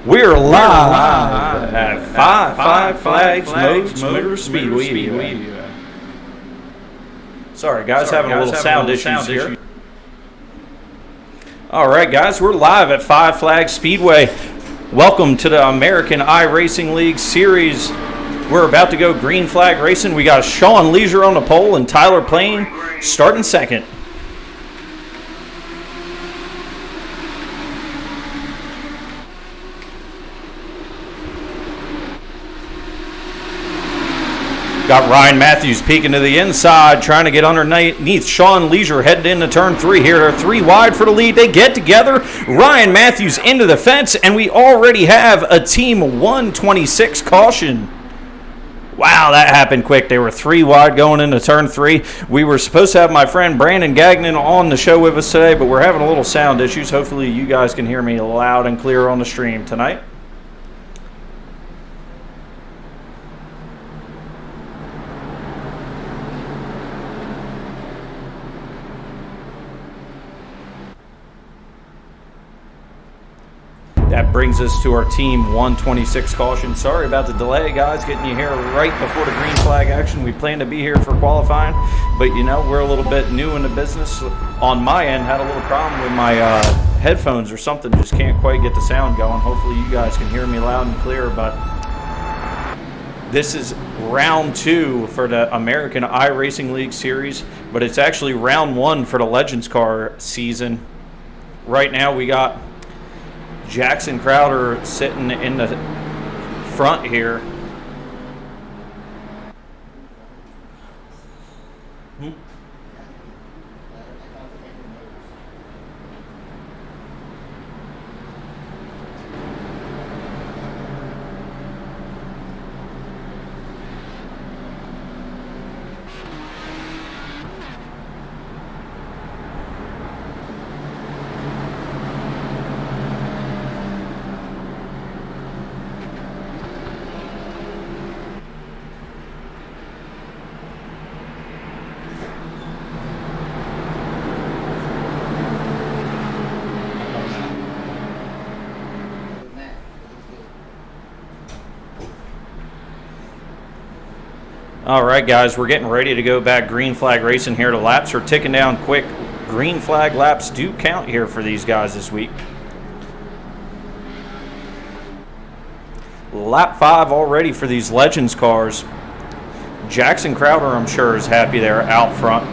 We're live at Five Flags Motor Speedway. Sorry, guys, having a little sound issues here. All right, guys, we're live at Five Flags Speedway. Welcome to the American iRacing League Series. We're about to go green flag racing. We got Sean Leisure on the pole and Tyler Payne starting second. Got Ryan Matthews peeking to the inside, trying to get underneath Sean Leisure, headed into turn 3 here. They're 3 wide for the lead. They get together. Ryan Matthews into the fence, and we already have a Team 126 caution. Wow, that happened quick. They were 3 wide going into turn 3. We were supposed to have my friend Brandon Gagnon on the show with us today, but we're having a little sound issues. Hopefully you guys can hear me loud and clear on the stream tonight. That brings us to our Team 126 caution. Sorry about the delay, guys, getting you here right before the green flag action. We plan to be here for qualifying, but you know, we're a little bit new in the business. On my end, had a little problem with my headphones or something. Just can't quite get the sound going. Hopefully you guys can hear me loud and clear, but this is round 2 for the American iRacing League Series, but it's actually round 1 for the Legends Car season. Right now we got Jackson Crowder sitting in the front here. All right, guys, we're getting ready to go back green flag racing here. The laps are ticking down quick. Green flag laps do count here for these guys this week. Lap 5 already for these Legends cars. Jackson Crowder, I'm sure, is happy there out front.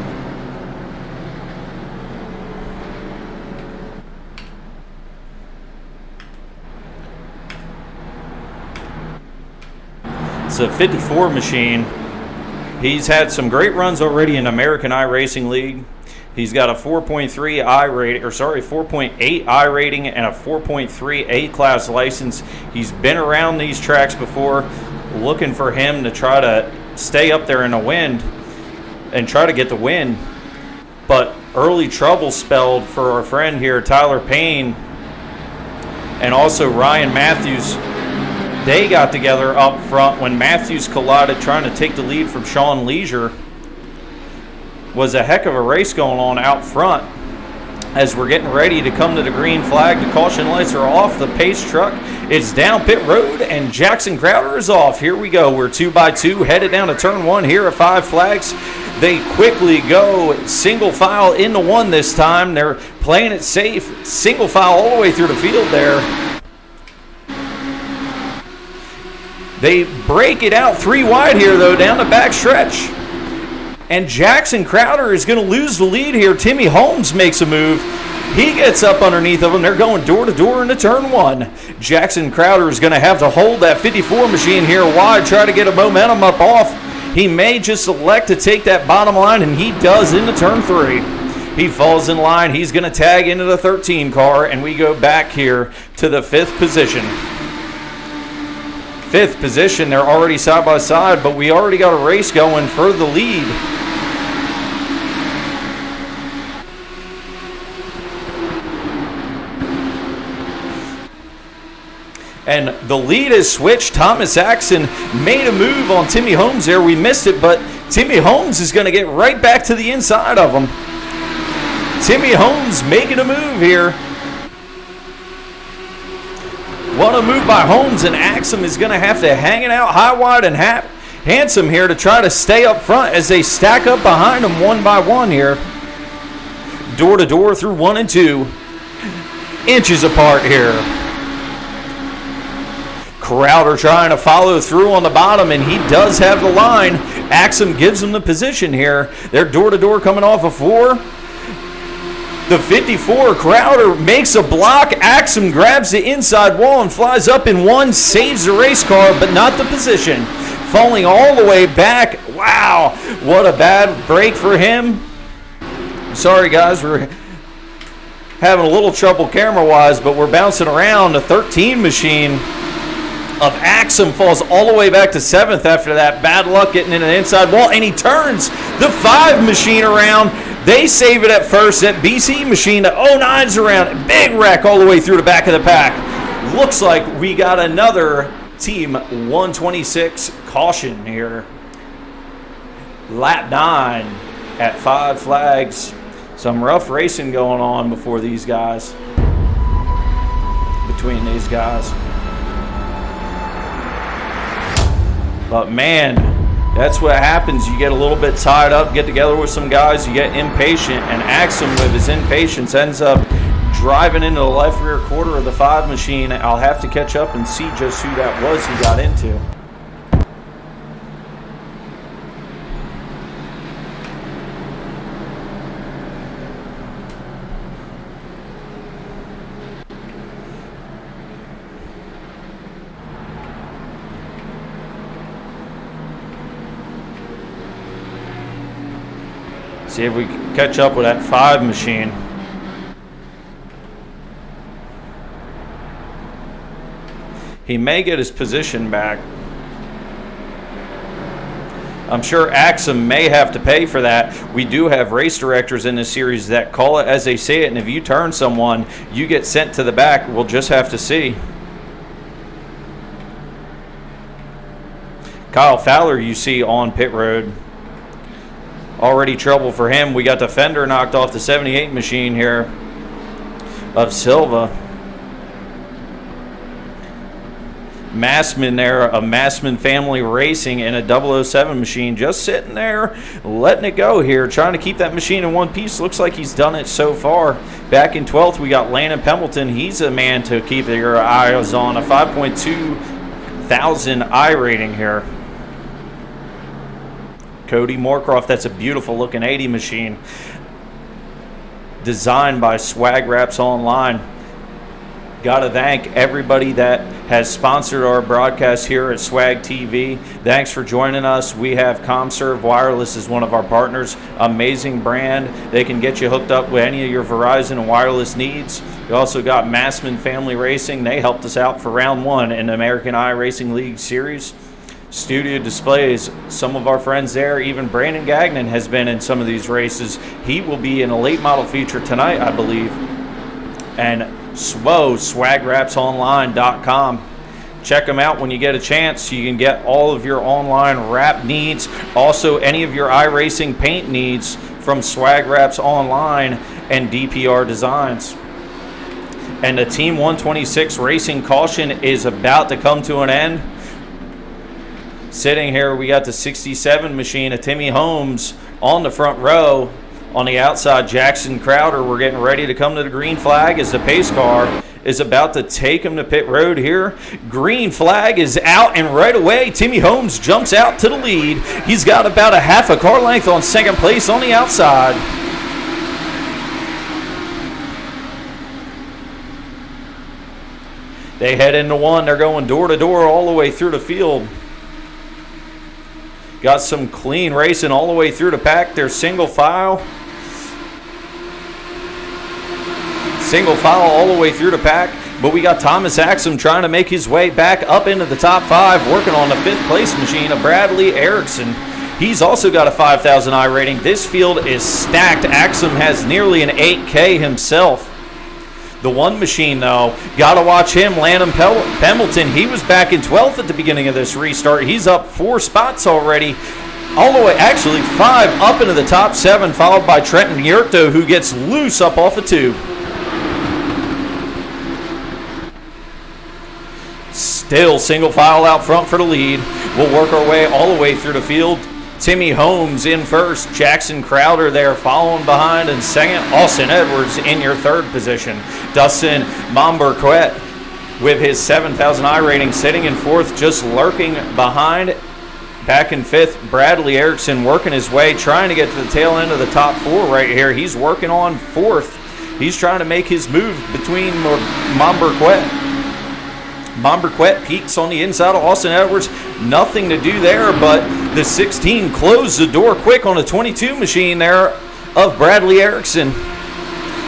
It's a 54 machine. He's had some great runs already in American iRacing League. He's got a 4.3 I rating, or sorry, 4.8 I rating and a 4.3 A-class license. He's been around these tracks before, looking for him to try to stay up there in the wind and try to get the win. But early trouble spelled for our friend here, Tyler Payne, and also Ryan Matthews. They got together up front when Matthews collided trying to take the lead from Sean Leisure. Was a heck of a race going on out front. As we're getting ready to come to the green flag, the caution lights are off, the pace truck is down pit road, and Jackson Crowder is off. Here we go. We're 2x2 headed down to turn 1 here at Five Flags. They quickly go single file into 1 this time. They're playing it safe. Single file all the way through the field there. They break it out 3 wide here, though, down the back stretch. And Jackson Crowder is going to lose the lead here. Timmy Holmes makes a move. He gets up underneath of them. They're going door to door into turn 1. Jackson Crowder is going to have to hold that 54 machine here wide, try to get a momentum up off. He may just elect to take that bottom line, and he does into turn 3. He falls in line. He's going to tag into the 13 car, and we go back here to the 5th position. 5th position, they're already side by side, but we already got a race going for the lead. And the lead is switched. Thomas Axon made a move on Timmy Holmes there. We missed it, but Timmy Holmes is going to get right back to the inside of him. Timmy Holmes making a move here. What a move by Holmes, and Axum is going to have to hang it out high, wide, and handsome here to try to stay up front as they stack up behind him one by one here. Door to door through 1 and 2. Inches apart here. Crowder trying to follow through on the bottom, and he does have the line. Axum gives him the position here. They're door to door coming off of 4. The 54, Crowder makes a block. Axum grabs the inside wall and flies up in 1, saves the race car, but not the position. Falling all the way back. Wow, what a bad break for him. Sorry, guys, we're having a little trouble camera-wise, but we're bouncing around. A 13 machine of Axum falls all the way back to 7th after that. Bad luck getting in an inside wall, and he turns the 5 machine around. They save it at first. That BC machine, the 09's around. Big wreck all the way through the back of the pack. Looks like we got another Team 126 caution here. Lap 9 at 5 flags. Some rough racing going on before these guys. Between these guys. But man, that's what happens. You get a little bit tied up, get together with some guys, you get impatient, and Axum with his impatience ends up driving into the left rear quarter of the 5 machine. I'll have to catch up and see just who that was he got into. See if we can catch up with that 5 machine. He may get his position back. I'm sure Axum may have to pay for that. We do have race directors in this series that call it as they say it, and if you turn someone, you get sent to the back. We'll just have to see. Kyle Fowler, you see on pit road. Already trouble for him. We got the fender knocked off the 78 machine here of Silva. Massman there of Massman Family Racing in a 007 machine, just sitting there letting it go here, trying to keep that machine in one piece. Looks like he's done it so far. Back in 12th, we got Landon Pembleton. He's a man to keep your eyes on. A 5.2 thousand I rating here. Cody Moorcroft, that's a beautiful looking 80 machine designed by Swag Raps Online. Got to thank everybody that has sponsored our broadcast here at Swag TV. Thanks for joining us. We have ComServe Wireless as one of our partners. Amazing brand. They can get you hooked up with any of your Verizon and wireless needs. We also got Massman Family Racing. They helped us out for round 1 in the American iRacing League Series. Studio Displays, some of our friends there, even Brandon Gagnon has been in some of these races. He will be in a late model feature tonight, I believe. And SwagrapsOnline.com. Check them out when you get a chance. You can get all of your online wrap needs. Also, any of your iRacing paint needs from Swag Raps Online and DPR Designs. And the Team 126 Racing Caution is about to come to an end. Sitting here, we got the 67 machine of Timmy Holmes on the front row. On the outside, Jackson Crowder. We're getting ready to come to the green flag as the pace car is about to take him to pit road here. Green flag is out, and right away, Timmy Holmes jumps out to the lead. He's got about a half a car length on second place on the outside. They head into 1. They're going door to door all the way through the field. Got some clean racing all the way through the pack. They're single file. Single file all the way through the pack. But we got Thomas Axum trying to make his way back up into the top 5, working on the 5th place machine of Bradley Erickson. He's also got a 5,000 I rating. This field is stacked. Axum has nearly an 8K himself. The 1 machine, though, got to watch him. Landon Pembleton, he was back in 12th at the beginning of this restart. He's up 4 spots already. All the way, actually 5 up into the top 7, followed by Trenton Yurto, who gets loose up off of 2. Still single file out front for the lead. We'll work our way all the way through the field. Timmy Holmes in first. Jackson Crowder there following behind in second. Austin Edwards in your third position. Dustin Momberquet with his 7,000 I rating sitting in fourth, just lurking behind. Back in fifth, Bradley Erickson working his way, trying to get to the tail end of the top four right here. He's working on fourth. He's trying to make his move between Momberquet. Momberquet peaks on the inside of Austin Edwards. Nothing to do there, but the 16 closed the door quick on a 22 machine there of Bradley Erickson.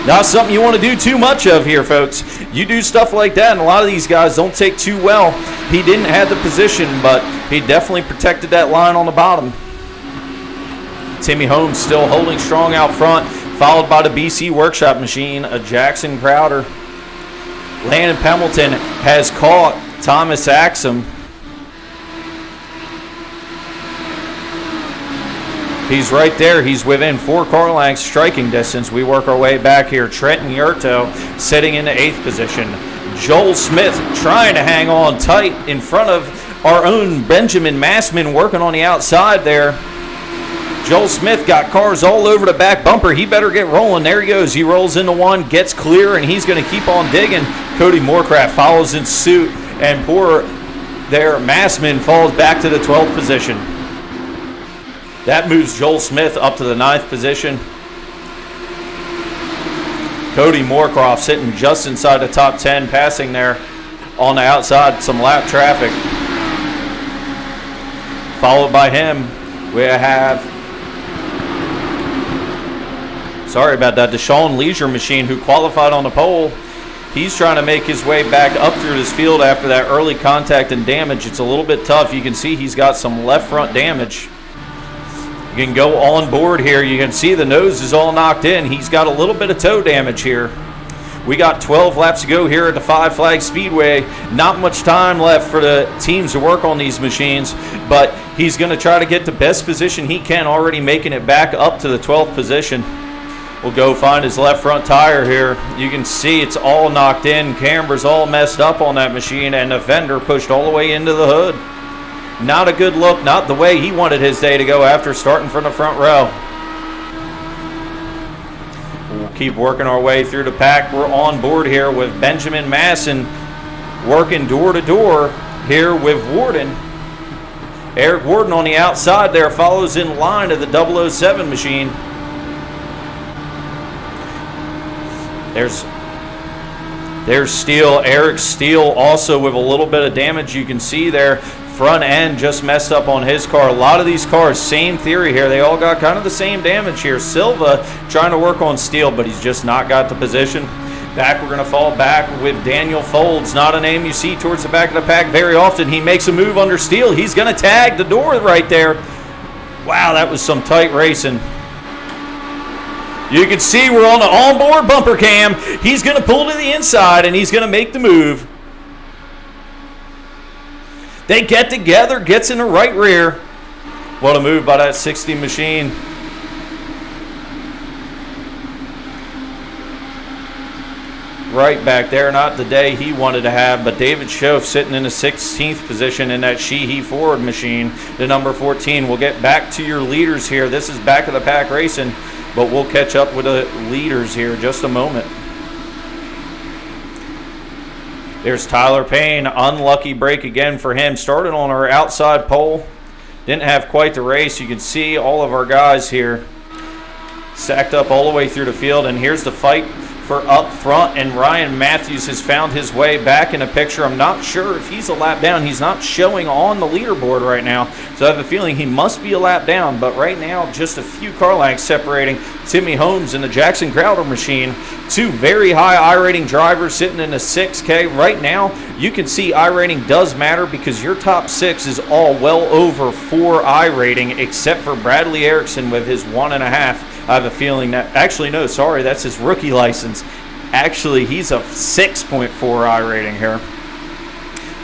Not something you want to do too much of here, folks. You do stuff like that, and a lot of these guys don't take too well. He didn't have the position, but he definitely protected that line on the bottom. Timmy Holmes still holding strong out front, followed by the BC Workshop machine, a Jackson Crowder. Landon Pemberton has caught Thomas Axum. He's right there. He's within 4 car lengths striking distance. We work our way back here. Trenton Yurto sitting in the 8th position. Joel Smith trying to hang on tight in front of our own Benjamin Massman working on the outside there. Joel Smith got cars all over the back bumper. He better get rolling. There he goes. He rolls into one, gets clear, and he's going to keep on digging. Cody Moorcraft follows in suit, and poor there Massman falls back to the 12th position. That moves Joel Smith up to the 9th position. Cody Moorcroft sitting just inside the top 10, passing there on the outside, some lap traffic. Followed by him, we have, sorry about that, Deshaun Leisure Machine, who qualified on the pole. He's trying to make his way back up through this field after that early contact and damage. It's a little bit tough. You can see he's got some left front damage. You can go on board here. You can see the nose is all knocked in. He's got a little bit of toe damage here. We got 12 laps to go here at the Five Flag Speedway. Not much time left for the teams to work on these machines, but he's going to try to get the best position he can, already making it back up to the 12th position. We'll go find his left front tire here. You can see it's all knocked in. Camber's all messed up on that machine, and the fender pushed all the way into the hood. Not a good look, not the way he wanted his day to go after starting from the front row. We'll keep working our way through the pack. We're on board here with Benjamin Masson working door to door here with Warden. Eric Warden on the outside there follows in line of the 007 machine. There's Steele, Eric Steele also with a little bit of damage. You can see there, front end just messed up on his car. A lot of these cars, same theory here. They all got kind of the same damage here. Silva trying to work on Steele, but he's just not got the position. Back, we're going to fall back with Daniel Folds. Not a name you see towards the back of the pack very often. He makes a move under Steele. He's going to tag the door right there. Wow, that was some tight racing. You can see we're on the onboard bumper cam. He's going to pull to the inside, and he's going to make the move. They get together, gets in the right rear. What a move by that 60 machine. Right back there, not the day he wanted to have, but David Schoaf sitting in the 16th position in that Sheehy Ford machine, the number 14. We'll get back to your leaders here. This is back of the pack racing, but we'll catch up with the leaders here in just a moment. There's Tyler Payne, unlucky break again for him. Started on our outside pole, didn't have quite the race. You can see all of our guys here stacked up all the way through the field, and here's the fight for up front, and Ryan Matthews has found his way back in the picture. I'm not sure if he's a lap down. He's not showing on the leaderboard right now, so I have a feeling he must be a lap down, but right now just a few car lengths separating Timmy Holmes and the Jackson Crowder machine. Two very high I-rating drivers sitting in the 6K. Right now, you can see I-rating does matter because your top 6 is all well over 4 I-rating, except for Bradley Erickson with his 1.5. I have a feeling that, actually no, sorry, that's his rookie license. Actually, he's a 6.4 I rating here.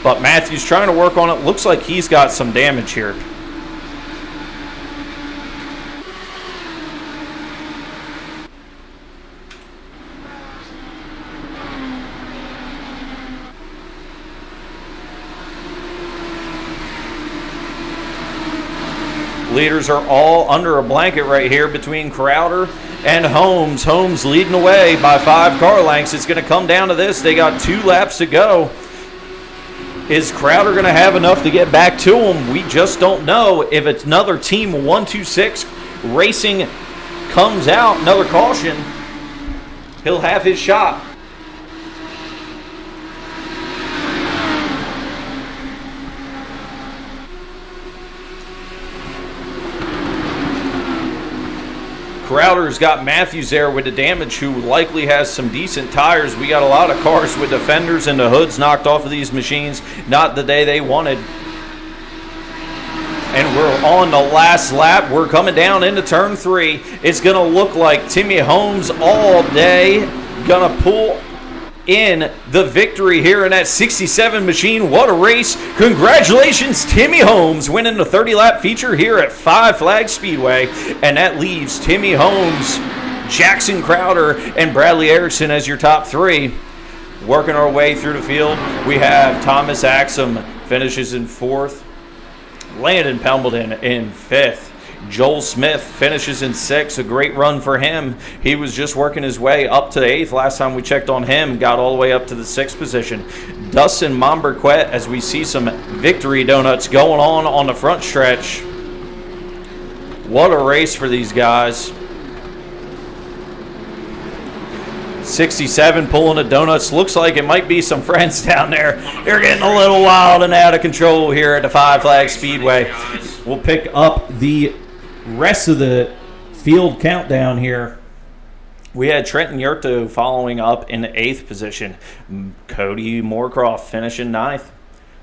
But Matthews trying to work on it. Looks like he's got some damage here. Leaders are all under a blanket right here between Crowder and Holmes. Holmes leading away by 5 car lengths. It's going to come down to this. They got 2 laps to go. Is Crowder going to have enough to get back to him? We just don't know. If it's another Team 126 Racing comes out, another caution, he'll have his shot. Crowder's got Matthews there with the damage, who likely has some decent tires. We got a lot of cars with the fenders and the hoods knocked off of these machines. Not the day they wanted. And we're on the last lap. We're coming down into turn 3. It's going to look like Timmy Holmes all day going to pull in the victory here in that 67 machine. What a race. Congratulations, Timmy Holmes, winning the 30-lap feature here at Five Flags Speedway. And that leaves Timmy Holmes, Jackson Crowder, and Bradley Erickson as your top 3. Working our way through the field, we have Thomas Axum finishes in 4th. Landon Pembleton in 5th. Joel Smith finishes in 6th. A great run for him. He was just working his way up to 8th. Last time we checked on him, got all the way up to the 6th position. Dustin Momberquet, as we see some victory donuts going on the front stretch. What a race for these guys. 67 pulling the donuts. Looks like it might be some friends down there. They're getting a little wild and out of control here at the Five Flags Speedway. We'll pick up the rest of the field countdown here. We had Trenton Yurto following up in the 8th position. Cody Moorcroft finishing 9th.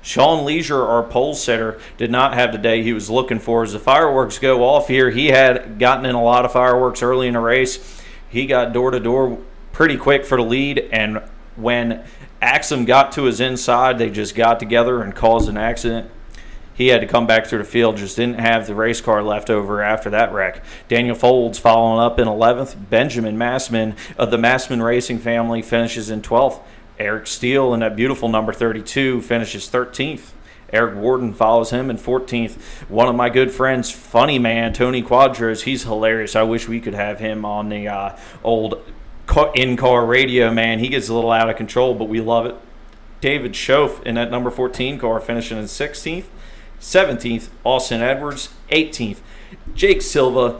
Sean Leisure, our pole sitter, did not have the day he was looking for. As the fireworks go off here, he had gotten in a lot of fireworks early in the race. He got door-to-door pretty quick for the lead, and when Axum got to his inside, they just got together and caused an accident. He had to come back through the field, just didn't have the race car left over after that wreck. Daniel Folds following up in 11th. Benjamin Massman of the Massman Racing family finishes in 12th. Eric Steele in that beautiful number 32 finishes 13th. Eric Warden follows him in 14th. One of my good friends, funny man, Tony Quadros, he's hilarious. I wish we could have him on the old in-car radio, man. He gets a little out of control, but we love it. David Schoaf in that number 14 car finishing in 16th. 17th, Austin Edwards. 18th, Jake Silva.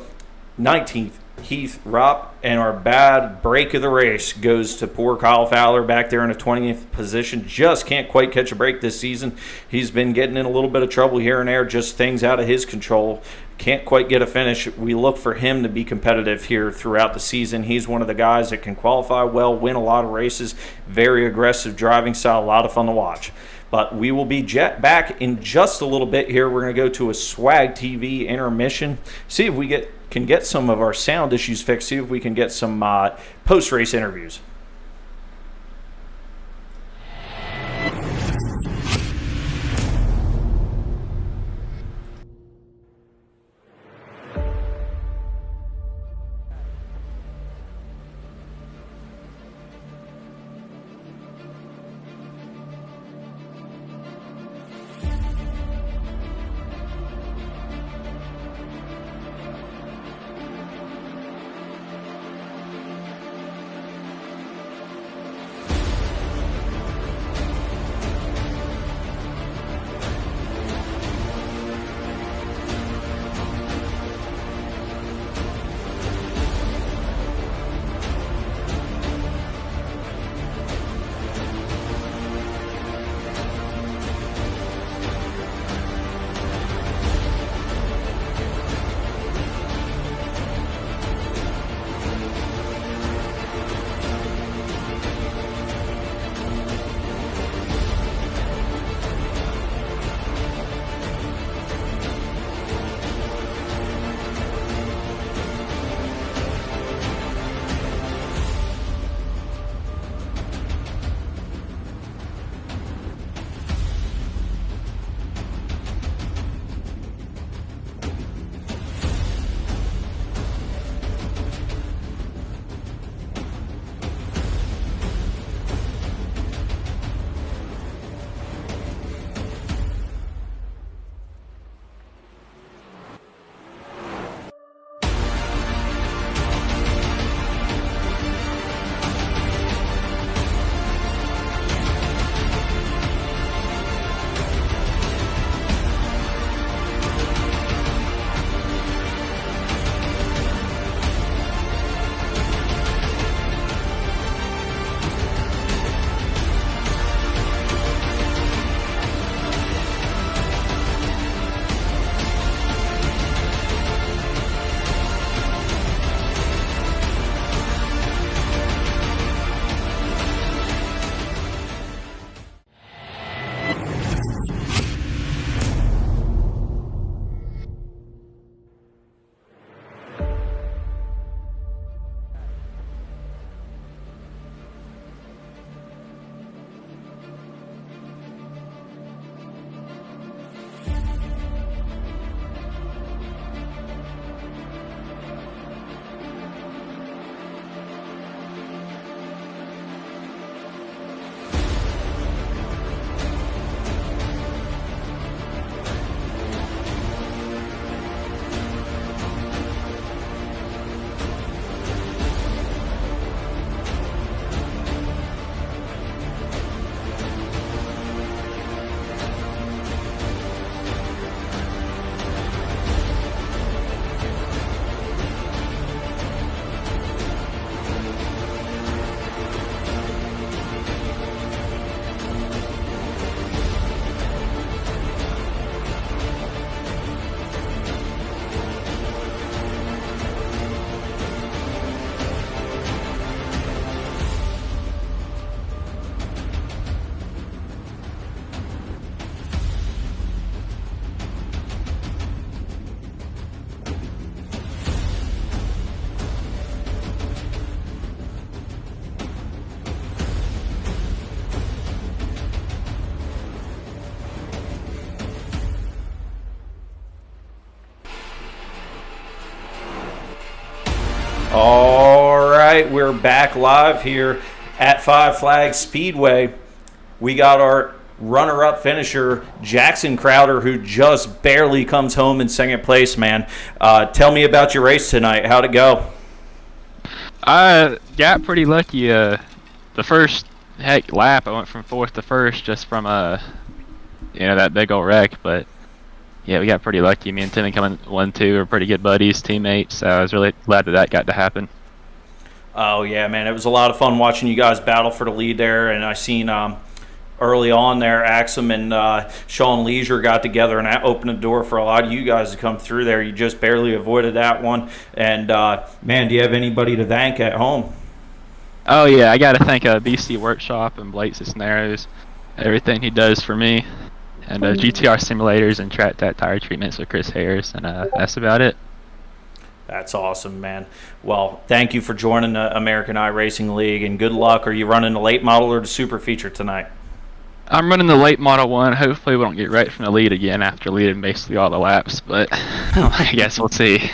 19th, Heath Ropp. And our bad break of the race goes to poor Kyle Fowler back there in a 20th position. Just can't quite catch a break this season. He's been getting in a little bit of trouble here and there, just things out of his control. Can't quite get a finish. We look for him to be competitive here throughout the season. He's one of the guys that can qualify well, win a lot of races, very aggressive driving style, a lot of fun to watch. But we will be back in just a little bit here. We're going to go to a Swag TV intermission, see if we can get some of our sound issues fixed, see if we can get some post-race interviews. right, we're back live here at Five Flags Speedway. We got our runner-up finisher, Jackson Crowder, who just barely comes home in second place, man. Tell me about your race tonight. How'd it go? I got pretty lucky. The first lap, I went from fourth to first just from that big old wreck. But yeah, we got pretty lucky. Me and Timmy coming 1-2 are pretty good buddies, teammates. So I was really glad that got to happen. Oh yeah, man, it was a lot of fun watching you guys battle for the lead there, and I seen early on there, Axum and Sean Leisure got together, and that opened the door for a lot of you guys to come through there. You just barely avoided that one. And, man, do you have anybody to thank at home? Oh, yeah, I got to thank BC Workshop and Blake Cisneros, everything he does for me, and GTR Simulators and Track That Tire Treatments with Chris Harris, and that's about it. That's awesome, man. Well, thank you for joining the American iRacing League, and good luck. Are you running the late model or the super feature tonight? I'm running the late model one. Hopefully we don't get right from the lead again after leading basically all the laps, but I guess we'll see.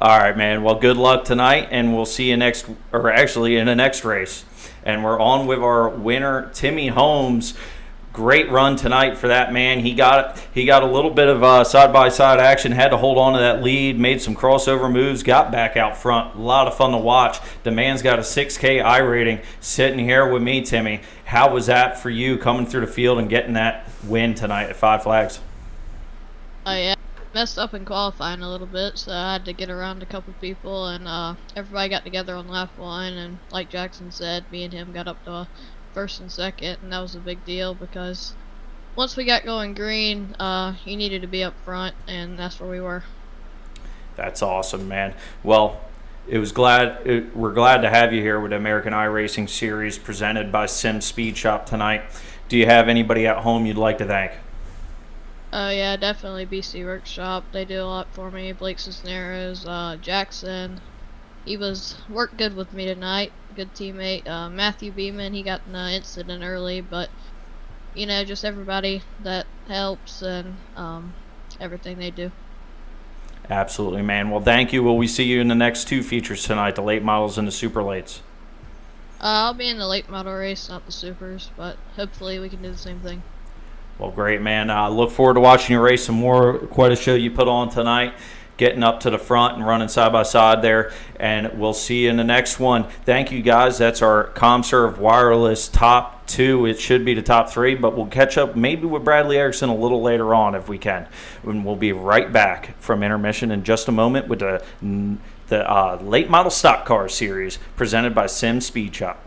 All right, man. Well, good luck tonight, and we'll see you in the next race. And we're on with our winner, Timmy Holmes. Great run tonight for that man. He got a little bit of side-by-side action, had to hold on to that lead, made some crossover moves, got back out front. A lot of fun to watch. The man's got a 6K I rating sitting here with me, Timmy. How was that for you coming through the field and getting that win tonight at Five Flags? Oh yeah, messed up in qualifying a little bit, so I had to get around a couple people, and everybody got together on lap one, and like Jackson said, me and him got up to first and second, and that was a big deal because once we got going green, he needed to be up front, and that's where we were. That's awesome, man. Well, we're glad to have you here with the American iRacing Series presented by Sim Speed Shop tonight. Do you have anybody at home you'd like to thank? Yeah, definitely BC Workshop. They do a lot for me. Blake Cisneros, Jackson. He worked good with me tonight. Good teammate. Matthew Beeman, he got in an incident early, but just everybody that helps and everything they do. Absolutely, man. Well, thank you. Will we see you in the next two features tonight, the late models and the super lates? I'll be in the late model race, not the supers, but hopefully we can do the same thing. Well, great, man. Look forward to watching you race some more. Quite a show you put on tonight, getting up to the front and running side by side there. And we'll see you in the next one. Thank you, guys. That's our ComServe Wireless top 2. It should be the top 3, but we'll catch up maybe with Bradley Erickson a little later on if we can. And we'll be right back from intermission in just a moment with the late model stock car series presented by Sim Speed Shop.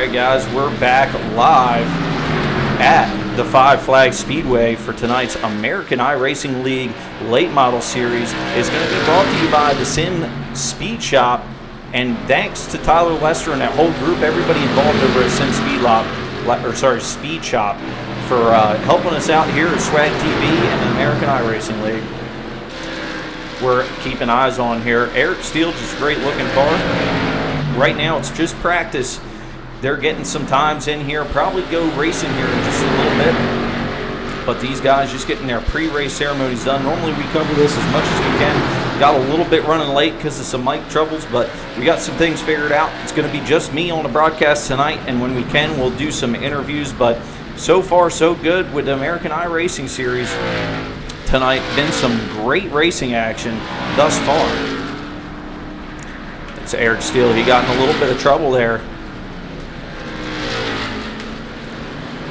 Alright guys, we're back live at the Five Flag Speedway for tonight's American iRacing League Late Model Series. Is going to be brought to you by the Sim Speed Shop, and thanks to Tyler Lester and that whole group, everybody involved over at Speed Shop for helping us out here at Swag-TV and the American iRacing League. We're keeping eyes on here. Eric Steele, just a great looking car. Right now it's just practice. They're getting some times in here, probably go racing here in just a little bit. But these guys just getting their pre-race ceremonies done. Normally we cover this as much as we can. Got a little bit running late because of some mic troubles, but we got some things figured out. It's going to be just me on the broadcast tonight, and when we can, we'll do some interviews. But so far, so good with the American iRacing Series tonight. Been some great racing action thus far. It's Eric Steele. He got in a little bit of trouble there.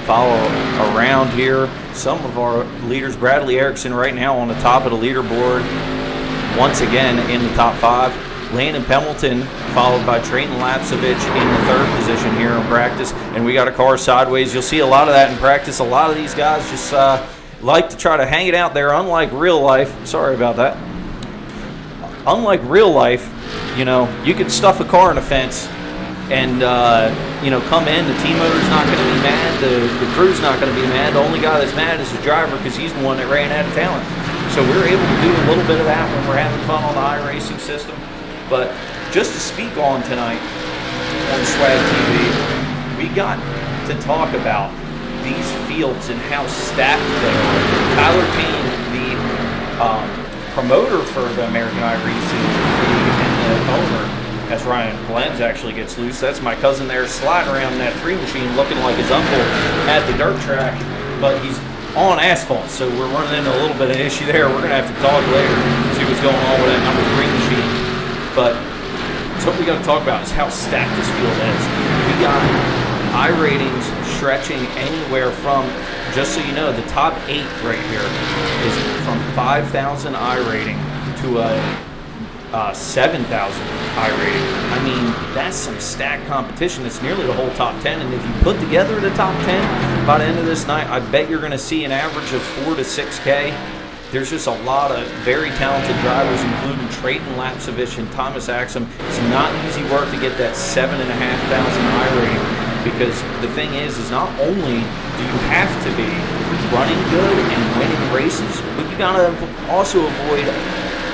Follow around here some of our leaders. Bradley Erickson right now on the top of the leaderboard, once again in the top 5. Landon Pemberton followed by Trayton Lapsovich in the 3rd position here in practice, and we got a car sideways. You'll see a lot of that in practice. A lot of these guys just like to try to hang it out there. Unlike real life, sorry about that. Unlike real life, you know, you could stuff a car in a fence and, you know, come in. The team owner's not going to be mad. The crew's not going to be mad. The only guy that's mad is the driver because he's the one that ran out of talent. So we're able to do a little bit of that when we're having fun on the iRacing system. But just to speak on tonight on Swag TV, we got to talk about these fields and how stacked they are. Tyler Payne, the promoter for the American iRacing League and the owner, as Ryan Blends actually gets loose. That's my cousin there sliding around that 3 machine looking like his uncle at the dirt track, but he's on asphalt, so we're running into a little bit of an issue there. We're going to have to talk later, see what's going on with that number 3 machine. But so what we got to talk about is how stacked this field is. We got iRatings stretching anywhere from, just so you know, the top 8 right here is from 5,000 iRating to a 7,000 iRating. I mean, that's some stacked competition. It's nearly the whole top 10, and if you put together the top 10 by the end of this night, I bet you're going to see an average of 4 to 6K. There's just a lot of very talented drivers, including Trayton Lapsovich and Thomas Axum. It's not easy work to get that 7,500 iRating, because the thing is not only do you have to be running good and winning races, but you got to also avoid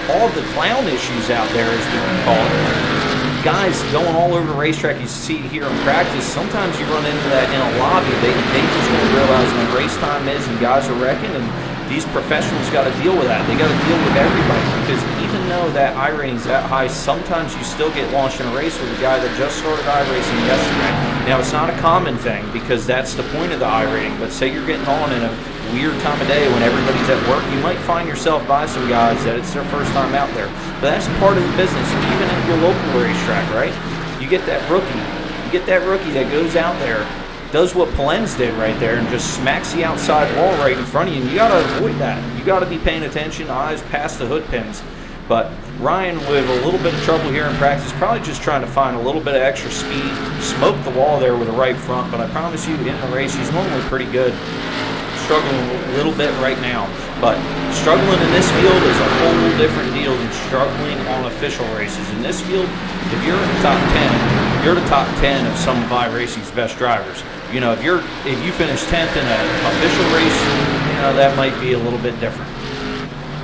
all the clown issues out there, as we call it. Guys going all over the racetrack, you see here in practice, sometimes you run into that in a lobby. They just don't realize when race time is and guys are wrecking, and these professionals got to deal with that. They got to deal with everybody, because even though that iRating's that high, sometimes you still get launched in a race with a guy that just started iRacing yesterday. Now, it's not a common thing, because that's the point of the iRating, but say you're getting on in a weird time of day when everybody's at work, you might find yourself by some guys that it's their first time out there. But that's part of the business, even at your local racetrack, right? You get that rookie. You get that rookie that goes out there, does what Polens did right there, and just smacks the outside wall right in front of you. And you got to avoid that. You got to be paying attention, eyes past the hood pins. But Ryan, with a little bit of trouble here in practice, probably just trying to find a little bit of extra speed. Smoked the wall there with a right front, but I promise you, in the race, he's normally pretty good. Struggling a little bit right now, but struggling in this field is a whole different deal than struggling on official races. In this field, if you're in the top 10, you're the top 10 of some of iRacing's best drivers. You know, if you finish 10th in an official race, you know, that might be a little bit different.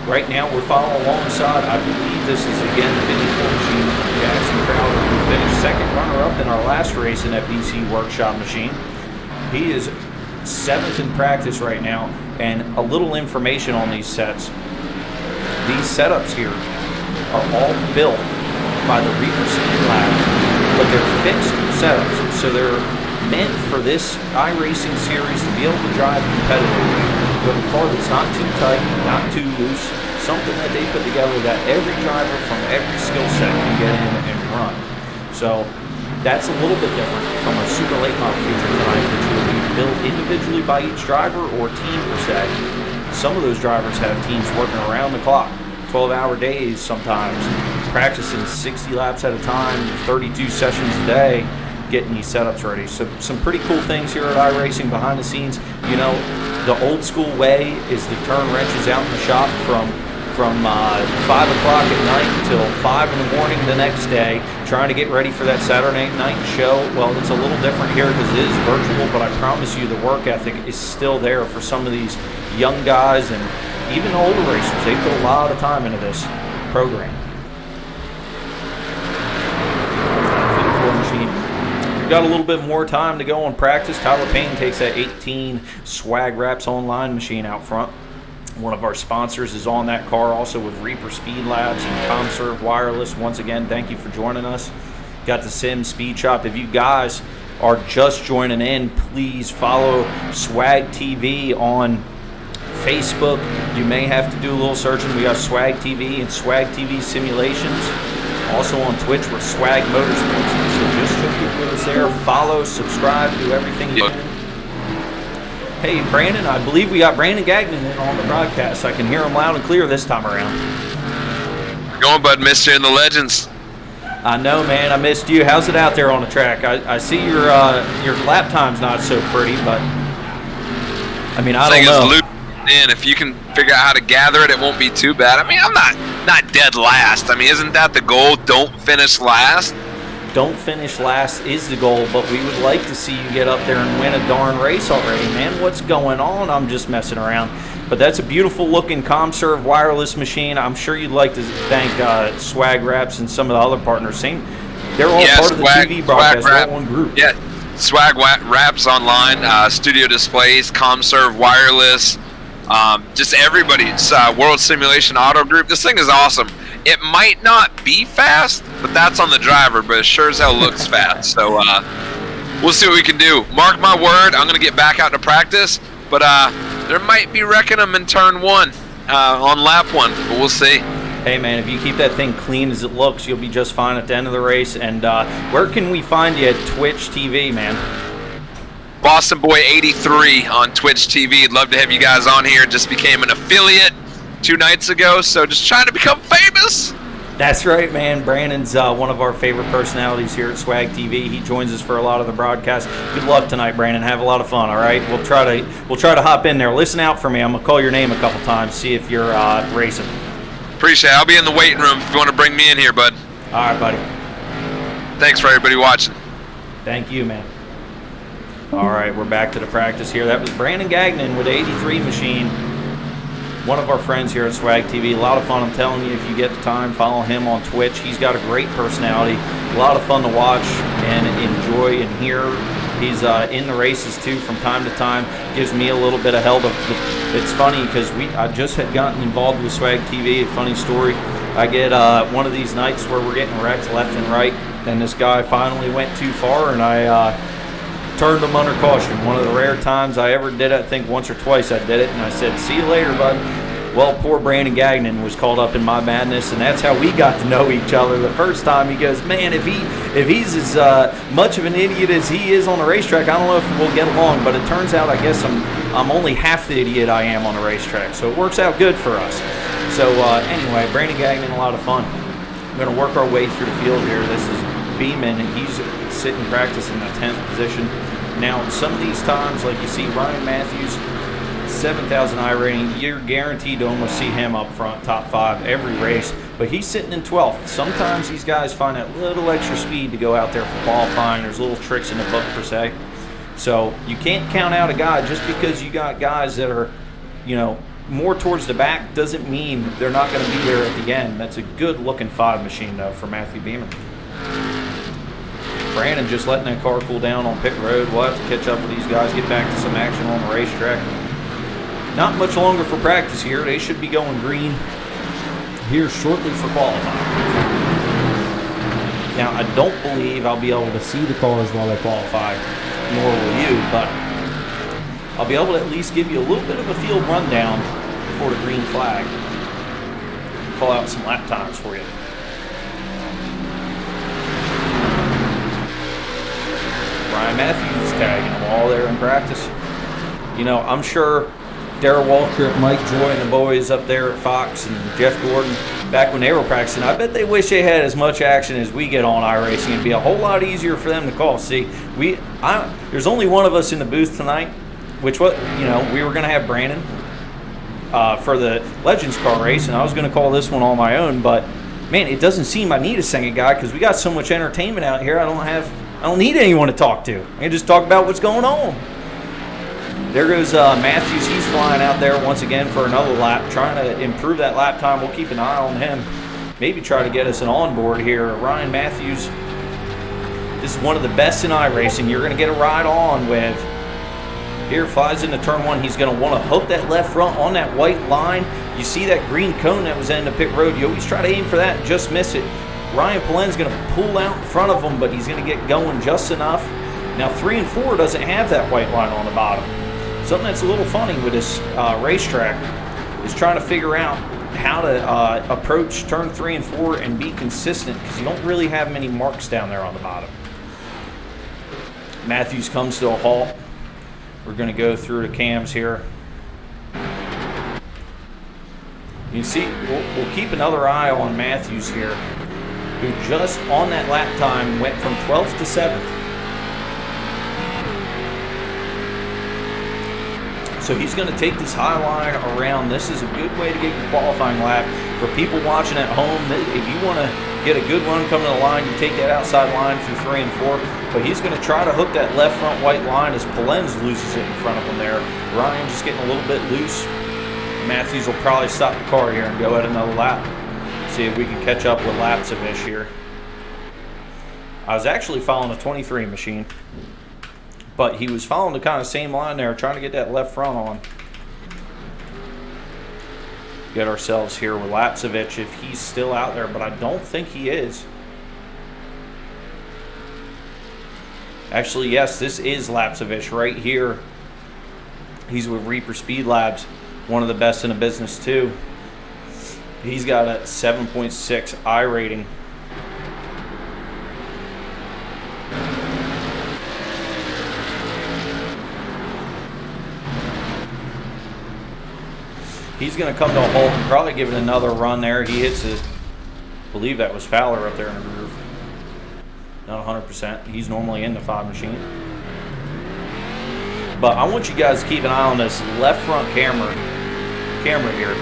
Right now, we're following alongside, I believe this is again the 54 machine, Jackson Crowder, who finished 2nd runner-up in our last race in that BC Workshop machine. He is 7th in practice right now, and a little information on these sets. These setups here are all built by the Reaper Speed Lab, but they're fixed setups, so they're meant for this iRacing series to be able to drive competitively with a car that's not too tight, not too loose, something that they put together that every driver from every skill set can get in and run. So that's a little bit different from a super late model feature tonight, which will be built individually by each driver or team per se. Some of those drivers have teams working around the clock, 12-hour days sometimes, practicing 60 laps at a time, 32 sessions a day, getting these setups ready. So some pretty cool things here at iRacing behind the scenes. You know, the old school way is to turn wrenches out in the shop from 5 o'clock at night until 5 in the morning the next day, trying to get ready for that Saturday night show. Well, it's a little different here because it is virtual, but I promise you the work ethic is still there for some of these young guys and even older racers. They put a lot of time into this program. We've got a little bit more time to go on practice. Tyler Payne takes that 18 Swag Wraps online machine out front. One of our sponsors is on that car, also with Reaper Speed Labs and ComServe Wireless. Once again, thank you for joining us. Got the Sim Speed Shop. If you guys are just joining in, please follow Swag TV on Facebook. You may have to do a little searching. We got Swag TV and Swag TV Simulations. Also on Twitch, we're Swag Motorsports. So just keep with us there. Follow, subscribe, do everything you can. Hey, Brandon, I believe we got Brandon Gagnon in on the broadcast. I can hear him loud and clear this time around. Going, bud. Missed you in the Legends. I know, man. I missed you. How's it out there on the track? I see your lap time's not so pretty, but I mean, I don't know. And if you can figure out how to gather it, it won't be too bad. I mean, I'm not dead last. I mean, isn't that the goal? Don't finish last. Don't finish last is the goal, but we would like to see you get up there and win a darn race already, man. What's going on? I'm just messing around. But that's a beautiful looking ComServe wireless machine. I'm sure you'd like to thank Swag Wraps and some of the other partners. They're all part of the TV broadcast, all one group. Yeah, Swag Wraps online, studio displays, ComServe wireless, just everybody's World Simulation Auto Group. This thing is awesome. It might not be fast, but that's on the driver, but it sure as hell looks fast. So we'll see what we can do. Mark my word, I'm going to get back out to practice, but there might be wrecking them in turn 1 on lap 1, but we'll see. Hey, man, if you keep that thing clean as it looks, you'll be just fine at the end of the race. And where can we find you at Twitch TV, man? Boston Boy 83 on Twitch TV. I'd love to have you guys on here. Just became an affiliate 2 nights ago, so just trying to become famous. That's right, man. Brandon's one of our favorite personalities here at Swag TV. He joins us for a lot of the broadcasts. Good luck tonight, Brandon. Have a lot of fun. All right, we'll try to hop in there. Listen out for me. I'm gonna call your name a couple times. See if you're racing. Appreciate it. I'll be in the waiting room if you want to bring me in here, bud. All right, buddy. Thanks for everybody watching. Thank you, man. All right, we're back to the practice here. That was Brandon Gagnon with the 83 machine. One of our friends here at Swag TV. A lot of fun, I'm telling you. If you get the time, follow him on Twitch. He's got a great personality. A lot of fun to watch and enjoy and hear. He's in the races, too, from time to time. Gives me a little bit of help. It's funny because I just had gotten involved with Swag TV. A funny story. I get one of these nights where we're getting wrecked left and right, and this guy finally went too far, and I turned him under caution. One of the rare times I ever did it. I think once or twice I did it, and I said, "See you later, bud." Well, poor Brandon Gagnon was caught up in my madness, and that's how we got to know each other the first time. He goes, "Man, if he's as much of an idiot as he is on the racetrack, I don't know if we'll get along." But it turns out, I guess I'm only half the idiot I am on the racetrack, so it works out good for us. So anyway, Brandon Gagnon, a lot of fun. We're going to work our way through the field here. This is Beeman, and he's sitting practice in the 10th position. Now, some of these times, like you see Ryan Matthews, 7,000 I rating, you're guaranteed to almost see him up front, top 5 every race, but he's sitting in 12th. Sometimes these guys find that little extra speed to go out there for qualifying. There's little tricks in the book, per se. So you can't count out a guy just because you got guys that are, more towards the back doesn't mean they're not going to be there at the end. That's a good-looking 5 machine, though, for Matthew Beeman. Brandon just letting that car cool down on pit road. We'll have to catch up with these guys, get back to some action on the racetrack. Not much longer for practice here. They should be going green here shortly for qualifying. Now, I don't believe I'll be able to see the cars while they qualify, nor will you, but I'll be able to at least give you a little bit of a field rundown before the green flag. Call out some lap times for you. Ryan Matthews tagging them all there in practice. I'm sure Darrell Waltrip, Mike Joy, and the boys up there at Fox, and Jeff Gordon, back when they were practicing. I bet they wish they had as much action as we get on iRacing. It'd be a whole lot easier for them to call. See, there's only one of us in the booth tonight, which we were going to have Brandon for the Legends car race, and I was going to call this one on my own, but man, it doesn't seem I need a second guy because we got so much entertainment out here. I don't need anyone to talk to. I can just talk about what's going on. There goes Matthews. He's flying out there once again for another lap, trying to improve that lap time. We'll keep an eye on him. Maybe try to get us an onboard here. Ryan Matthews, this is one of the best in iRacing. You're going to get a ride on with. Here, flies into turn one. He's going to want to hook that left front on that white line. You see that green cone that was in the pit road. You always try to aim for that and just miss it. Ryan Palen's going to pull out in front of him, but he's going to get going just enough. Now, 3 and 4 doesn't have that white line on the bottom. Something that's a little funny with this racetrack is trying to figure out how to approach turn 3 and 4 and be consistent because you don't really have many marks down there on the bottom. Matthews comes to a halt. We're going to go through the cams here. You can see we'll keep another eye on Matthews here, who just on that lap time went from 12th to 7th. So he's going to take this high line around. This is a good way to get your qualifying lap. For people watching at home, if you want to get a good run coming to the line, you take that outside line through 3 and 4. But he's going to try to hook that left front white line as Palenz loses it in front of him there. Ryan just getting a little bit loose. Matthews will probably stop the car here and go at another lap. See if we can catch up with Lapsevich here. I was actually following a 23 machine, but he was following the kind of same line there, trying to get that left front on. Get ourselves here with Lapsevich if he's still out there, but I don't think he is. Actually, yes, this is Lapsevich right here. He's with Reaper Speed Labs, one of the best in the business too. He's got a 7.6 I rating. He's going to come to a halt and probably give it another run there. He hits it. I believe that was Fowler up there in the groove. Not 100%. He's normally in the 5 machine. But I want you guys to keep an eye on this left front camera here.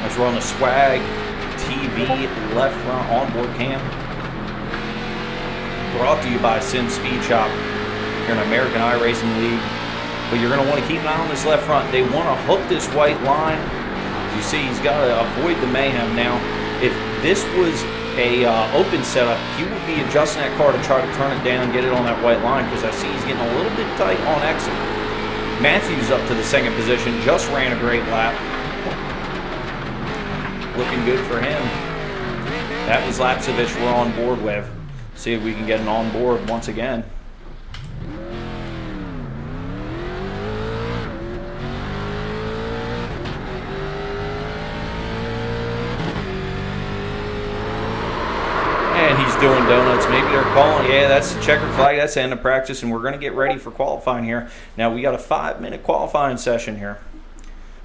As we're on the Swag-TV left front onboard cam. Brought to you by Sim Speed Shop here in American iRacing League. But you're going to want to keep an eye on this left front. They want to hook this white line. As you see, he's got to avoid the mayhem. Now, if this was a open setup, he would be adjusting that car to try to turn it down and get it on that white line because I see he's getting a little bit tight on exit. Matthews up to the 2nd position, just ran a great lap. Looking good for him. That was Lapsevich we're on board with. See if we can get an on board once again. And he's doing donuts. Maybe they're calling, yeah, that's the checkered flag. That's the end of practice, and we're going to get ready for qualifying here. Now, we got a 5-minute qualifying session here.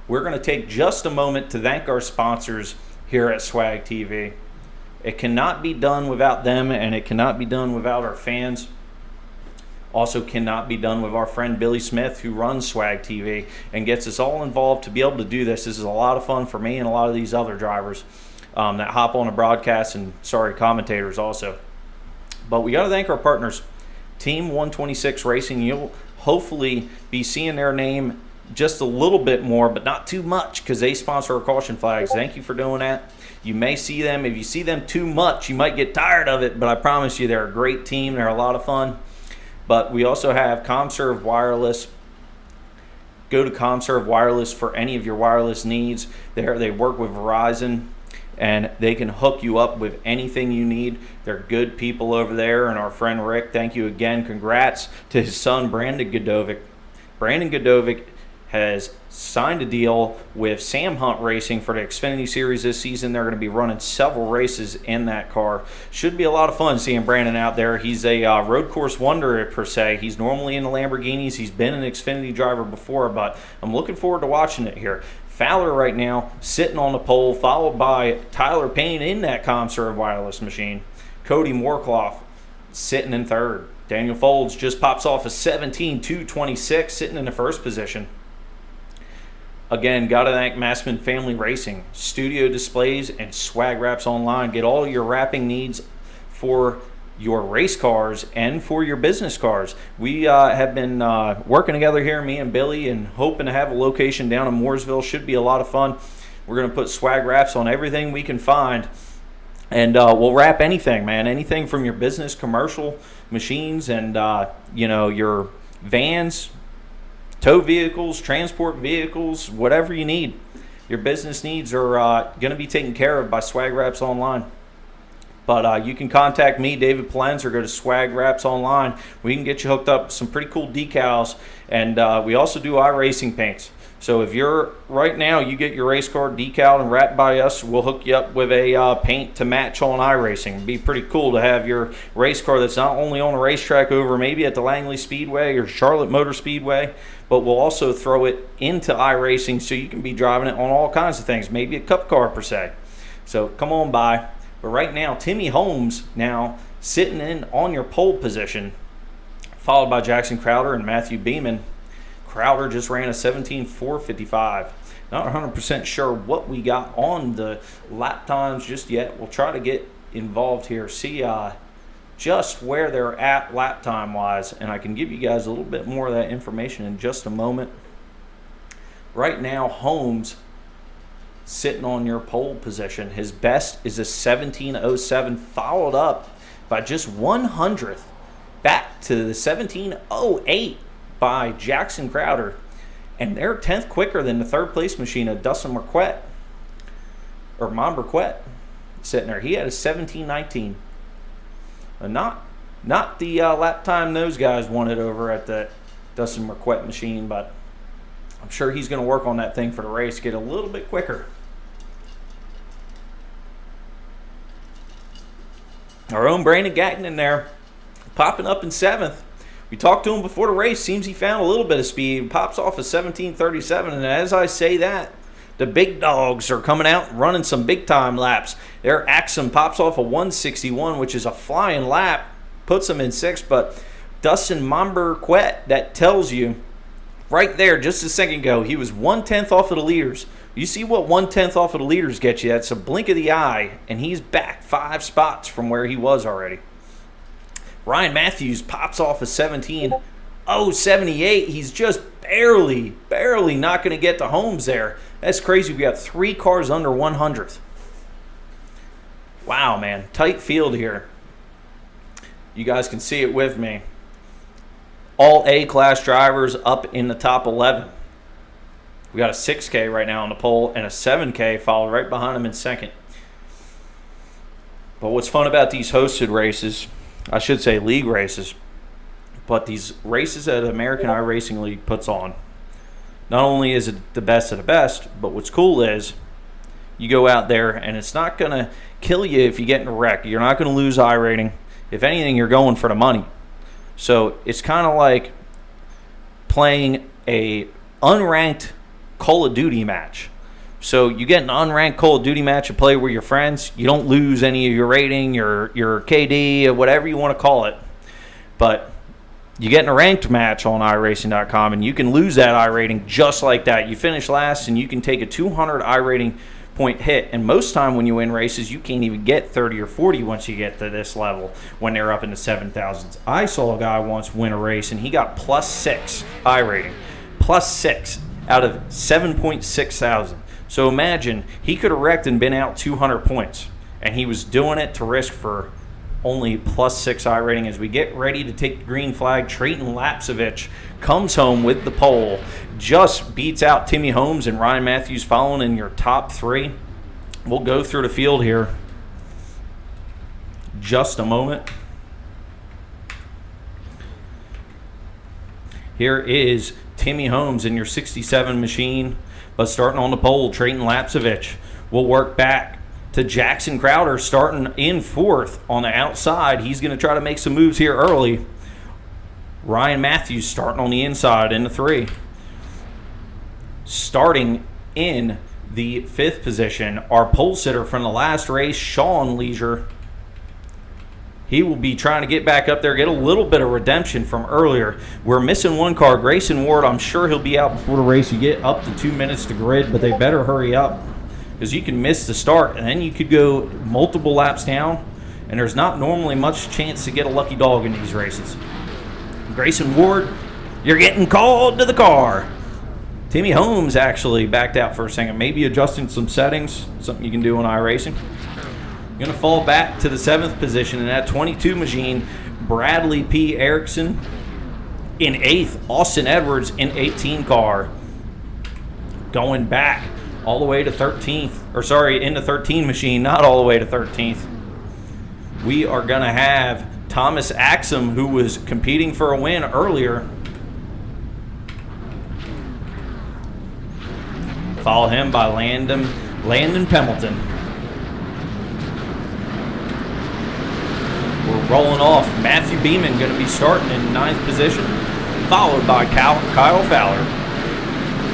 We're going to take just a moment to thank our sponsors here at Swag TV. It cannot be done without them, and it cannot be done without our fans. Also cannot be done with our friend Billy Smith, who runs Swag TV and gets us all involved to be able to do this. This is a lot of fun for me and a lot of these other drivers that hop on a broadcast and, commentators also. But we got to thank our partners. Team 126 Racing, you'll hopefully be seeing their name just a little bit more, but not too much because they sponsor our caution flags. Thank you for doing that. You may see them. If you see them too much, you might get tired of it, but I promise you they're a great team. They're a lot of fun. But we also have ComServe Wireless. Go to ComServe Wireless for any of your wireless needs. They work with Verizon, and they can hook you up with anything you need. They're good people over there. And our friend Rick, thank you again. Congrats to his son, Brandon Godovic. Brandon Godovic has signed a deal with Sam Hunt Racing for the Xfinity Series this season. They're going to be running several races in that car. Should be a lot of fun seeing Brandon out there. He's a road course wonder, per se. He's normally in the Lamborghinis. He's been an Xfinity driver before, but I'm looking forward to watching it here. Fowler right now sitting on the pole, followed by Tyler Payne in that ComServe wireless machine. Cody Moorclough sitting in third. Daniel Folds just pops off a 17.226, sitting in the first position. Again, gotta thank Massman Family Racing, Studio Displays, and Swag Wraps Online. Get all your wrapping needs for your race cars and for your business cars. We have been working together here, me and Billy, and hoping to have a location down in Mooresville. Should be a lot of fun. We're going to put swag wraps on everything we can find, and we'll wrap anything, man. Anything from your business, commercial machines, and your vans, tow vehicles, transport vehicles, whatever you need. Your business needs are going to be taken care of by Swag Wraps Online. But you can contact me, David Palenz, or go to Swag Wraps Online. We can get you hooked up with some pretty cool decals, and we also do iRacing paints. So if you're right now, you get your race car decaled and wrapped by us, we'll hook you up with a paint to match on iRacing. It'd be pretty cool to have your race car that's not only on a racetrack over maybe at the Langley Speedway or Charlotte Motor Speedway, but we'll also throw it into iRacing so you can be driving it on all kinds of things, maybe a cup car per se. So come on by. But right now, Timmy Holmes now sitting in on your pole position, followed by Jackson Crowder and Matthew Beeman. Crowder just ran a 17.455. Not 100% sure what we got on the lap times just yet. We'll try to get involved here, see just where they're at lap time wise, and I can give you guys a little bit more of that information in just a moment. Right now, Holmes sitting on your pole position. His best is a 17.07, followed up by just 100th back to the 17.08 by Jackson Crowder, and they're 10th quicker than the third place machine of Dustin Marquette, or Monberquette, sitting there. He had a 17.19. Not the lap time those guys wanted over at the Dustin Marquette machine, but I'm sure he's going to work on that thing for the race, get a little bit quicker. Our own Brandon Gatton in there, popping up in 7th. We talked to him before the race. Seems he found a little bit of speed. Pops off a 17.37, and as I say that, the big dogs are coming out and running some big-time laps. Their Axum pops off a 161, which is a flying lap, puts him in 6th, but Dustin Monberquette, that tells you right there just a second ago, he was 1/10 off of the leaders. You see what 1/10 off of the leaders get you? That's a blink of the eye, and he's back 5 spots from where he was already. Ryan Matthews pops off a 17.078. He's just barely not going to get to Holmes there. That's crazy. We got 3 cars under 100th. Wow, man. Tight field here. You guys can see it with me. All A-class drivers up in the top 11. We got a 6K right now on the pole and a 7K followed right behind him in second. But what's fun about these hosted races, I should say league races, but these races that American iRacing League puts on, not only is it the best of the best, but what's cool is you go out there and it's not going to kill you if you get in a wreck. You're not going to lose iRating. If anything, you're going for the money. So it's kind of like playing a unranked Call of Duty match. So you get an unranked Call of Duty match to play with your friends. You don't lose any of your rating, your KD, or whatever you want to call it. But you get in a ranked match on iRacing.com, and you can lose that iRating just like that. You finish last, and you can take a 200 iRating point hit. And most time when you win races, you can't even get 30 or 40 once you get to this level when they're up in the 7,000s. I saw a guy once win a race, and he got +6 iRating. +6 out of 7.6 thousand. So imagine, he could have wrecked and been out 200 points, and he was doing it to risk for only +6 iRating. As we get ready to take the green flag, Trayton Lapsevich comes home with the pole, just beats out Timmy Holmes and Ryan Matthews following in your top 3. We'll go through the field here just a moment. Here is Timmy Holmes in your 67 machine, but starting on the pole, Trayton Lapsevich will work back to Jackson Crowder starting in 4th on the outside. He's going to try to make some moves here early. Ryan Matthews starting on the inside in the 3. Starting In the 5th position, our pole sitter from the last race, Sean Leisure. He will be trying to get back up there, get a little bit of redemption from earlier. We're missing one car. Grayson Ward, I'm sure he'll be out before the race. You get up to 2 minutes to grid, but they better hurry up because you can miss the start, and then you could go multiple laps down, and there's not normally much chance to get a lucky dog in these races. Grayson Ward, you're getting called to the car. Timmy Holmes actually backed out for a second, maybe adjusting some settings, something you can do on iRacing. Going to fall back to the 7th position in that 22 machine. Bradley P. Erickson in 8th. Austin Edwards in 18 car. Going back all the way to 13th. Or sorry, in the 13 machine, not all the way to 13th. We are going to have Thomas Axum, who was competing for a win earlier. Follow him by Landon Pemberton. We're rolling off. Matthew Beeman going to be starting in 9th position, followed by Kyle Fowler.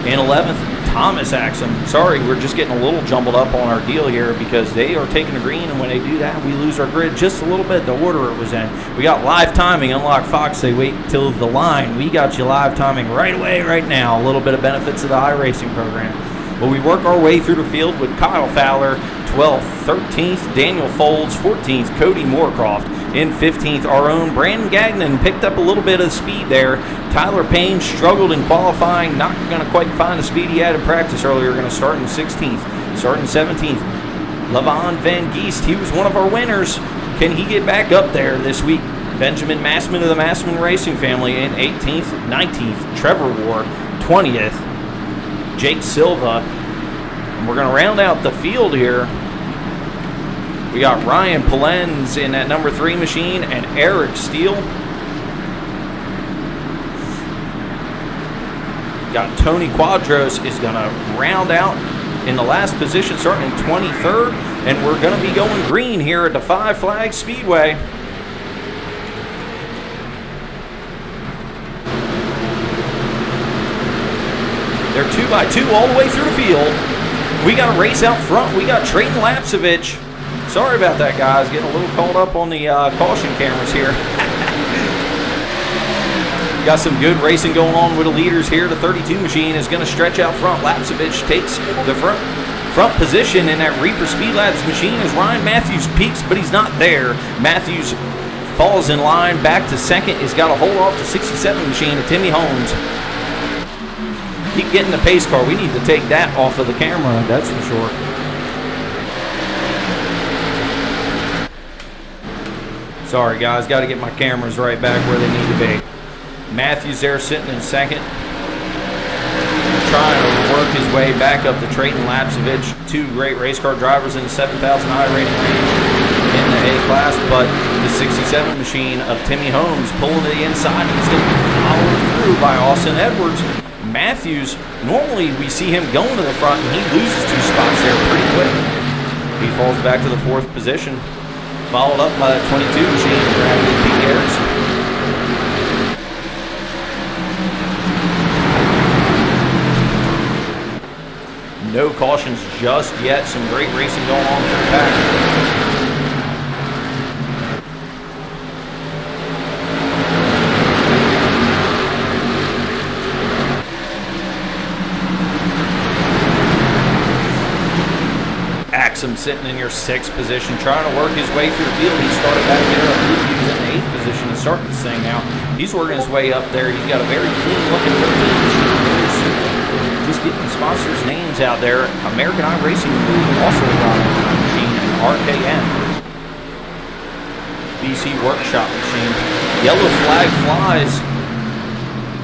In 11th, Thomas Axum. Sorry, we're just getting a little jumbled up on our deal here because they are taking the green, and when they do that, we lose our grid just a little bit, the order it was in. We got live timing. Unlock Fox, they wait till the line. We got you live timing right away, right now. A little bit of benefits of the iRacing program. But we work our way through the field with Kyle Fowler, 12th, 13th, Daniel Folds, 14th, Cody Moorcroft. In 15th, our own Brandon Gagnon picked up a little bit of speed there. Tyler Payne struggled in qualifying, not going to quite find the speed he had in practice earlier. Going to start in 16th, starting 17th. Levon Van Geest, he was one of our winners. Can he get back up there this week? Benjamin Massman of the Massman Racing family in 18th, 19th, Trevor Ward, 20th. Jake Silva. And we're going to round out the field here. We got Ryan Polens in that number 3 machine and Eric Steele. Got Tony Quadros is going to round out in the last position, starting in 23rd. And we're going to be going green here at the Five Flags Speedway. They're 2x2 all the way through the field. We got a race out front. We got Trayton Lapsevich. Sorry about that, guys. Getting a little caught up on the caution cameras here. Got some good racing going on with the leaders here. The 32 machine is going to stretch out front. Lapsevich takes the front position in that Reaper Speed Labs machine as Ryan Matthews peaks, but he's not there. Matthews falls in line back to second. He's got a hold off the 67 machine of Timmy Holmes. Keep getting the pace car. We need to take that off of the camera, that's for sure. Sorry, guys. Got to get my cameras right back where they need to be. Matthews there sitting in second. Trying to work his way back up to Trayton Lapsevich. 2 great race car drivers in the 7,000 I rating range in the A class, but the 67 machine of Timmy Holmes pulling to the inside. He's going to be followed through by Austin Edwards. Matthews, normally we see him going to the front, and he loses 2 spots there pretty quick. He falls back to the 4th position, followed up by the 22 machine, Bradley P. Erickson. No cautions just yet. Some great racing going on in the pack. Axum sitting in your 6th position, trying to work his way through the field. He started back there. I believe he was in the 8th position and starting this thing now. He's working his way up there. He's got a very clean looking 13 machine. Just getting the sponsors' names out there. American iRacing also riding the machine and RKN. BC Workshop machine. Yellow flag flies.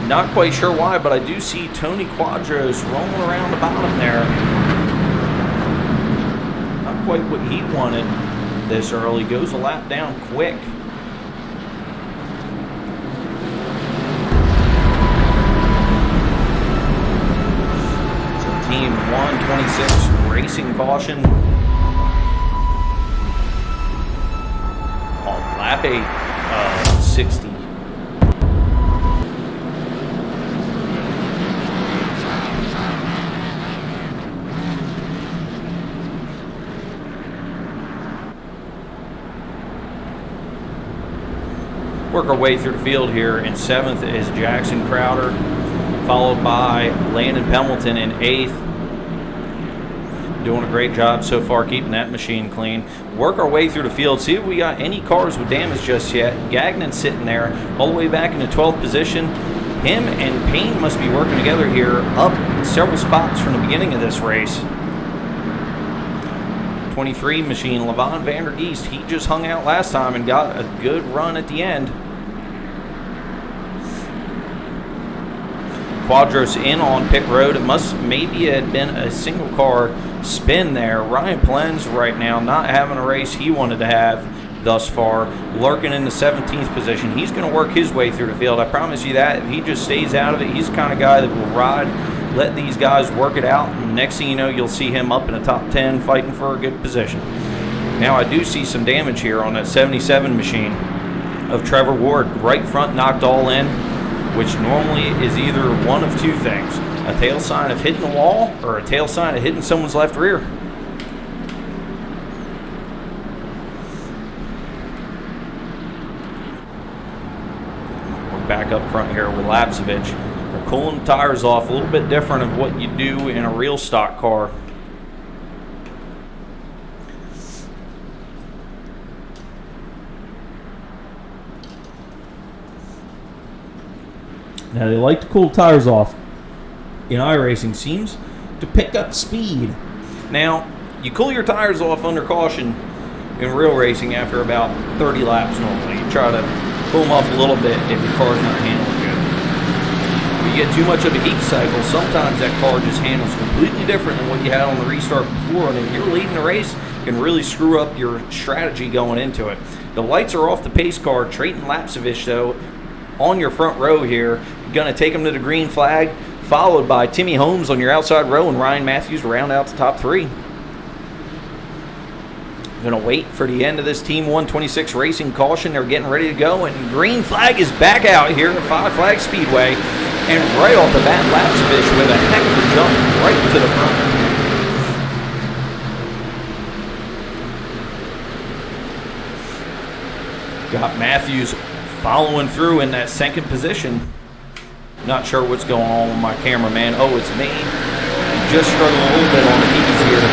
Not quite sure why, but I do see Tony Quadros rolling around the bottom there. Quite what he wanted this early. Goes a lap down quick. So team 126 racing caution on lap 8 of 60. Work our way through the field here. In 7th is Jackson Crowder, followed by Landon Pemberton in 8th. Doing a great job so far keeping that machine clean. Work our way through the field, see if we got any cars with damage just yet. Gagnon sitting there all the way back in the 12th position. Him and Payne must be working together here, up several spots from the beginning of this race. 23 machine, Levon Vandergeest, he just hung out last time and got a good run at the end. Quadros in on pit road. It must maybe had been a single car spin there. Ryan Plens right now not having a race he wanted to have thus far, lurking in the 17th position. He's going to work his way through the field. I promise you that. If he just stays out of it, he's the kind of guy that will ride, let these guys work it out, and next thing you know, you'll see him up in the top 10 fighting for a good position. Now I do see some damage here on that 77 machine of Trevor Ward. Right front knocked all in, which normally is either one of two things: a tail sign of hitting the wall or a tail sign of hitting someone's left rear. We're back up front here with Lapsevich. They're cooling the tires off, a little bit different of what you do in a real stock car. Now they like to cool tires off. In iRacing, seems to pick up speed. Now, you cool your tires off under caution in real racing after about 30 laps normally. You try to cool them off a little bit if your car's not handling good. If you get too much of a heat cycle, sometimes that car just handles completely different than what you had on the restart before, and if you're leading the race, it can really screw up your strategy going into it. The lights are off the pace car. Trayton Lapsevich, though, on your front row here, going to take him to the green flag, followed by Timmy Holmes on your outside row and Ryan Matthews to round out the top three. Going to wait for the end of this Team 126 Racing caution. They're getting ready to go, and green flag is back out here at Five Flag Speedway. And right off the bat, Lapsevich with a heck of a jump right to the front. Got Matthews following through in that second position. Not sure what's going on with my cameraman. Oh, it's me. Just struggling a little bit on the heats here,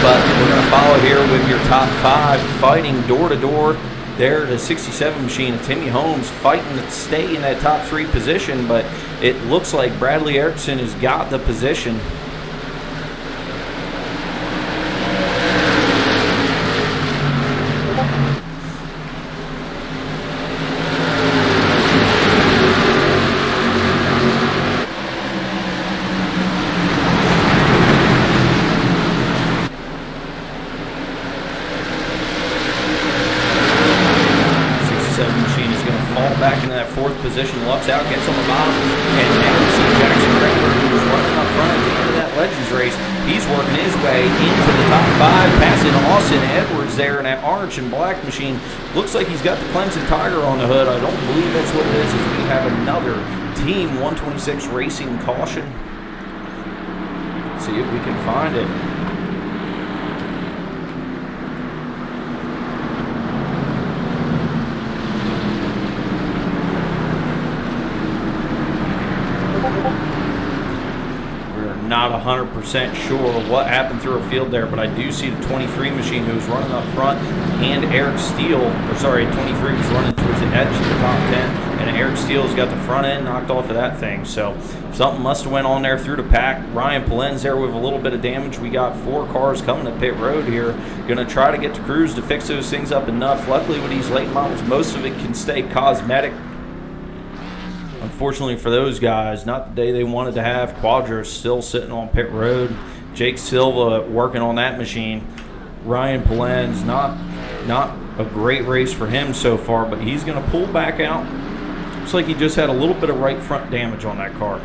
but we're going to follow here with your top 5 fighting door to door. There, the 67 machine of Timmy Holmes fighting to stay in that top 3 position, but it looks like Bradley Erickson has got the position. Position, Lux out, gets on the bottom, and now we see Jackson Crowder, who's running up front at the end of that Legends race. He's working his way into the top 5, passing Austin Edwards there in that orange and black machine. Looks like he's got the Clemson Tiger on the hood. I don't believe that's what it is, as we have another Team 126 Racing caution. Let's see if we can find it. Not 100% sure what happened through a field there, but I do see the 23 machine who's running up front, and Eric Steele, 23 was running towards the edge of the top 10, and Eric Steele's got the front end knocked off of that thing. So something must have went on there through the pack. Ryan Polenz there with a little bit of damage. We got 4 cars coming to pit road here. Going to try to get to Cruz to fix those things up enough. Luckily with these late models, most of it can stay cosmetic. Unfortunately for those guys, not the day they wanted to have. Quadros still sitting on pit road. Jake Silva working on that machine. Ryan Polenz, not a great race for him so far, but he's going to pull back out. Looks like he just had a little bit of right front damage on that car.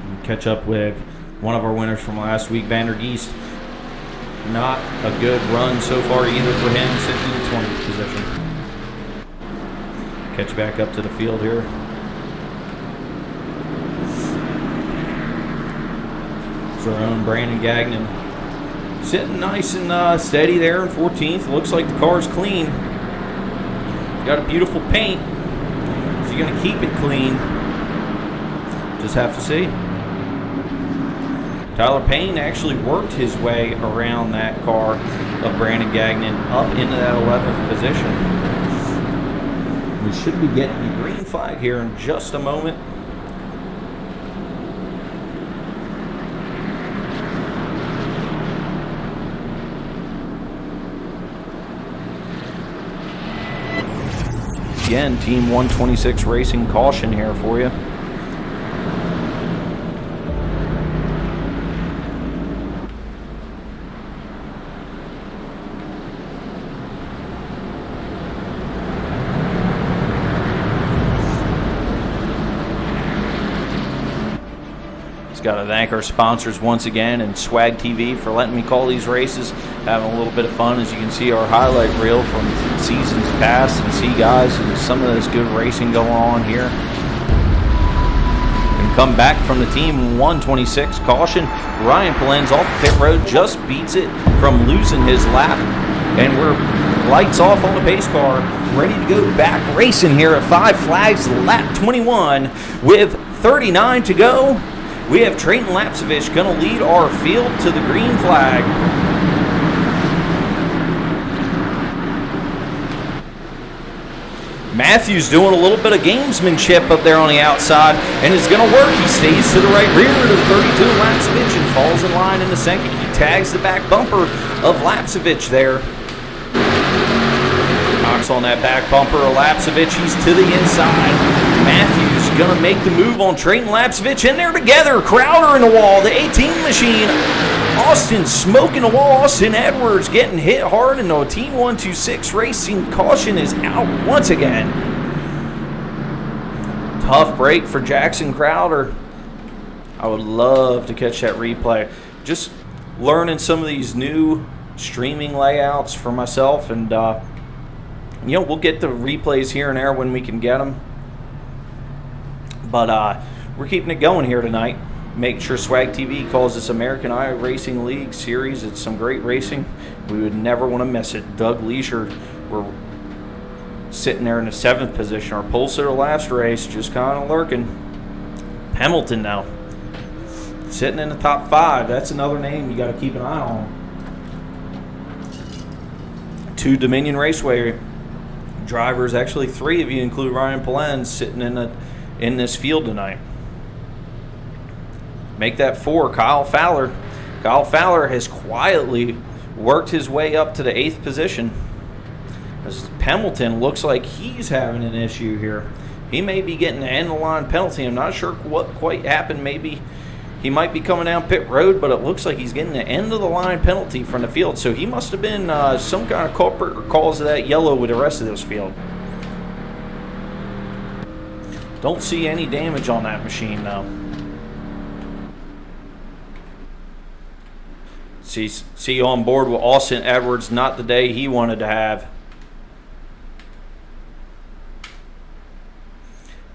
And catch up with one of our winners from last week, Vandergeest. Not a good run so far either for him, sitting in the 20th position. Catch back up to the field here. It's our own Brandon Gagnon. Sitting nice and steady there in 14th. Looks like the car's clean. Got a beautiful paint. Is he going to keep it clean? Just have to see. Tyler Payne actually worked his way around that car of Brandon Gagnon up into that 11th position. We should be getting the green flag here in just a moment. Again, Team 126 Racing caution here for you. Got to thank our sponsors once again, and Swag TV for letting me call these races. Having a little bit of fun. As you can see, our highlight reel from seasons past, and see guys and some of this good racing going on here. And come back from the Team 126 caution. Ryan Palen's off the pit road, just beats it from losing his lap, and we're lights off on the pace car, ready to go back racing here at Five Flags, lap 21 with 39 to go. We have Trayton Lapsevich going to lead our field to the green flag. Matthews doing a little bit of gamesmanship up there on the outside, and it's going to work. He stays to the right rear to the 32 Lapsevich and falls in line in the second. He tags the back bumper of Lapsevich there. Knocks on that back bumper of Lapsevich. He's to the inside. Matthews going to make the move on Trayton Lapsevich, and they're together. Crowder in the wall, the 18 machine. Austin smoking the wall. Austin Edwards getting hit hard, and the Team 126 Racing caution is out once again. Tough break for Jackson Crowder. I would love to catch that replay. Just learning some of these new streaming layouts for myself, and we'll get the replays here and there when we can get them. But we're keeping it going here tonight. Make sure Swag TV calls this American iRacing League series. It's some great racing. We would never want to miss it. Doug Leisure, we're sitting there in the 7th position. Our pulse of the last race, just kind of lurking. Hamilton now, sitting in the top 5. That's another name you got to keep an eye on. 2 Dominion Raceway drivers, actually 3 if you include Ryan Palen, sitting in this field tonight. Make that 4, Kyle Fowler. Kyle Fowler has quietly worked his way up to the 8th position. As Hamilton looks like he's having an issue here. He may be getting an end-of-the-line penalty. I'm not sure what quite happened. Maybe he might be coming down pit road, but it looks like he's getting an end-of-the-line penalty from the field. So he must have been some kind of culprit or cause of that yellow with the rest of this field. Don't see any damage on that machine though. See on board with Austin Edwards, not the day he wanted to have.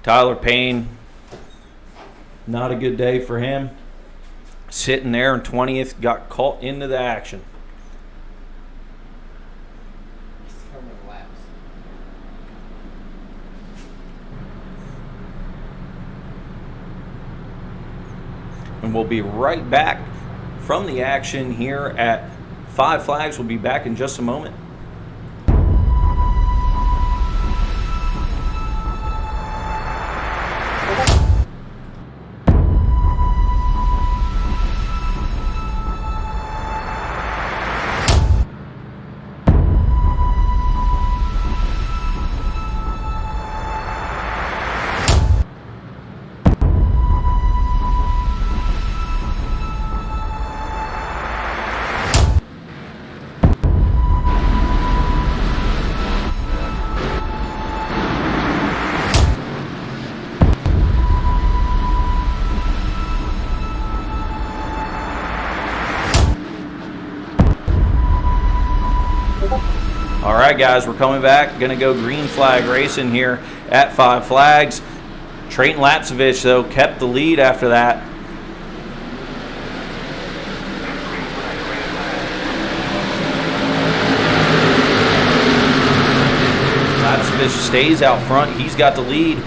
Tyler Payne, not a good day for him. Sitting there in 20th, got caught into the action. And we'll be right back from the action here at Five Flags. We'll be back in just a moment. All right, guys, we're coming back. Going to go green flag racing here at Five Flags. Trayton Lapsevich, though, kept the lead after that. Markovich stays out front. He's got the lead.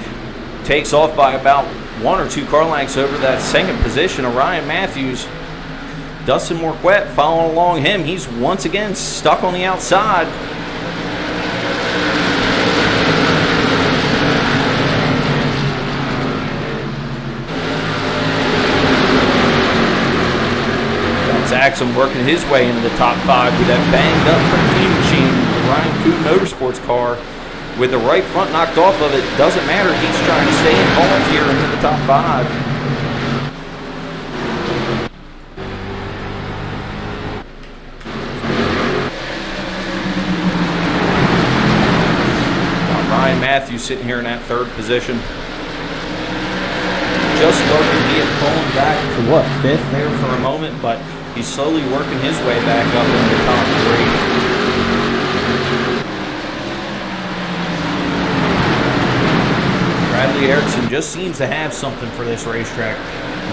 Takes off by about 1 or 2 car lengths over that second position of Ryan Matthews. Dustin Marquette following along him. He's once again stuck on the outside. Axum working his way into the top 5 with that banged up 13 machine, the Ryan Kuhn Motorsports car. With the right front knocked off of it, doesn't matter. He's trying to stay involved here into the top 5. Ryan Matthews sitting here in that 3rd position. Just looking, he had fallen back to 5th there for a moment, but he's slowly working his way back up into the top 3. Bradley Erickson just seems to have something for this racetrack.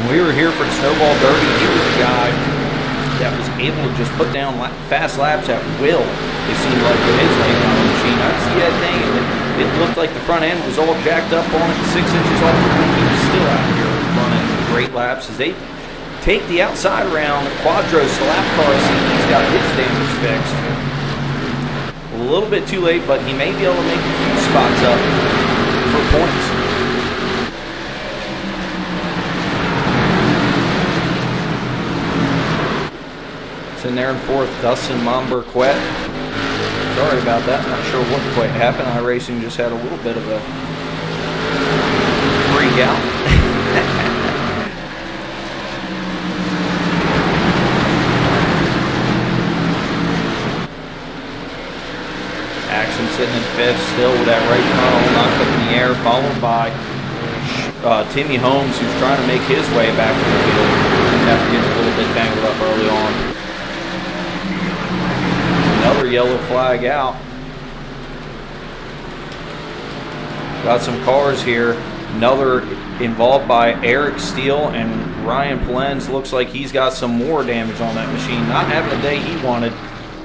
When we were here for the Snowball Derby, he was a guy that was able to just put down fast laps at will, it seemed like, with his lane on the machine. I'd see that thing, and it looked like the front end was all jacked up on it, 6 inches off the ground. He was still out here running great laps as they take the outside around. Quadros lap car, see he's got his damage fixed. A little bit too late, but he may be able to make a few spots up for points. It's in there in 4th, Dustin Monberquette. Sorry about that, not sure what quite happened. iRacing just had a little bit of a freak out. Axum sitting in 5th, still with that right front all knocked up in the air, followed by Timmy Holmes, who's trying to make his way back to the field after getting a little bit tangled up early on. Another yellow flag out. Got some cars here. Another involved by Eric Steele and Ryan Polens. Looks like he's got some more damage on that machine. Not having the day he wanted.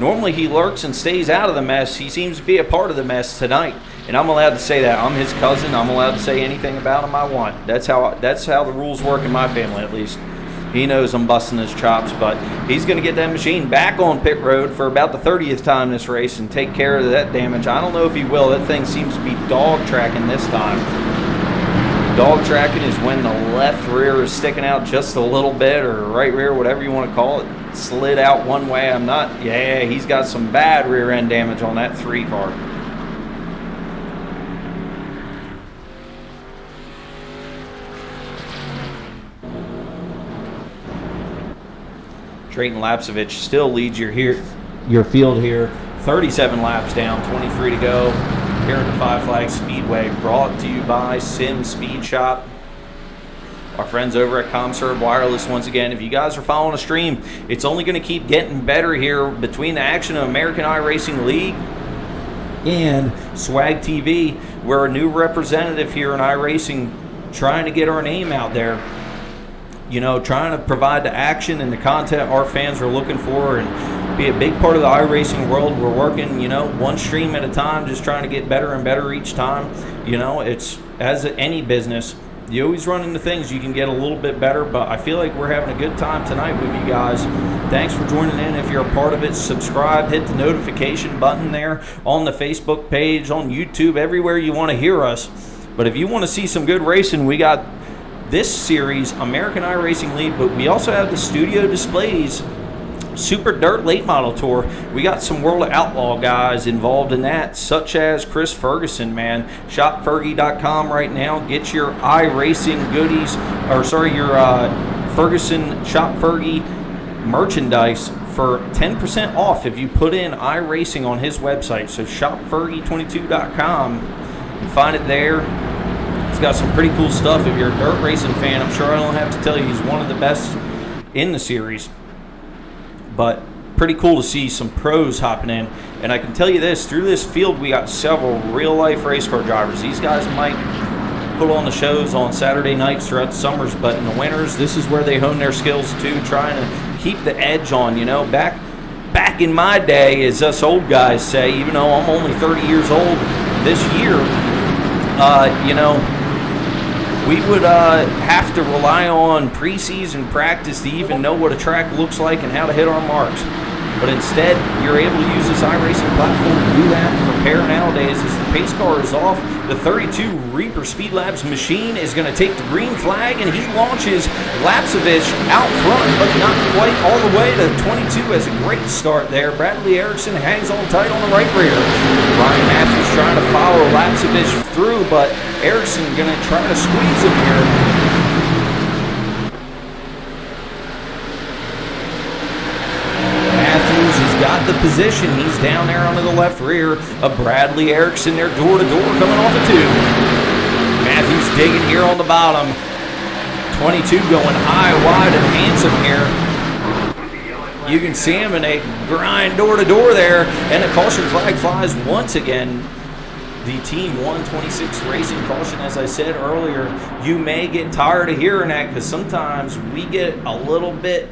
Normally he lurks and stays out of the mess. He seems to be a part of the mess tonight. And I'm allowed to say that. I'm his cousin. I'm allowed to say anything about him I want. That's how the rules work in my family, at least. He knows I'm busting his chops, but he's going to get that machine back on pit road for about the 30th time this race and take care of that damage. I don't know if he will. That thing seems to be dog tracking this time. Dog tracking is when the left rear is sticking out just a little bit, or right rear, whatever you want to call it, slid out one way. Yeah, he's got some bad rear end damage on that 3 car. Drayton Lapsovich still leads your field here. 37 laps down, 23 to go. Here at the Five Flags Speedway, brought to you by Sim Speed Shop. Our friends over at ComServe Wireless, once again, if you guys are following a stream, it's only going to keep getting better here between the action of American iRacing League and Swag-TV. We're a new representative here in iRacing, trying to get our name out there. You know, trying to provide the action and the content our fans are looking for and be a big part of the iRacing world. We're working, one stream at a time, just trying to get better and better each time. It's as any business, you always run into things you can get a little bit better, but I feel like we're having a good time tonight with you guys. Thanks for joining in. If you're a part of it, subscribe, hit the notification button there on the Facebook page, on YouTube, everywhere you want to hear us. But if you want to see some good racing, we got this series, American iRacing League, but we also have the Studio Displays Super Dirt Late Model Tour. We got some World of Outlaw guys involved in that, such as Chris Ferguson, man. ShopFergie.com right now. Get your iRacing goodies, your Ferguson Shop Fergie merchandise for 10% off if you put in iRacing on his website. So ShopFergie22.com. You find it there. He's got some pretty cool stuff. If you're a dirt racing fan, I'm sure I don't have to tell you he's one of the best in the series. But pretty cool to see some pros hopping in. And I can tell you this, through this field we got several real-life race car drivers. These guys might put on the shows on Saturday nights throughout the summers, but in the winters, this is where they hone their skills too, trying to keep the edge on. Back in my day, as us old guys say, even though I'm only 30 years old, this year, we would have to rely on preseason practice to even know what a track looks like and how to hit our marks. But instead, you're able to use this iRacing platform to do that and prepare nowadays. As the pace car is off, the 32 Reaper Speed Labs machine is going to take the green flag, and he launches Lapsevich out front, but not quite all the way to 22. Has a great start there. Bradley Erickson hangs on tight on the right rear. Ryan Matthews trying to follow Lapsevich through, but Erickson going to try to squeeze him here. Got the position. He's down there onto the left rear of Bradley Erickson. They're door to door coming off the 2. Matthews digging here on the bottom. 22 going high, wide, and handsome here. You can see him in a grind door to door there, and a caution flag flies once again. The Team 126 Racing caution, as I said earlier, you may get tired of hearing that because sometimes we get a little bit,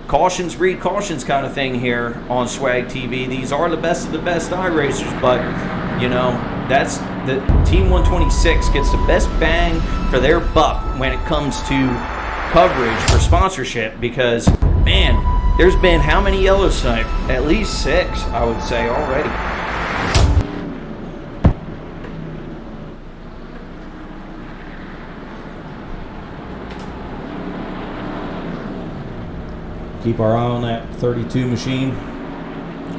cautions breed cautions kind of thing here on Swag TV. These are the best of the best iRacers, but that's the Team 126 gets the best bang for their buck when it comes to coverage for sponsorship, because man, there's been how many Yellowstone? At least 6, I would say, already. Keep our eye on that 32 machine.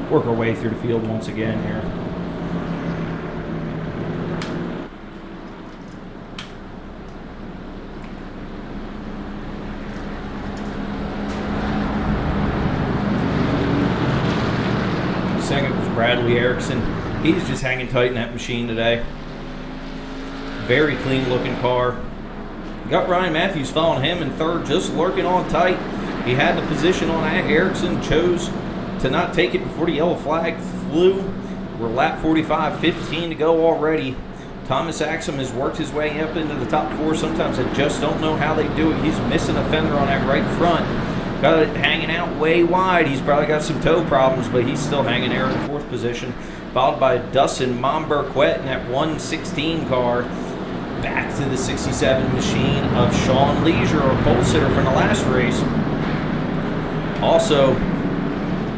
Work our way through the field once again here. Second was Bradley Erickson. He's just hanging tight in that machine today. Very clean looking car. Got Ryan Matthews following him in third, just lurking on tight. He had the position on Erickson, chose to not take it before the yellow flag flew. We're lap 45, 15 to go already. Thomas Axum has worked his way up into the top 4. Sometimes I just don't know how they do it. He's missing a fender on that right front. Got it hanging out way wide. He's probably got some toe problems, but he's still hanging there in 4th position. Followed by Dustin Momberquet in that 116 car. Back to the 67 machine of Sean Leisure, our pole sitter from the last race. Also,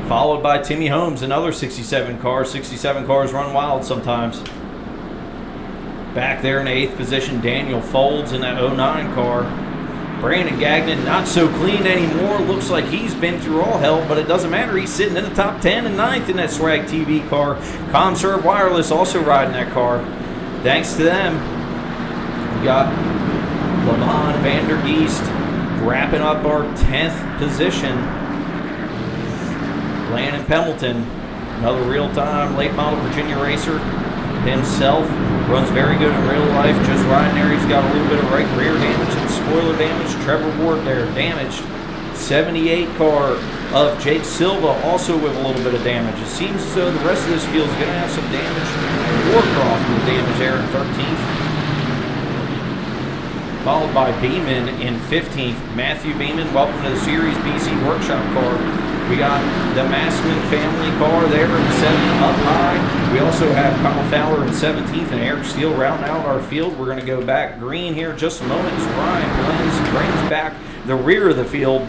followed by Timmy Holmes, another 67 car. 67 cars run wild sometimes. Back there in the 8th position, Daniel Folds in that 09 car. Brandon Gagnon, not so clean anymore. Looks like he's been through all hell, but it doesn't matter. He's sitting in the top 10 and 9th in that Swag TV car. ComServe Wireless also riding that car. Thanks to them, we got Lavon Vandergeest wrapping up our 10th position. Landon Pendleton, another real-time late model Virginia racer himself, runs very good in real life. Just riding there, he's got a little bit of right rear damage and spoiler damage. Trevor Ward there, damaged. 78 car of Jake Silva, also with a little bit of damage. It seems as though the rest of this field is going to have some damage. Warcroft with damage there in 13th. Followed by Beeman in 15th. Matthew Beeman, welcome to the Series BC Workshop car. We got the Massman family car there in 7th up high. We also have Kyle Fowler in 17th and Eric Steele rounding out our field. We're going to go back green here in just a moment as Ryan brings back the rear of the field.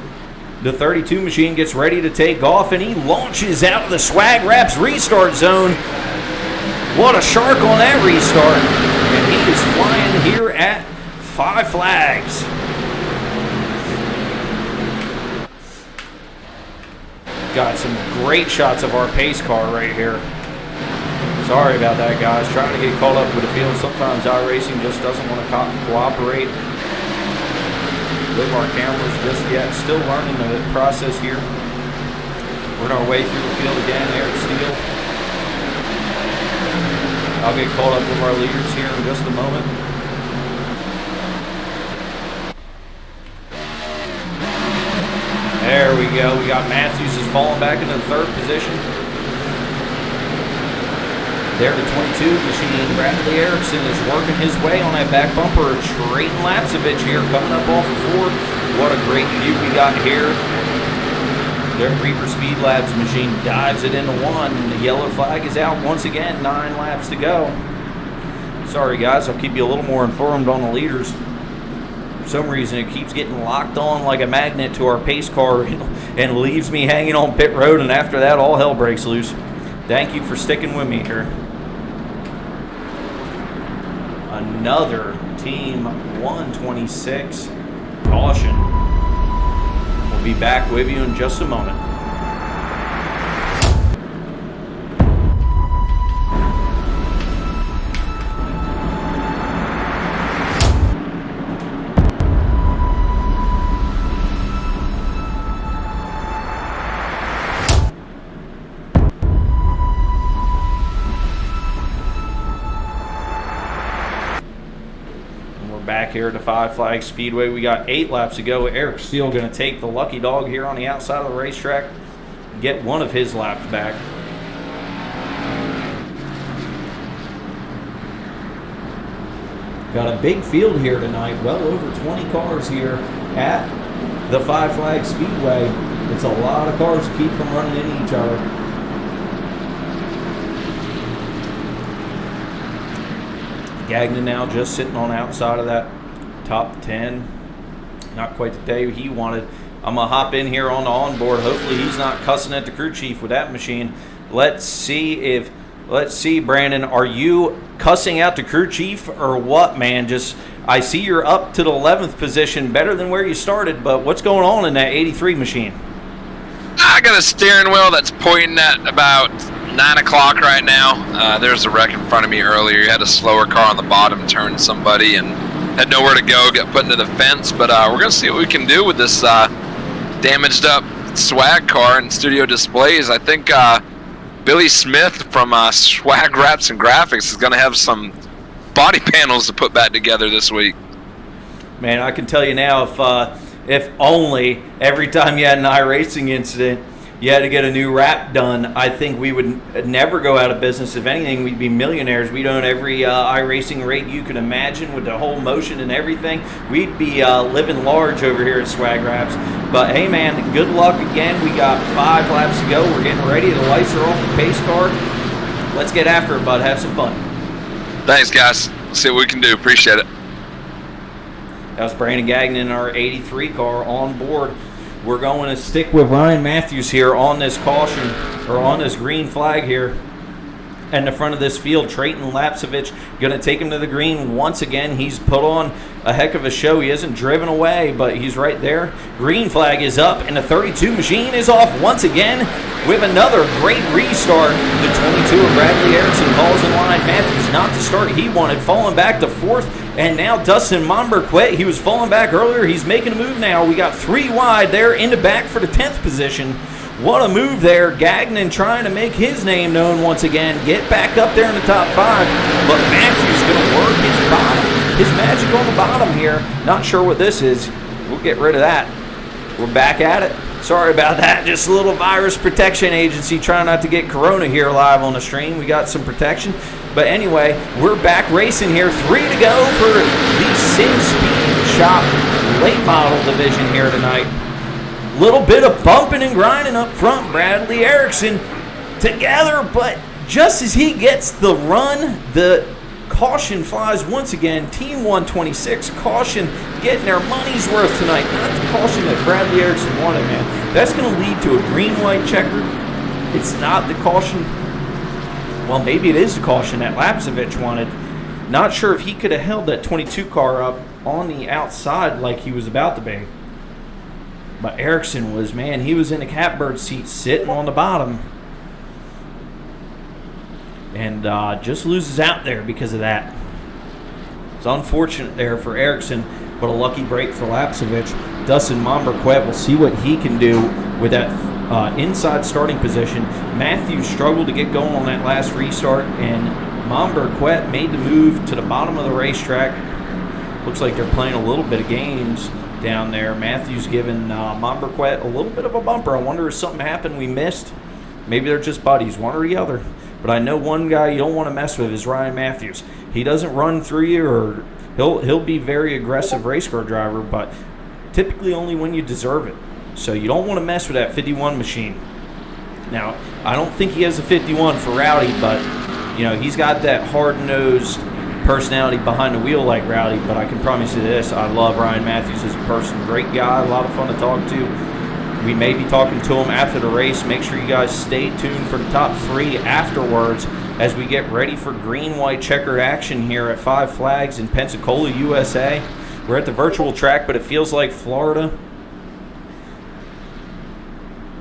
The 32 machine gets ready to take off, and he launches out of the Swag Raps restart zone. What a shark on that restart. And he is flying here at 5 flags. Got some great shots of our pace car right here. Sorry about that, guys. Trying to get caught up with the field. Sometimes iRacing just doesn't want to cooperate with our cameras just yet. Still learning the process here. We're on our way through the field again. Eric Steele. I'll get caught up with our leaders here in just a moment. There we go. We got Matthews is falling back into the 3rd position. There, the 22 machine. Bradley Erickson is working his way on that back bumper. Trayton Lapsevich here coming up off of 4. What a great view we got here. Their Reaper Speed Labs machine dives it into one, and the yellow flag is out once again. 9 laps to go. Sorry guys, I'll keep you a little more informed on the leaders. For some reason, it keeps getting locked on like a magnet to our pace car and leaves me hanging on pit road, and after that, all hell breaks loose. Thank you for sticking with me here. Another Team 126 caution. We'll be back with you in just a moment. Back here at the Five Flags Speedway, we got 8 laps to go. Eric Steele going to take the lucky dog here on the outside of the racetrack, get one of his laps back. Got a big field here tonight, well over 20 cars here at the Five Flags Speedway. It's a lot of cars to keep from running into each other. Gagnon now just sitting on the outside of that top 10. Not quite the day he wanted. I'm going to hop in here on the onboard. Hopefully he's not cussing at the crew chief with that machine. Let's see, Brandon, are you cussing out the crew chief or what, man? Just, I see you're up to the 11th position, better than where you started, but what's going on in that 83 machine? I got a steering wheel that's pointing at about 9 o'clock right now. There's a wreck in front of me earlier. You had a slower car on the bottom turn somebody and had nowhere to go, got put into the fence. But we're going to see what we can do with this damaged up swag car and studio displays. I think Billy Smith from Swag Wraps and Graphics is going to have some body panels to put back together this week. Man, I can tell you now, if only every time you had an iRacing incident, you had to get a new wrap done, I think we would never go out of business. If anything, we'd be millionaires. We'd own every iRacing rig you could imagine with the whole motion and everything. We'd be living large over here at Swag Wraps. But hey, man, good luck again. We got 5 laps to go. We're getting ready. The lights are off the pace car. Let's get after it, bud. Have some fun. Thanks, guys. Let's see what we can do. Appreciate it. That was Brandon Gagnon in our 83 car on board. We're going to stick with Ryan Matthews here on this caution, or on this green flag here. In the front of this field, Trayton Lapsevich going to take him to the green once again. He's put on a heck of a show. He hasn't driven away, but he's right there. Green flag is up, and the 32 machine is off once again with another great restart. The 22 of Bradley Erickson falls in line. Matthews not to start. He wanted, falling back to 4th. And now Dustin Momber quit. He was falling back earlier. He's making a move now. We got 3 wide there in the back for the 10th position. What a move there. Gagnon trying to make his name known once again. Get back up there in the top 5. But Matthews going to work his bottom. His magic on the bottom here. Not sure what this is. We'll get rid of that. We're back at it. Sorry about that. Just a little virus protection agency trying not to get corona here live on the stream. We got some protection. But anyway, we're back racing here. 3 to go for the Sim Speed Shop late model division here tonight. Little bit of bumping and grinding up front. Bradley Erickson together, but just as he gets the run, the caution flies once again. Team 126 caution getting their money's worth tonight. Not the caution that Bradley Erickson wanted, man. That's going to lead to a green-white checker. It's not the caution. Well, maybe it is the caution that Lapsevich wanted. Not sure if he could have held that 22 car up on the outside like he was about to be. But Erickson was, man, he was in the catbird seat sitting on the bottom. And just loses out there because of that. It's unfortunate there for Erickson, but a lucky break for Lapsevich. Dustin Momberquet will see what he can do with that inside starting position. Matthews struggled to get going on that last restart, and Momberquet made the move to the bottom of the racetrack. Looks like they're playing a little bit of games down there. Matthews giving Momberquet a little bit of a bumper. I wonder if something happened we missed. Maybe they're just buddies, one or the other. But I know one guy you don't want to mess with is Ryan Matthews. He doesn't run through you, or he'll be very aggressive race car driver, but typically only when you deserve it. So you don't want to mess with that 51 machine. Now, I don't think he has a 51 for Rowdy, but, he's got that hard-nosed personality behind the wheel like Rowdy, but I can promise you this, I love Ryan Matthews as a person. Great guy, a lot of fun to talk to. We may be talking to him after the race. Make sure you guys stay tuned for the top 3 afterwards as we get ready for green-white checkered action here at Five Flags in Pensacola, USA. We're at the virtual track, but it feels like Florida.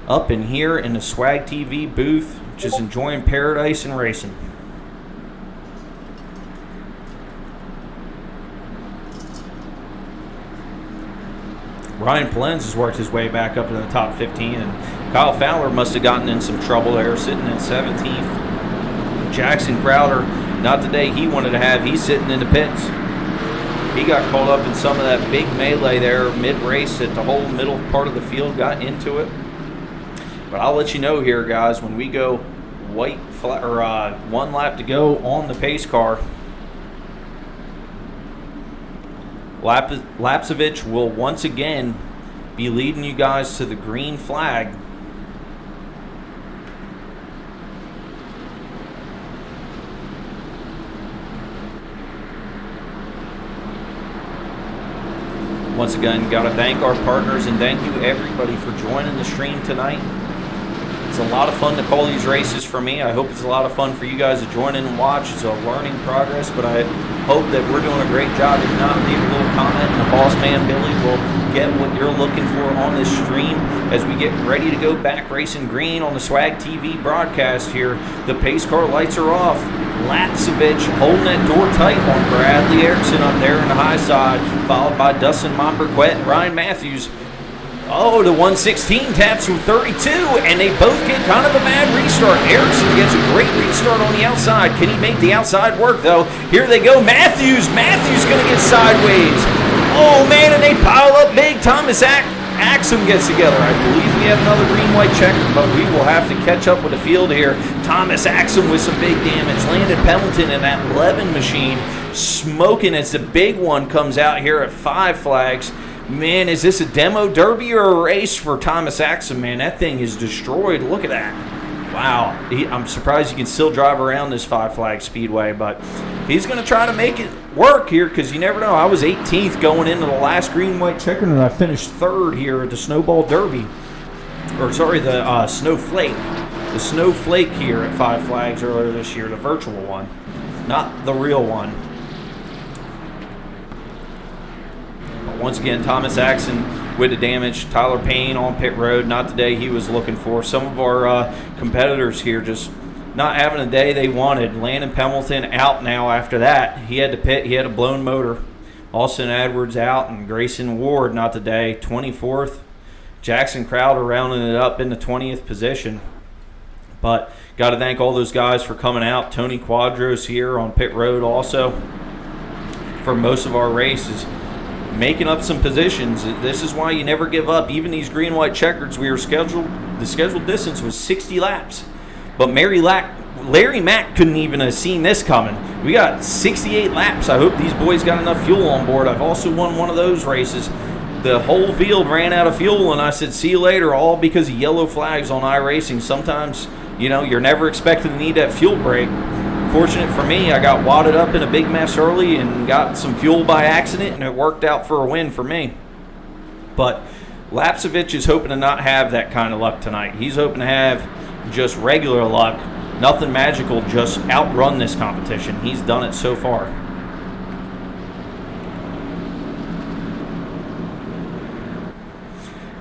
Up in here in the Swag TV booth, just enjoying paradise and racing. Ryan Pollenz has worked his way back up into the top 15, and Kyle Fowler must have gotten in some trouble there, sitting in 17th. Jackson Crowder, not the day he wanted to have. He's sitting in the pits. He got caught up in some of that big melee there mid-race that the whole middle part of the field got into it. But I'll let you know here, guys, when we go white flag, or 1 lap to go on the pace car, Lapsevich will once again be leading you guys to the green flag. Once again, got to thank our partners and thank you everybody for joining the stream tonight. It's a lot of fun to call these races for me. I hope it's a lot of fun for you guys to join in and watch. It's a learning progress, but I hope that we're doing a great job. If not, leave a little comment, and the boss man Billy will get what you're looking for on this stream as we get ready to go back racing green on the Swag TV broadcast here. The pace car lights are off. Lapsevich holding that door tight on Bradley Erickson up there in the high side, followed by Dustin Monberquet and Ryan Matthews. Oh, the 116 taps from 32, and they both get kind of a mad restart. Erickson gets a great restart on the outside. Can he make the outside work, though? Here they go. Matthews going to get sideways. Oh, man, and they pile up big. Thomas Axum gets together. I believe we have another green-white checker, but we will have to catch up with the field here. Thomas Axum with some big damage. Landon Pendleton in that 11 machine smoking as the big one comes out here at Five Flags. Man, is this a demo derby or a race for Thomas Axum, man? That thing is destroyed. Look at that. Wow. I'm surprised you can still drive around this Five Flags Speedway, but he's going to try to make it work here because you never know. I was 18th going into the last green-white checker, and I finished 3rd here at the Snowball Derby. Or, sorry, the Snowflake. The Snowflake here at Five Flags earlier this year, the virtual one, not the real one. Once again, Thomas Axon with the damage. Tyler Payne on pit road, not the day he was looking for. Some of our competitors here just not having a day they wanted. Landon Pendleton out now after that. He had to pit. He had a blown motor. Austin Edwards out, and Grayson Ward not the day. 24th. Jackson Crowder rounding it up in the 20th position. But got to thank all those guys for coming out. Tony Quadros here on pit road also for most of our races, making up some positions. This is why you never give up. Even these green-white checkers, the scheduled distance was 60 laps. But Larry Mack couldn't even have seen this coming. We got 68 laps. I hope these boys got enough fuel on board. I've also won one of those races. The whole field ran out of fuel, and I said, see you later, all because of yellow flags on iRacing. Sometimes, you're never expected to need that fuel break. Fortunate for me, I got wadded up in a big mess early and got some fuel by accident, and it worked out for a win for me. But Lapsevich is hoping to not have that kind of luck tonight. He's hoping to have just regular luck, nothing magical, just outrun this competition. He's done it so far.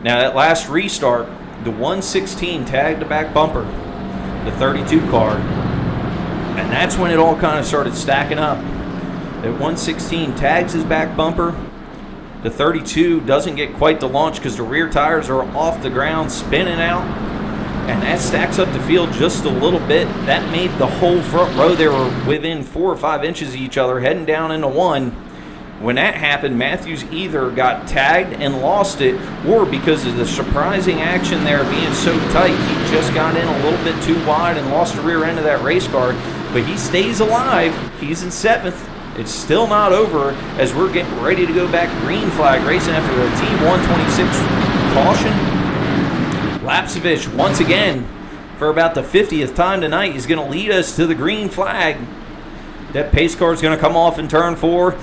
Now that last restart, the 116 tagged the back bumper, the 32 car. And that's when it all kind of started stacking up. The 116 tags his back bumper. The 32 doesn't get quite the launch because the rear tires are off the ground, spinning out. And that stacks up the field just a little bit. That made the whole front row, they were within 4 or 5 inches of each other, heading down into one. When that happened, Matthews either got tagged and lost it, or because of the surprising action there being so tight, he just got in a little bit too wide and lost the rear end of that race car. But he stays alive. He's in 7th. It's still not over as we're getting ready to go back green flag racing after the T126 caution. Lapsevich, once again, for about the 50th time tonight, is going to lead us to the green flag. That pace car is going to come off in turn 4.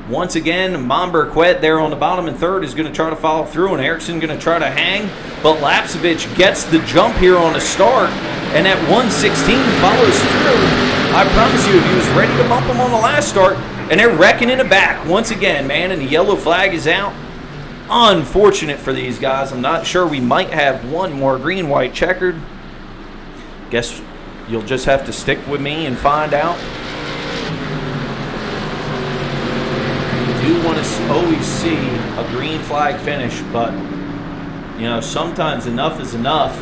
Once again, Momberquet there on the bottom in third is going to try to follow through, and Erickson going to try to hang. But Lapsevich gets the jump here on the start, and that 116 follows through. I promise you, he was ready to bump him on the last start, and they're wrecking in the back once again, man, and the yellow flag is out. Unfortunate for these guys. I'm not sure. We might have one more green-white checkered. Guess you'll just have to stick with me and find out. We do want to always see a green flag finish, but you know, sometimes enough is enough.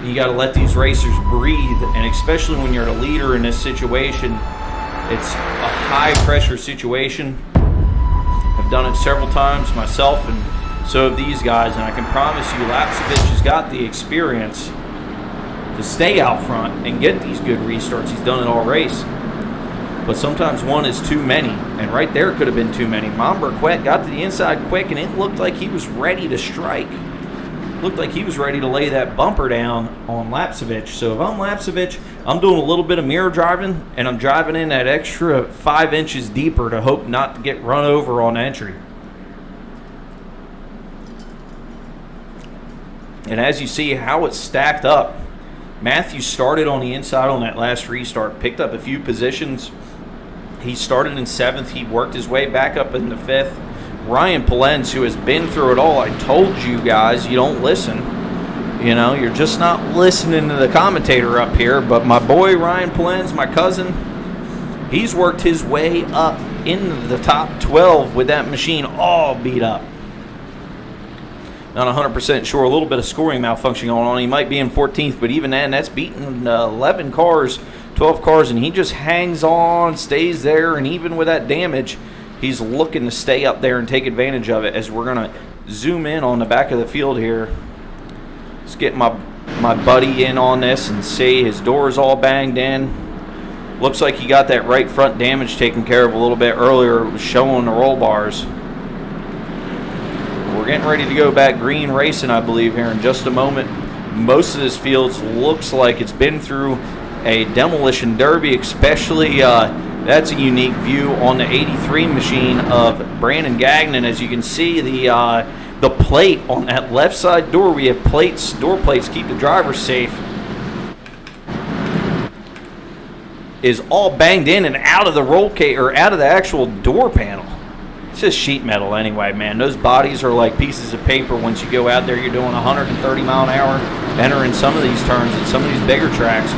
You got to let these racers breathe, and especially when you're a leader in this situation, it's a high-pressure situation. I've done it several times myself, and so have these guys, and I can promise you Lapsevich has got the experience to stay out front and get these good restarts. He's done it all race. But sometimes one is too many, and right there could have been too many. Momberquet got to the inside quick, and it looked like he was ready to strike. Looked like he was ready to lay that bumper down on Lapsevich. So if I'm Lapsevich, I'm doing a little bit of mirror driving, and I'm driving in that extra 5 inches deeper to hope not to get run over on entry. And as you see how it's stacked up, Matthew started on the inside on that last restart, picked up a few positions. He started in 7th. He worked his way back up in the 5th. Ryan Polenz, who has been through it all, I told you guys, you don't listen. You know, you're just not listening to the commentator up here. But my boy Ryan Polenz, my cousin, he's worked his way up into the top 12 with that machine all beat up. Not 100% sure, a little bit of scoring malfunction going on. He might be in 14th, but even then, that's beating 11 cars, 12 cars, and he just hangs on, stays there, and even with that damage, he's looking to stay up there and take advantage of it. As we're going to zoom in on the back of the field here. Let's get my buddy in on this and see his door is all banged in. Looks like he got that right front damage taken care of a little bit earlier. It was showing the roll bars. We're getting ready to go back green racing, I believe, here in just a moment. Most of this field looks like it's been through a demolition derby, especially that's a unique view on the 83 machine of Brandon Gagnon. As you can see, the plate on that left side door, we have plates, door plates, keep the driver safe, is all banged in and out of the roll cage, or out of the actual door panel. It's just sheet metal anyway, man. Those bodies are like pieces of paper. Once you go out there, you're doing 130 mile an hour, entering some of these turns at some of these bigger tracks,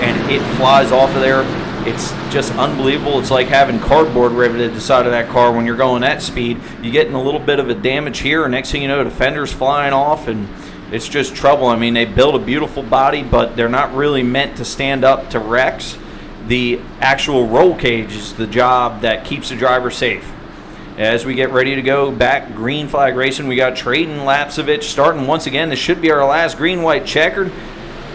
and it flies off of there. It's just unbelievable. It's like having cardboard riveted to the side of that car when you're going that speed. You're getting a little bit of a damage here, and next thing you know, the fender's flying off, and it's just trouble. I mean, they build a beautiful body, but they're not really meant to stand up to wrecks. The actual roll cage is the job that keeps the driver safe. As we get ready to go back green flag racing, we got Trayton Lapsevich starting once again. This should be our last green-white checkered.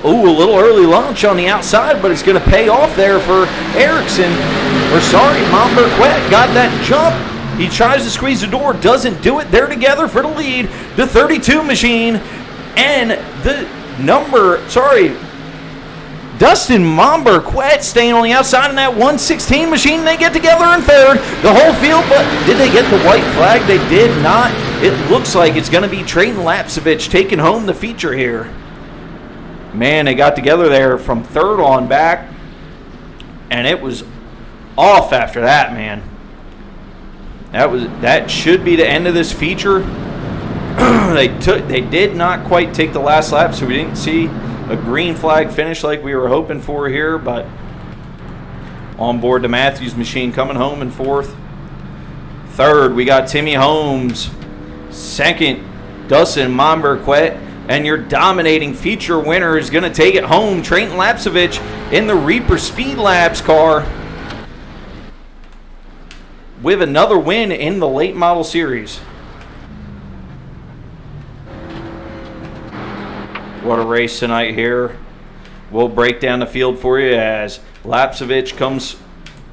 Ooh, a little early launch on the outside, but it's going to pay off there for Erickson. Momberquet got that jump. He tries to squeeze the door, doesn't do it. They're together for the lead. The 32 machine and the Dustin Momberquet staying on the outside in that 116 machine. They get together in third. The whole field, but did they get the white flag? They did not. It looks like it's going to be Trayton Lapsevich taking home the feature here. Man, they got together there from third on back, and it was off after that, man. That should be the end of this feature. They did not quite take the last lap, so we didn't see a green flag finish like we were hoping for here, but on board the Matthews machine coming home in fourth. Third, we got Timmy Holmes. Second, Dustin Momberquet. And your dominating feature winner is going to take it home, Trayton Lapsevich in the Reaper Speed Labs car with another win in the late model series. What a race tonight here. We'll break down the field for you as Lapsevich comes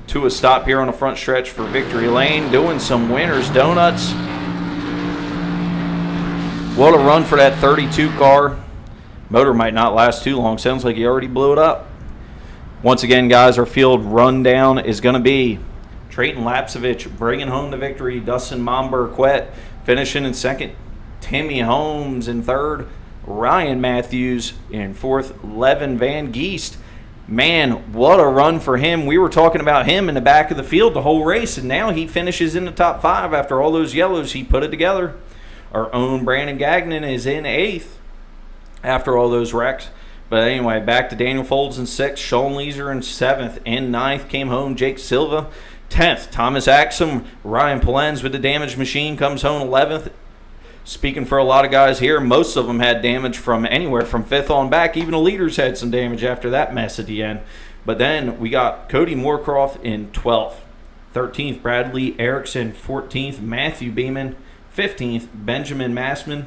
to a stop here on the front stretch for victory lane, doing some winners donuts. What a run for that 32 car. Motor might not last too long. Sounds like he already blew it up. Once again, guys, our field rundown is going to be Trayton Lapsevich bringing home the victory. Dustin Momberquet finishing in second. Timmy Holmes in third. Ryan Matthews in fourth. Levin Van Geest. Man, what a run for him. We were talking about him in the back of the field the whole race, and now he finishes in the top 5 after all those yellows. He put it together. Our own Brandon Gagnon is in 8th after all those wrecks. But anyway, back to Daniel Folds in 6th. Sean Leeser in 7th. In 9th came home Jake Silva. 10th, Thomas Axum. Ryan Polens with the damaged machine comes home 11th. Speaking for a lot of guys here, most of them had damage from anywhere from 5th on back. Even the leaders had some damage after that mess at the end. But then we got Cody Moorcroft in 12th. 13th, Bradley Erickson. 14th, Matthew Beeman. 15th, Benjamin Massman.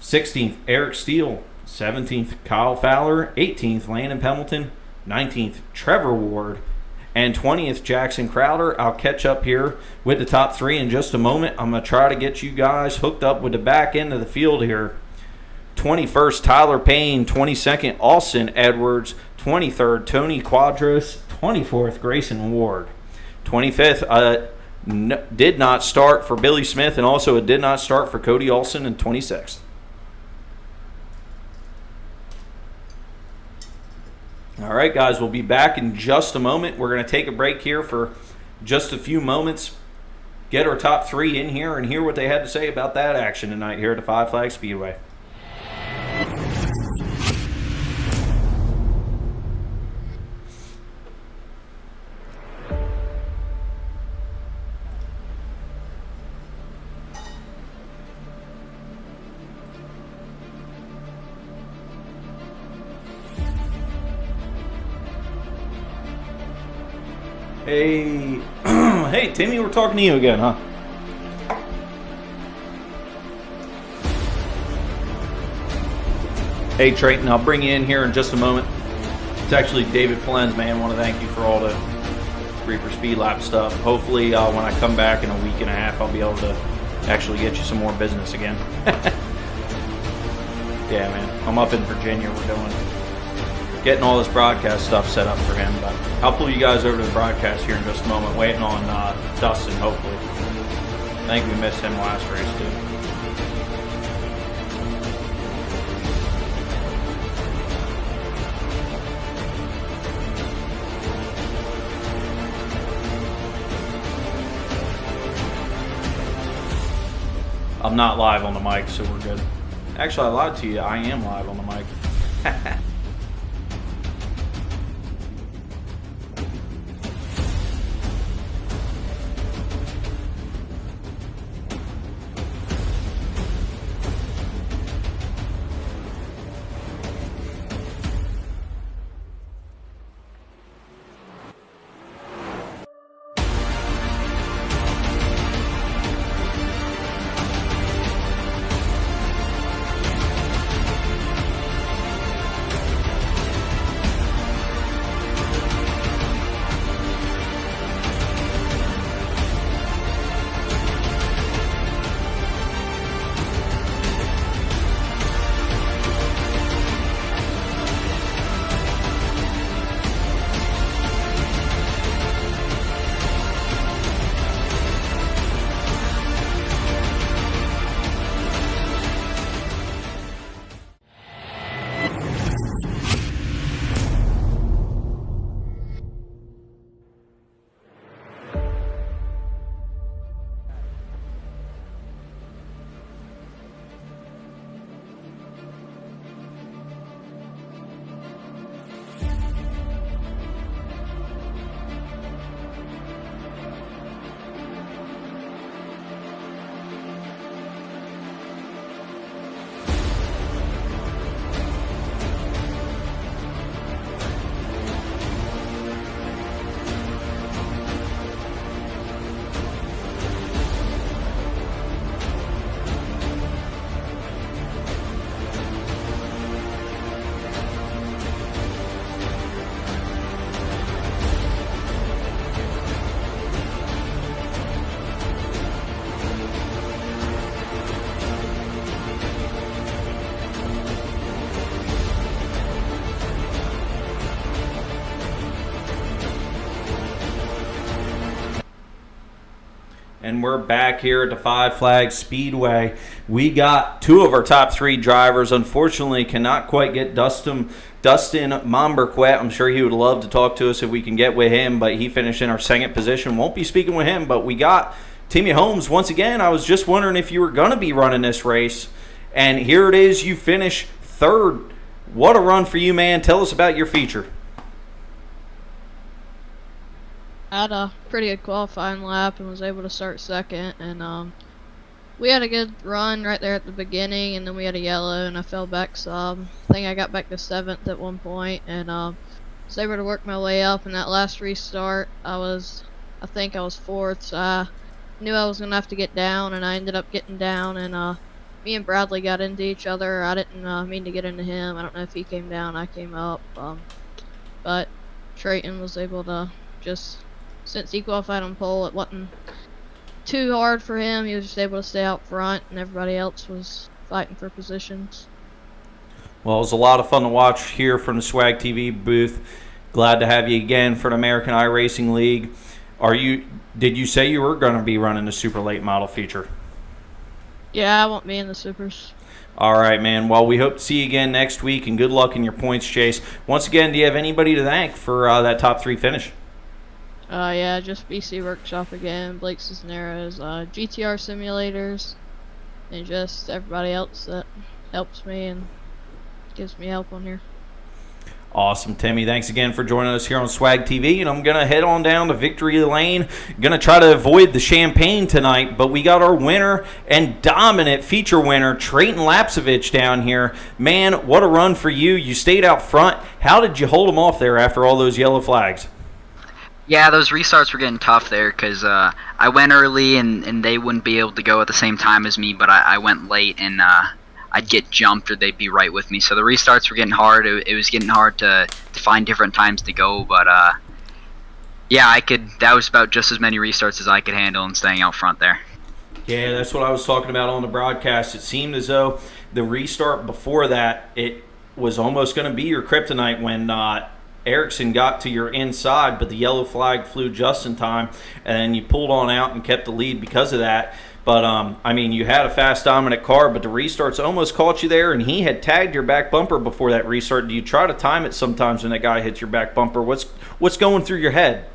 16th, Eric Steele. 17th, Kyle Fowler. 18th, Landon Pemberton. 19th, Trevor Ward. And 20th, Jackson Crowder. I'll catch up here with the top 3 in just a moment. I'm going to try to get you guys hooked up with the back end of the field here. 21st, Tyler Payne. 22nd, Austin Edwards. 23rd, Tony Quadros. 24th, Grayson Ward. 25th, did not start for Billy Smith, and also it did not start for Cody Olson in 26th. All right, guys, we'll be back in just a moment. We're going to take a break here for just a few moments, get our top 3 in here, and hear what they had to say about that action tonight here at the Five Flag Speedway. Hey, hey, Timmy, we're talking to you again, huh? Hey, Trayton, I'll bring you in here in just a moment. It's actually David Polens, man. I want to thank you for all the Reaper Speed Lap stuff. Hopefully, when I come back in a week and a half, I'll be able to actually get you some more business again. Yeah, man. I'm up in Virginia. We're getting all this broadcast stuff set up for him, but I'll pull you guys over to the broadcast here in just a moment, waiting on Dustin, hopefully. I think we missed him last race, too. I'm not live on the mic, so we're good. Actually, I lied to you. I am live on the mic. And we're back here at the Five Flags Speedway. We got two of our top three drivers. Unfortunately, cannot quite get Dustin Momberquet. I'm sure he would love to talk to us if we can get with him, but he finished in our second position. Won't be speaking with him, but we got Timmy Holmes. Once again, I was just wondering if you were going to be running this race. And here it is. You finish third. What a run for you, man. Tell us about your feature. I had a pretty good qualifying lap and was able to start second, and we had a good run right there at the beginning, and then we had a yellow and I fell back some. I think I got back to 7th at one point, and was able to work my way up. In that last restart I think I was 4th, so I knew I was gonna have to get down, and I ended up getting down, and me and Bradley got into each other. I didn't mean to get into him. I don't know if he came down, I came up, but Trayton was able to just, since he qualified on pole, it wasn't too hard for him. He was just able to stay out front, and everybody else was fighting for positions. Well, it was a lot of fun to watch here from the Swag TV booth. Glad to have you again for the American iRacing League. Did you say you were going to be running the super late model feature? Yeah, I won't be in the supers. All right, man. Well, we hope to see you again next week, and good luck in your points chase. Once again, do you have anybody to thank for that top 3 finish? Yeah, just BC Workshop again, Blake Cisneros, GTR Simulators, and just everybody else that helps me and gives me help on here. Awesome, Timmy. Thanks again for joining us here on Swag TV, and I'm going to head on down to Victory Lane. Going to try to avoid the champagne tonight, but we got our winner and dominant feature winner, Trayton Lapsevich, down here. Man, what a run for you. You stayed out front. How did you hold them off there after all those yellow flags? Yeah, those restarts were getting tough there because I went early and they wouldn't be able to go at the same time as me, but I went late and I'd get jumped or they'd be right with me. So the restarts were getting hard. It was getting hard to find different times to go, but yeah, that was about just as many restarts as I could handle and staying out front there. Yeah, that's what I was talking about on the broadcast. It seemed as though the restart before that, it was almost going to be your kryptonite when Erickson got to your inside, but the yellow flag flew just in time, and you pulled on out and kept the lead because of that. But, I mean, you had a fast, dominant car, but the restarts almost caught you there, and he had tagged your back bumper before that restart. Do you try to time it sometimes when that guy hits your back bumper? What's going through your head?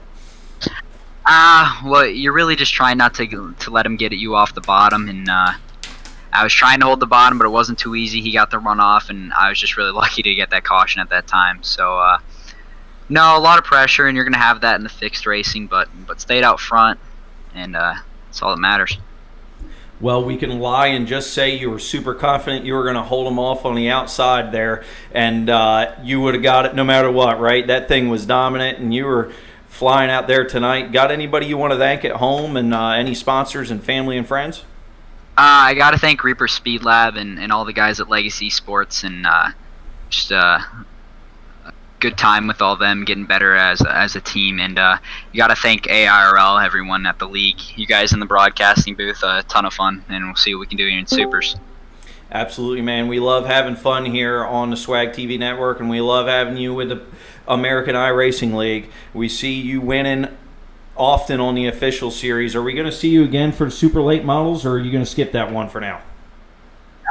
Well, you're really just trying not to let him get at you off the bottom, and I was trying to hold the bottom, but it wasn't too easy. He got the run off, and I was just really lucky to get that caution at that time. So, no, a lot of pressure, and you're going to have that in the fixed racing, but stayed out front, and that's all that matters. Well, we can lie and just say you were super confident you were going to hold them off on the outside there, and you would have got it no matter what, right? That thing was dominant, and you were flying out there tonight. Got anybody you want to thank at home, and any sponsors and family and friends? I got to thank Reaper Speed Lab and all the guys at Legacy Sports, and just good time with all them, getting better as a team, and you got to thank AIRL, everyone at the league, you guys in the broadcasting booth. A ton of fun, and we'll see what we can do here in Supers. Absolutely, man. We love having fun here on the Swag TV Network, and we love having you with the American iRacing League. We see you winning often on the official series. Are we going to see you again for super late models, or are you going to skip that one for now?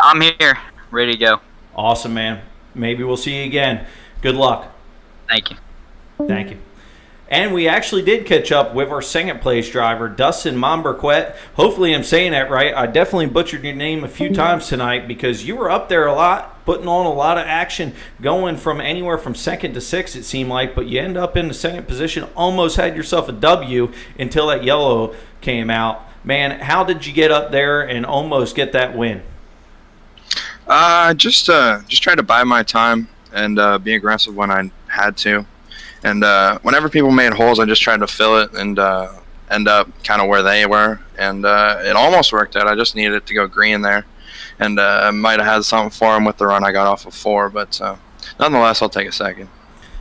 I'm here, ready to go. Awesome, man. Maybe we'll see you again. Good luck. Thank you. Thank you. And we actually did catch up with our second place driver, Dustin Momberquet. Hopefully I'm saying that right. I definitely butchered your name a few times tonight because you were up there a lot, putting on a lot of action, going from anywhere from 2nd to 6th, it seemed like, but you end up in the second position, almost had yourself a W until that yellow came out. Man, how did you get up there and almost get that win? Just tried to buy my time and be aggressive when I had to. And whenever people made holes, I just tried to fill it and end up kind of where they were. And it almost worked out. I just needed it to go green there. And I might have had something for him with the run I got off of 4. But nonetheless, I'll take a second.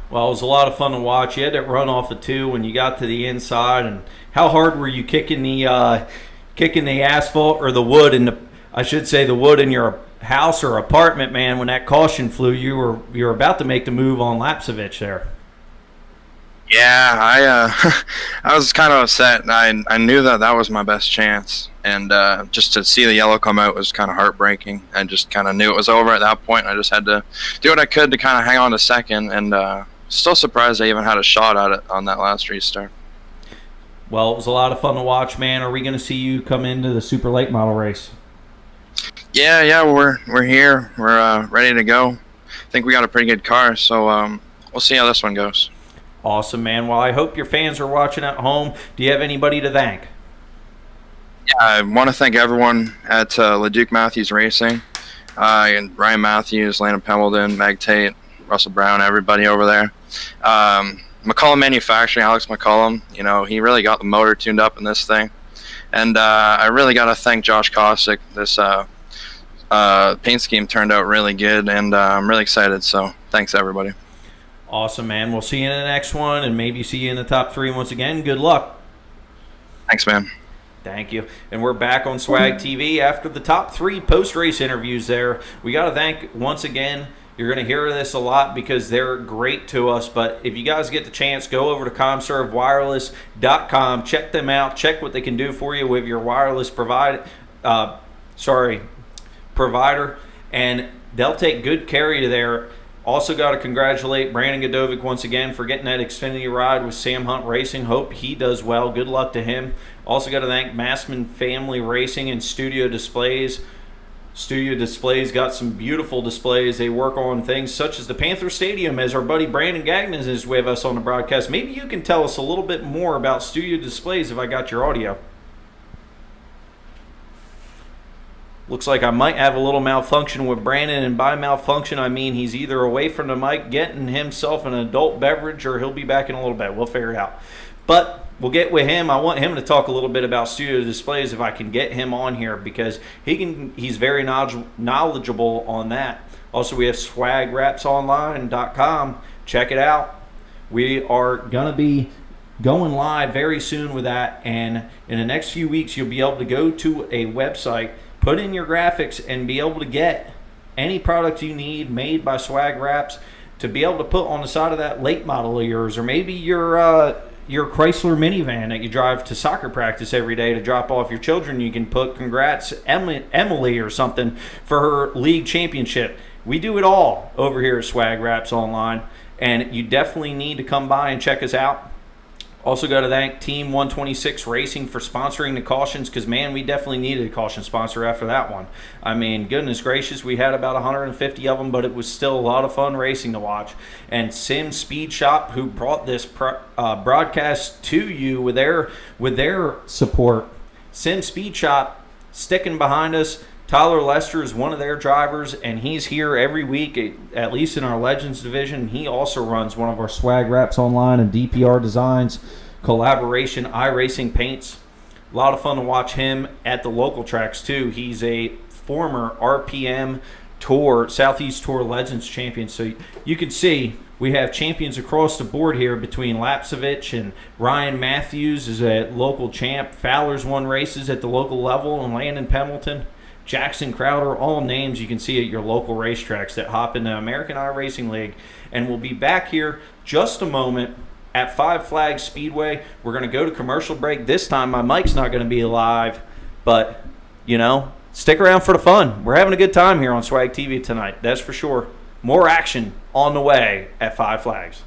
Well, it was a lot of fun to watch. You had that run off of 2 when you got to the inside. And how hard were you kicking the asphalt or the wood in the, I should say, the wood in your house or apartment, man? When that caution flew, you were about to make the move on Lapsevich there. Yeah, I was kind of upset. I knew that was my best chance, and just to see the yellow come out was kind of heartbreaking. I just kind of knew it was over at that point. I just had to do what I could to kind of hang on to second, and still surprised I even had a shot at it on that last restart. Well, it was a lot of fun to watch, man. Are we going to see you come into the super late model race? Yeah, we're here. We're ready to go. I think we got a pretty good car, so we'll see how this one goes. Awesome, man. Well, I hope your fans are watching at home. Do you have anybody to thank? Yeah, I want to thank everyone at LeDuc Matthews Racing, and Ryan Matthews, Landon Pemberton, Meg Tate, Russell Brown, everybody over there. McCullum Manufacturing, Alex McCullum, he really got the motor tuned up in this thing. And I really got to thank Josh Kosick. This paint scheme turned out really good, and I'm really excited. So thanks, everybody. Awesome, man. We'll see you in the next one, and maybe see you in the top 3 once again. Good luck. Thanks, man. Thank you. And we're back on Swag TV after the top 3 post-race interviews there. We got to thank, once again, you're going to hear this a lot because they're great to us. But if you guys get the chance, go over to ComServeWireless.com. Check them out. Check what they can do for you with your wireless provider. And they'll take good care of you there. Also got to congratulate Brandon Godovic once again for getting that Xfinity ride with Sam Hunt Racing. Hope he does well. Good luck to him. Also got to thank Massman Family Racing and Studio Displays. Studio Displays got some beautiful displays. They work on things such as the Panther Stadium, as our buddy Brandon Gagnon is with us on the broadcast. Maybe you can tell us a little bit more about Studio Displays if I got your audio. Looks like I might have a little malfunction with Brandon, and by malfunction I mean he's either away from the mic getting himself an adult beverage, or he'll be back in a little bit. We'll figure it out. But we'll get with him. I want him to talk a little bit about Studio Displays if I can get him on here, because he's very knowledgeable on that. Also, we have SwagWrapsOnline.com. Check it out. We are going to be going live very soon with that, and in the next few weeks you'll be able to go to a website, put in your graphics, and be able to get any product you need made by Swag Wraps to be able to put on the side of that late model of yours, or maybe your Chrysler minivan that you drive to soccer practice every day to drop off your children. You can put congrats Emily or something for her league championship. We do it all over here at Swag Wraps Online, and you definitely need to come by and check us out. Also got to thank Team 126 Racing for sponsoring the cautions, because, man, we definitely needed a caution sponsor after that one. I mean, goodness gracious, we had about 150 of them, but it was still a lot of fun racing to watch. And Sim Speed Shop, who brought this broadcast to you with their support. Sim Speed Shop sticking behind us. Tyler Lester is one of their drivers, and he's here every week, at least in our Legends division. He also runs one of our Swag Wraps Online and DPR Designs collaboration iRacing paints. A lot of fun to watch him at the local tracks, too. He's a former RPM Tour, Southeast Tour Legends champion. So you can see we have champions across the board here between Lapsevich and Ryan Matthews is a local champ. Fowler's won races at the local level, and Landon Pemberton, Jackson Crowder, all names you can see at your local racetracks that hop in the American iRacing League. And we'll be back here just a moment at Five Flags Speedway. We're going to go to commercial break. This time my mic's not going to be live, but, stick around for the fun. We're having a good time here on Swag TV tonight, that's for sure. More action on the way at Five Flags.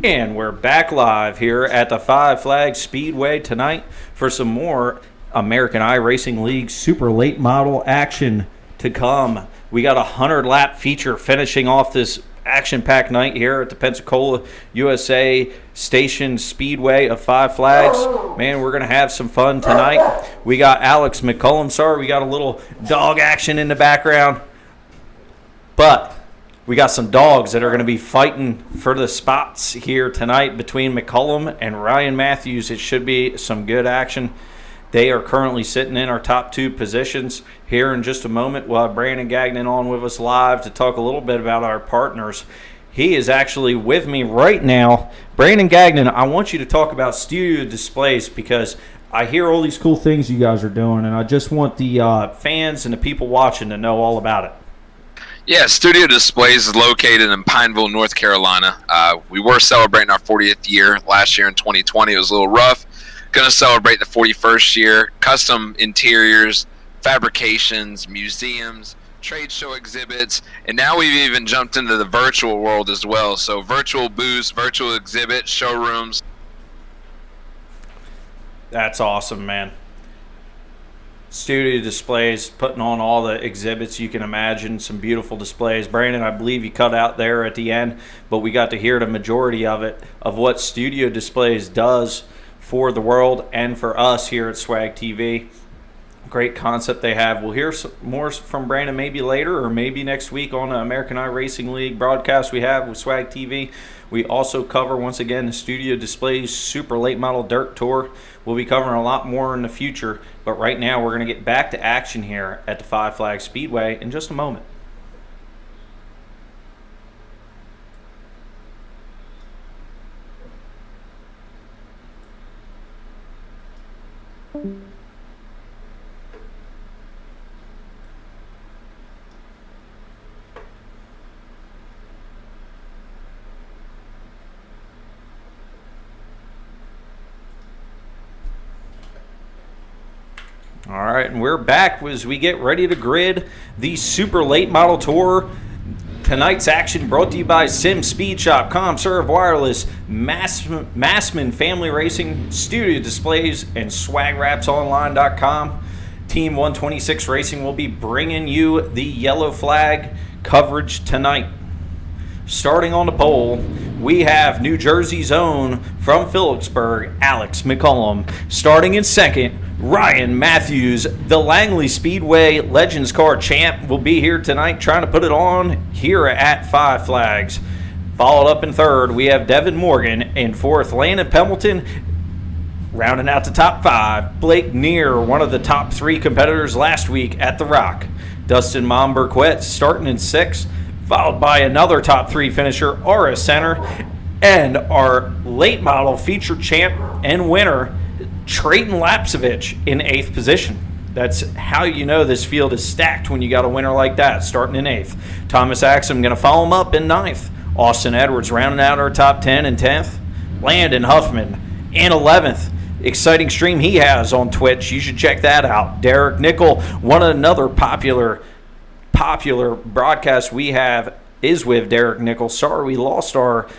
And we're back live here at the Five Flags Speedway tonight for some more American iRacing League super late model action to come. We got a 100-lap feature finishing off this action-packed night here at the Pensacola, USA Station Speedway of Five Flags. Man, we're going to have some fun tonight. We got Alex McCullum. Sorry, we got a little dog action in the background. But we got some dogs that are going to be fighting for the spots here tonight between McCullum and Ryan Matthews. It should be some good action. They are currently sitting in our top 2 positions. Here in just a moment, we'll have Brandon Gagnon on with us live to talk a little bit about our partners. He is actually with me right now. Brandon Gagnon, I want you to talk about Studio Displays because I hear all these cool things you guys are doing, and I just want the fans and the people watching to know all about it. Yeah, Studio Displays is located in Pineville, North Carolina. We were celebrating our 40th year last year in 2020. It was a little rough. Going to celebrate the 41st year. Custom interiors, fabrications, museums, trade show exhibits, and now we've even jumped into the virtual world as well. So virtual booths, virtual exhibits, showrooms. That's awesome, man. Studio Displays, putting on all the exhibits you can imagine, some beautiful displays. Brandon, I believe you cut out there at the end, but we got to hear the majority of it, of what Studio Displays does for the world and for us here at Swag TV. Great concept they have. We'll hear some more from Brandon maybe later or maybe next week on the American iRacing League broadcast we have with Swag TV. We also cover, once again, the Studio Displays Super Late Model Dirt Tour. We'll be covering a lot more in the future, but right now we're going to get back to action here at the Five Flags Speedway in just a moment. All right, and we're back as we get ready to grid the Super Late Model Tour. Tonight's action brought to you by Sim Speed Shop, ComServe Wireless, Massman Family Racing, Studio Displays, and SwagRapsOnline.com. Team 126 Racing will be bringing you the yellow flag coverage tonight. Starting on the pole, we have New Jersey's own from Phillipsburg, Alex McCullum. Starting in second, Ryan Matthews, the Langley Speedway Legends Car champ, will be here tonight trying to put it on here at Five Flags. Followed up in third, we have Devin Morgan. In fourth, Landon Pemberton. Rounding out the top 5, Blake Neer, one of the top 3 competitors last week at The Rock. Dustin Momberquette starting in 6th, followed by another top 3 finisher, Aura Center, and our late model feature champ and winner, Trayton Lapsevich, in 8th position. That's how you know this field is stacked when you got a winner like that, starting in 8th. Thomas Axum going to follow him up in 9th. Austin Edwards rounding out our top 10 in 10th. Landon Huffman in 11th. Exciting stream he has on Twitch. You should check that out. Derek Nickel, another popular broadcast we have is with Derek Nickel. Sorry we lost our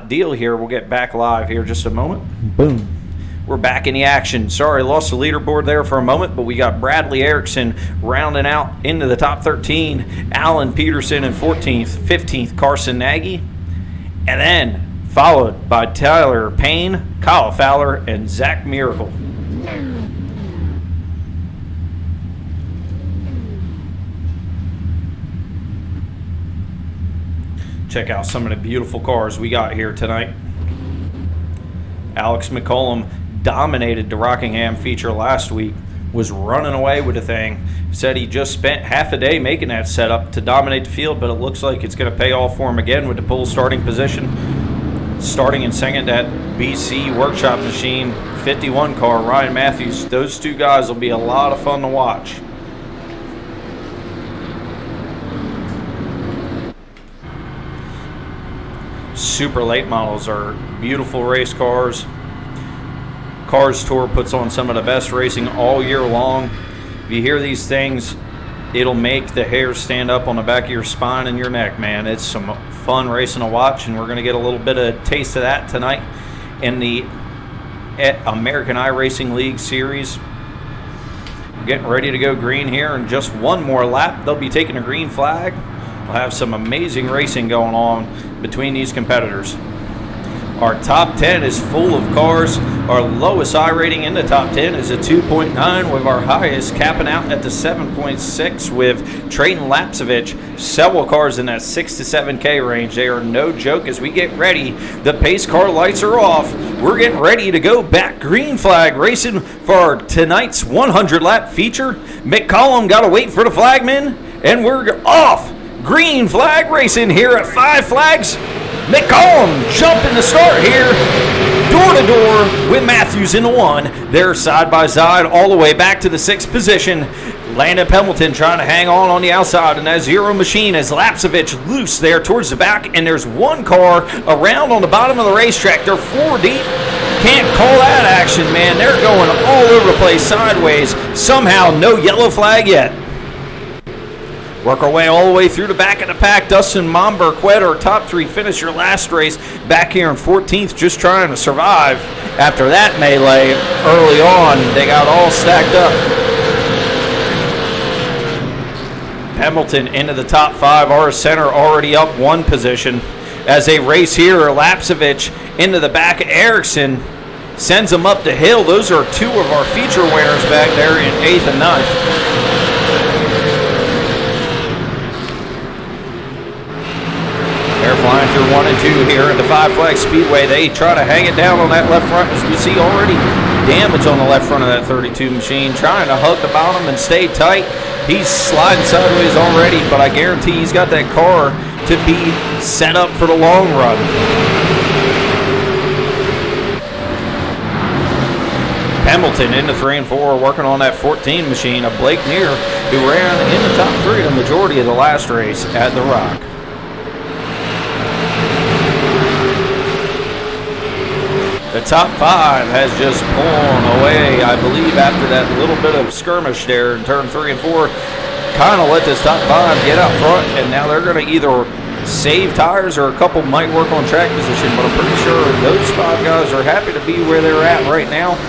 deal here. We'll get back live here just a moment. Boom. We're back in the action. Sorry, lost the leaderboard there for a moment, but we got Bradley Erickson rounding out into the top 13. Alan Peterson in 14th, 15th, Carson Nagy. And then followed by Tyler Payne, Kyle Fowler, and Zach Miracle. Check out some of the beautiful cars we got here tonight. Alex McCullum dominated the Rockingham feature last week, was running away with the thing. Said he just spent half a day making that setup to dominate the field, but it looks like it's going to pay off for him again with the pole starting position. Starting in second, that BC Workshop Machine 51 car, Ryan Matthews. Those two guys will be a lot of fun to watch. Super late models are beautiful race cars. Cars Tour puts on some of the best racing all year long. If you hear these things, it'll make the hair stand up on the back of your spine and your neck, man. It's some fun racing to watch, and we're going to get a little bit of taste of that tonight in the American iRacing League Series. Getting ready to go green here in just one more lap. They'll be taking a green flag. We'll have some amazing racing going on between these competitors. Our top 10 is full of cars. Our lowest I rating in the top 10 is a 2.9, with our highest capping out at the 7.6 with Trayton Lapsevich. Several cars in that 6 to 7K range. They are no joke as we get ready. The pace car lights are off. We're getting ready to go back green flag racing for our tonight's 100 lap feature. McCollum got to wait for the flagman, and we're off. Green flag racing here at Five Flags. McCollum jumping to start here, door to door with Matthews in the 1. They're side by side all the way back to the 6th position. Landon Pendleton trying to hang on the outside, and that Zero Machine as Lapsevich loose there towards the back, and there's one car around on the bottom of the racetrack. They're 4 deep. Can't call that action, man. They're going all over the place sideways. Somehow no yellow flag yet. Work our way all the way through the back of the pack. Dustin Momberquet, our top 3 finisher last race, back here in 14th, just trying to survive. After that melee early on, they got all stacked up. Hamilton into the top 5. Our center already up 1 position. As they race here, Lapsevich into the back. Erickson sends them up the hill. Those are 2 of our feature winners back there in 8th and 9th. They're flying through 1 and 2 here at the Five Flags Speedway. They try to hang it down on that left front. As we see already damage on the left front of that 32 machine. Trying to hug the bottom and stay tight. He's sliding sideways already, but I guarantee he's got that car to be set up for the long run. Hamilton into 3 and 4, working on that 14 machine of Blake Neer, who ran in the top 3 the majority of the last race at The Rock. The top 5 has just pulled away, I believe, after that little bit of skirmish there in turn 3 and 4. Kind of let this top 5 get out front, and now they're going to either save tires or a couple might work on track position, but I'm pretty sure those 5 guys are happy to be where they're at right now.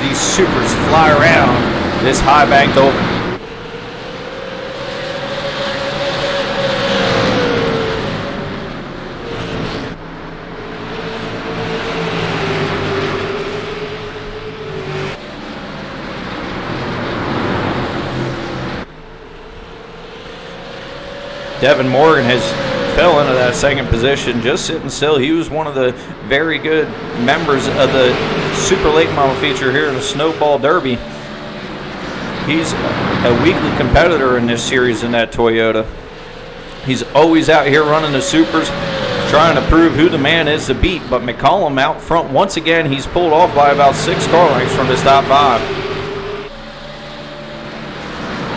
These supers fly around this high banked oval. Devin Morgan has fell into that 2nd position, just sitting still. He was one of the very good members of the Super Late Model feature here in the Snowball Derby. He's a weekly competitor in this series in that Toyota. He's always out here running the Supers, trying to prove who the man is to beat. But McCollum out front once again. He's pulled off by about 6 car lengths from his top 5.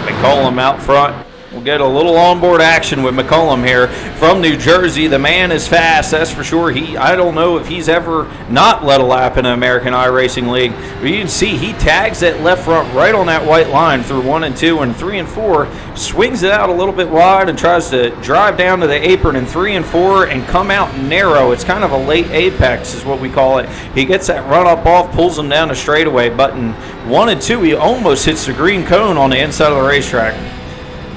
McCollum out front. We'll get a little onboard action with McCollum here from New Jersey. The man is fast, that's for sure. I don't know if he's ever not led a lap in the American iRacing League. But you can see he tags that left front right on that white line through 1 and 2 and 3 and 4. Swings it out a little bit wide and tries to drive down to the apron in 3 and 4 and come out narrow. It's kind of a late apex is what we call it. He gets that run up off, pulls him down the straightaway. But in 1 and 2, he almost hits the green cone on the inside of the racetrack.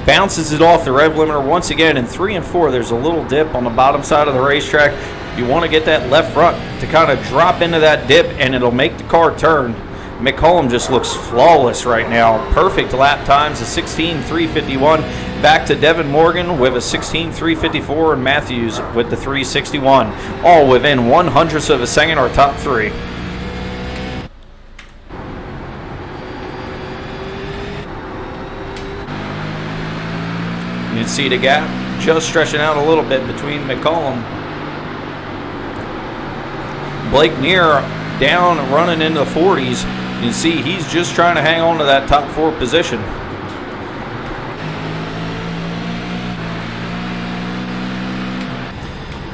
Bounces it off the rev limiter once again. In 3 and 4, there's a little dip on the bottom side of the racetrack. You want to get that left front to kind of drop into that dip, and it'll make the car turn. McCollum just looks flawless right now. Perfect lap times, a 16.351. Back to Devin Morgan with a 16.354, and Matthews with the 361. All within 1/100th of a second, our top 3. You can see the gap just stretching out a little bit between McCollum. Blake Neer down running into the 40s. You can see he's just trying to hang on to that top 4 position.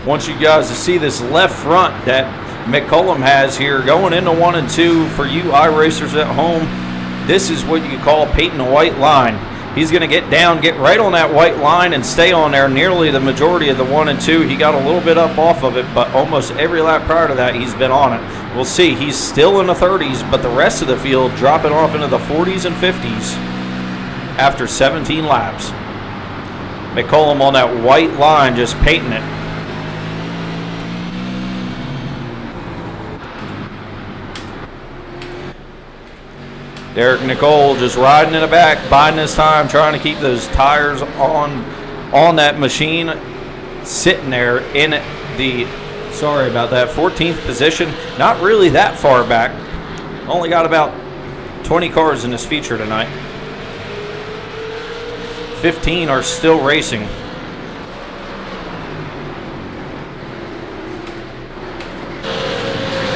Want you guys to see this left front that McCollum has here going into 1 and 2 for you iRacers at home. This is what you call painting a white line. He's going to get down, get right on that white line, and stay on there nearly the majority of the 1 and 2. He got a little bit up off of it, but almost every lap prior to that, he's been on it. We'll see. He's still in the 30s, but the rest of the field dropping off into the 40s and 50s after 17 laps. McCollum on that white line just painting it. Derek Nicole just riding in the back, biding his time, trying to keep those tires on that machine, sitting there in the, sorry about that, 14th position. Not really that far back. Only got about 20 cars in this feature tonight. 15 are still racing.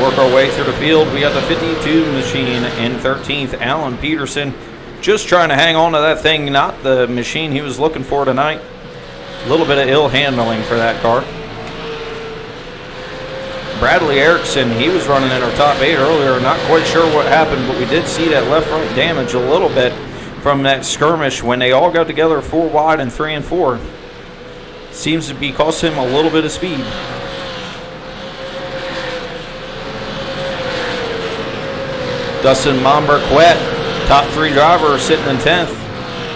Work our way through the field. We got the 52 machine in 13th. Alan Peterson just trying to hang on to that thing, not the machine he was looking for tonight. A little bit of ill handling for that car. Bradley Erickson, he was running in our top 8 earlier. Not quite sure what happened, but we did see that left front damage a little bit from that skirmish when they all got together 4 wide and 3 and 4. Seems to be costing him a little bit of speed. Dustin Momberquet, top 3 driver, sitting in 10th.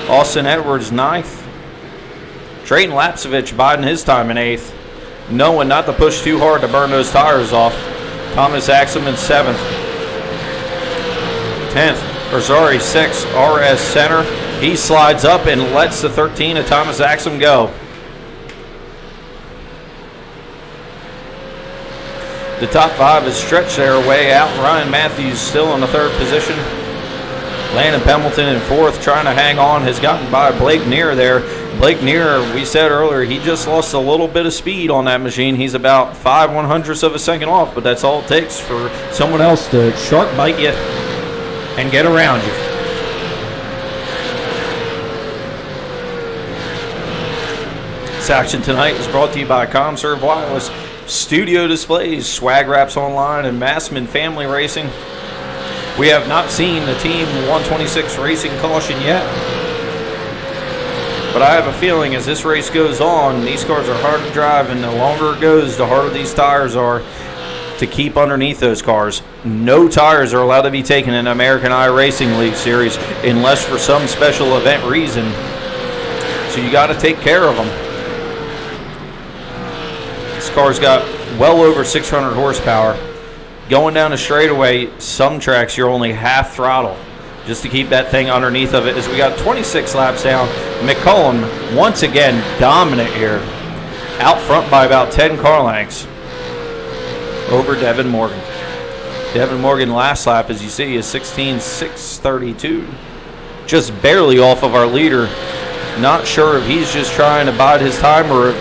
Austin Edwards, 9th. Trayton Lapsevich biding his time in 8th, knowing not to push too hard to burn those tires off. Thomas Axum in 7th. 6th, RS Center. He slides up and lets the 13 of Thomas Axum go. The top 5 has stretched their way out. Ryan Matthews still in the 3rd position. Landon Pemberton in 4th, trying to hang on, has gotten by Blake Neer there. Blake Neer, we said earlier, he just lost a little bit of speed on that machine. He's about 5/100ths of a second off, but that's all it takes for someone else to shark bite you and get around you. This action tonight is brought to you by ComServe Wireless, Studio Displays, Swag Wraps Online, and Massman Family Racing. We have not seen the Team 126 Racing caution yet, but I have a feeling as this race goes on, these cars are hard to drive, and the longer it goes, the harder these tires are to keep underneath those cars. No tires are allowed to be taken in American iRacing League Series unless for some special event reason. So you got to take care of them. This car's got well over 600 horsepower. Going down a straightaway, some tracks you're only half throttle just to keep that thing underneath of it. As we got 26 laps down, McCullum once again dominant here, out front by about 10 car lengths over Devin Morgan. Devin Morgan last lap, as you see, is 16.632, just barely off of our leader. Not sure if he's just trying to bide his time or if,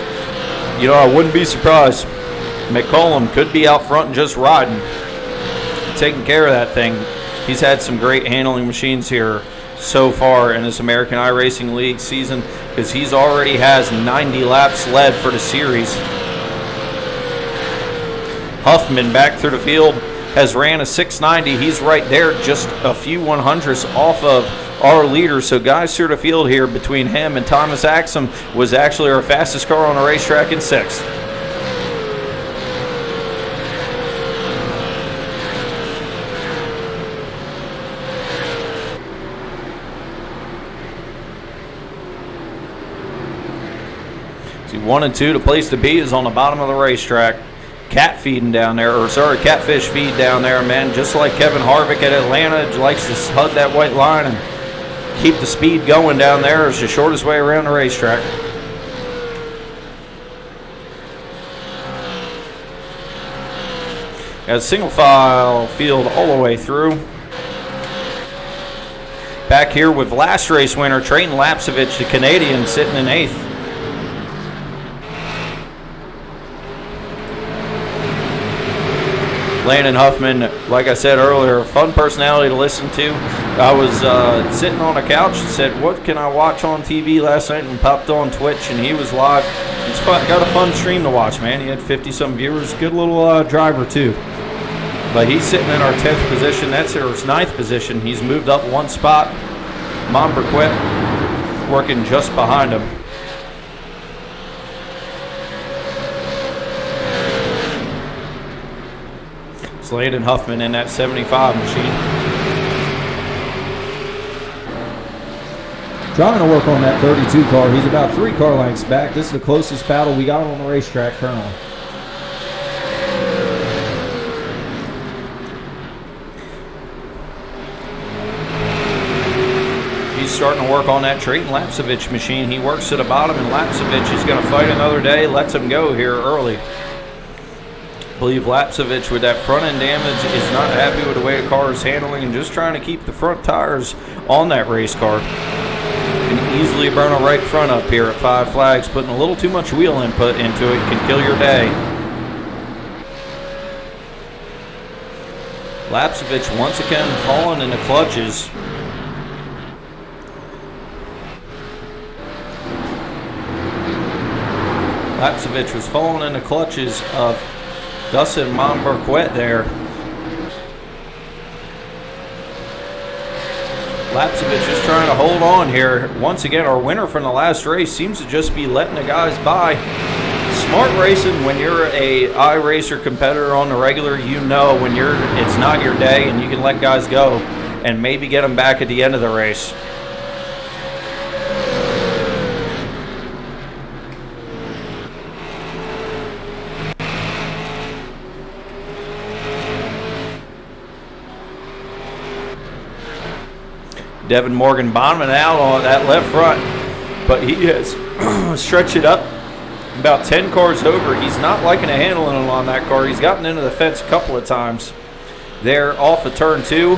you know, I wouldn't be surprised. McCollum could be out front and just riding, taking care of that thing. He's had some great handling machines here so far in this American iRacing League season because he's already has 90 laps led for the series. Huffman back through the field has ran a 690. He's right there, just a few 100ths off of our leader. So guys through the field here between him and Thomas Axum was actually our fastest car on the racetrack in 6th. See, 1 and 2, the place to be is on the bottom of the racetrack. Cat feeding down there, catfish feed down there, man. Just like Kevin Harvick at Atlanta, likes to hug that white line and keep the speed going down there. It's the shortest way around the racetrack. Got a single file field all the way through. Back here with last race winner, Trayton Lapsevich, the Canadian, sitting in 8th. Landon Huffman, like I said earlier, fun personality to listen to. I was sitting on a couch and said, what can I watch on TV last night, and popped on Twitch, and he was live. It's fun, got a fun stream to watch, man. He had 50-some viewers. Good little driver, too. But he's sitting in our 10th position. That's his 9th position. He's moved up 1 spot. Momberquet working just behind him. It's Landon Huffman in that 75 machine. Trying to work on that 32 car. He's about 3 car lengths back. This is the closest battle we got on the racetrack currently. He's starting to work on that Trayton Lapsevich machine. He works to the bottom, and Lapsevich is going to fight another day. Lets him go here early. I believe Lapsevich, with that front end damage, is not happy with the way the car is handling and just trying to keep the front tires on that race car. Can easily burn a right front up here at 5 Flags. Putting a little too much wheel input into it can kill your day. Lapsevich once again falling in the clutches. Lapsevich was falling in the clutches of Dustin Monberquet there. Lapsevich is trying to hold on here. Once again, our winner from the last race seems to just be letting the guys by. Smart racing, when you're a iRacer competitor on the regular, you know when it's not your day and you can let guys go and maybe get them back at the end of the race. Devin Morgan bottoming out on that left front, but he has stretched it up about 10 cars over. He's not liking the handling on that car. He's gotten into the fence a couple of times there off of turn 2,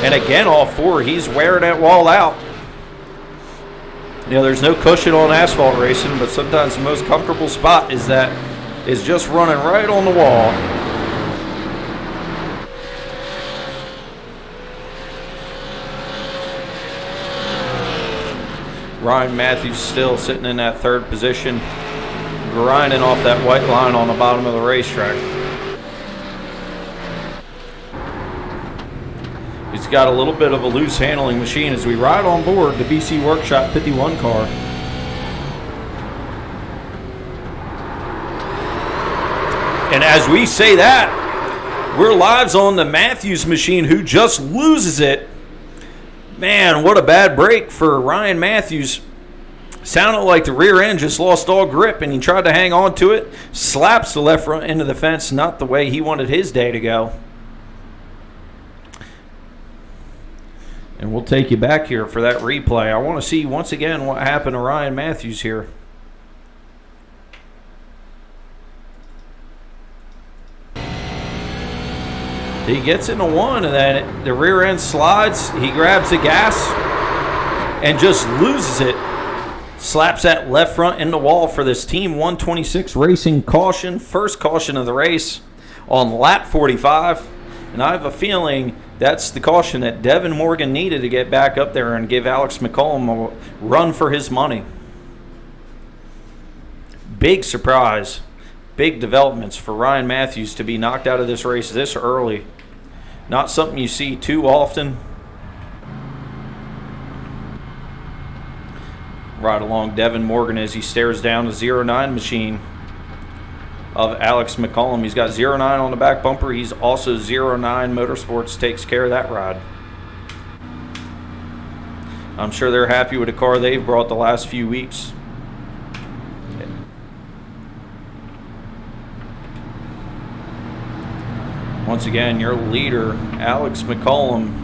and again off 4. He's wearing that wall out. You know, there's no cushion on asphalt racing, but sometimes the most comfortable spot is just running right on the wall. Ryan Matthews still sitting in that 3rd position, grinding off that white line on the bottom of the racetrack. He's got a little bit of a loose handling machine as we ride on board the BC Workshop 51 car. And as we say that, we're live on the Matthews machine, who just loses it. Man, what a bad break for Ryan Matthews. Sounded like the rear end just lost all grip, and he tried to hang on to it. Slaps the left front into the fence, not the way he wanted his day to go. And we'll take you back here for that replay. I want to see once again what happened to Ryan Matthews here. He gets into one, and then the rear end slides. He grabs the gas and just loses it. Slaps that left front in the wall for this Team 126 Racing caution. First caution of the race on lap 45. And I have a feeling that's the caution that Devin Morgan needed to get back up there and give Alex McCollum a run for his money. Big surprise. Big developments for Ryan Matthews to be knocked out of this race this early. Not something you see too often. Right along Devin Morgan as he stares down the 09 machine of Alex McCollum. He's got 09 on the back bumper. He's also 09 Motorsports takes care of that ride. I'm sure they're happy with the car they've brought the last few weeks. Once again, your leader, Alex McCollum.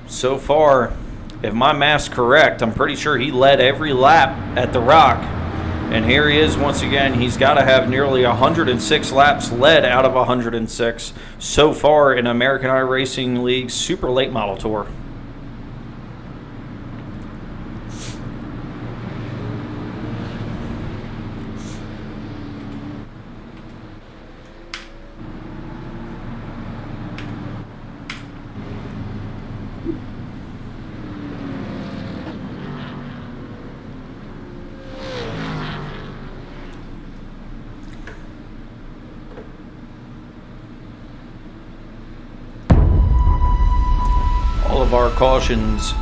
So far, if my math's correct, I'm pretty sure he led every lap at the Rock. And here he is once again. He's got to have nearly 106 laps led out of 106 so far in American iRacing League's Super Late Model Tour. of our cautions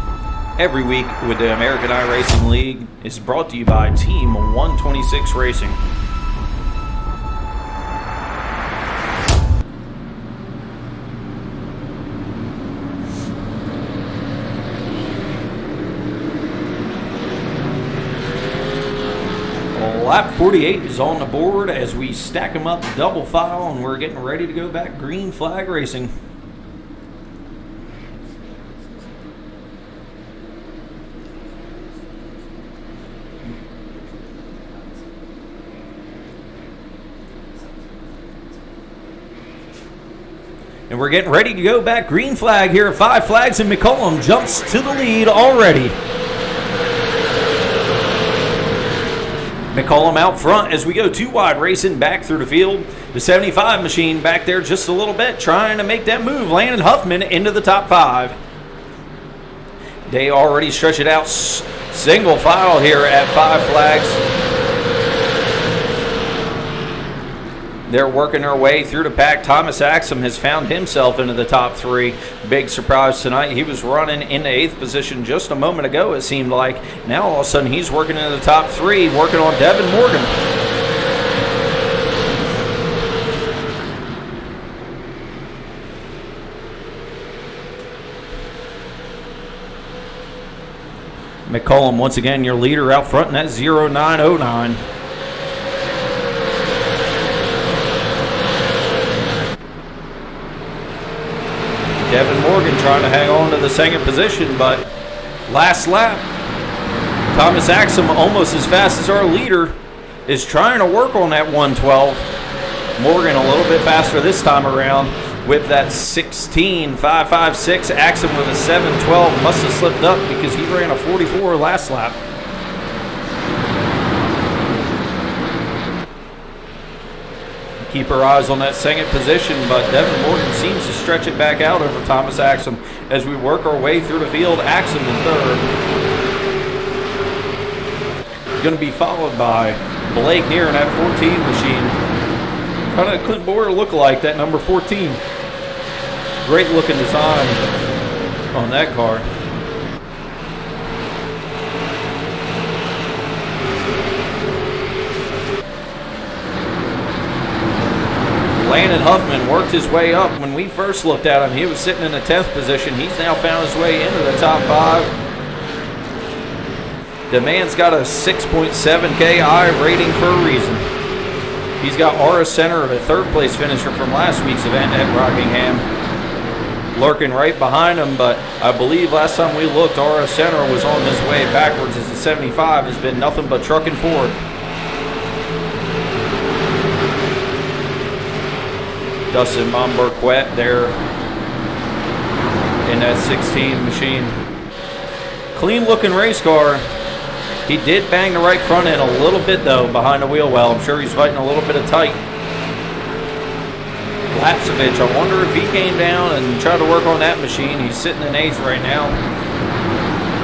every week with the American iRacing League is brought to you by Team 126 Racing. Lap 48 is on the board as we stack them up double file, and we're getting ready to go back green flag racing. And we're getting ready to go back green flag here at Five Flags, and McCollum jumps to the lead already. McCollum out front as we go 2 wide racing back through the field. The 75 machine back there just a little bit trying to make that move. Landon Huffman into the top 5. They already stretch it out single file here at Five Flags. They're working their way through the pack. Thomas Axum has found himself into the top 3. Big surprise tonight. He was running in the 8th position just a moment ago, it seemed like. Now all of a sudden he's working into the top 3, working on Devin Morgan. McCollum once again your leader out front in that 0909. Devin Morgan trying to hang on to the 2nd position, but last lap, Thomas Axum, almost as fast as our leader, is trying to work on that 112. Morgan a little bit faster this time around with that 16.556. Axum with a 712 must have slipped up because he ran a 44 last lap. Keep our eyes on that 2nd position, but Devin Morgan seems to stretch it back out over Thomas Axum as we work our way through the field. Axum in 3rd. Going to be followed by Blake Neer in that 14 machine. Kind of Clint Boyer look-alike, that number 14. Great looking design on that car. Landon Huffman worked his way up. When we first looked at him, he was sitting in the 10th position. He's now found his way into the top 5. The man's got a 6.7K I rating for a reason. He's got Aura Center, a 3rd place finisher from last week's event at Rockingham, lurking right behind him, but I believe last time we looked, Aura Center was on his way backwards as the 75 has been nothing but trucking forward. Dustin Momberquet there in that 16 machine. Clean looking race car. He did bang the right front end a little bit though behind the wheel well. I'm sure he's fighting a little bit of tight. Lapsovich, I wonder if he came down and tried to work on that machine. He's sitting in 8th right now.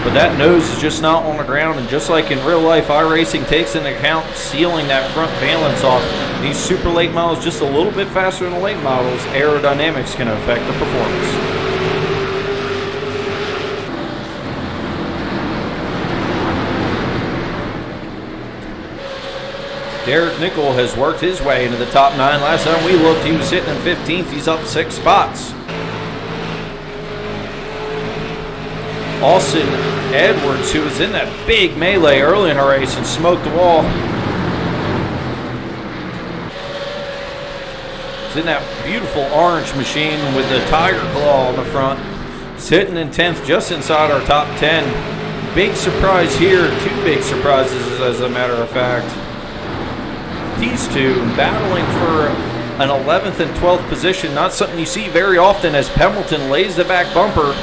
But that nose is just not on the ground, and just like in real life, iRacing takes into account sealing that front valence off. These super late models just a little bit faster than the late models. Aerodynamics can affect the performance. Derek Nickel has worked his way into the top 9. Last time we looked, he was sitting in 15th. He's up 6 spots. Austin Edwards, who was in that big melee early in the race and smoked the wall. He's in that beautiful orange machine with the tiger claw on the front. Sitting in 10th, just inside our top 10. Big surprise here, 2 big surprises as a matter of fact. These two battling for an 11th and 12th position, not something you see very often as Pemberton lays the back bumper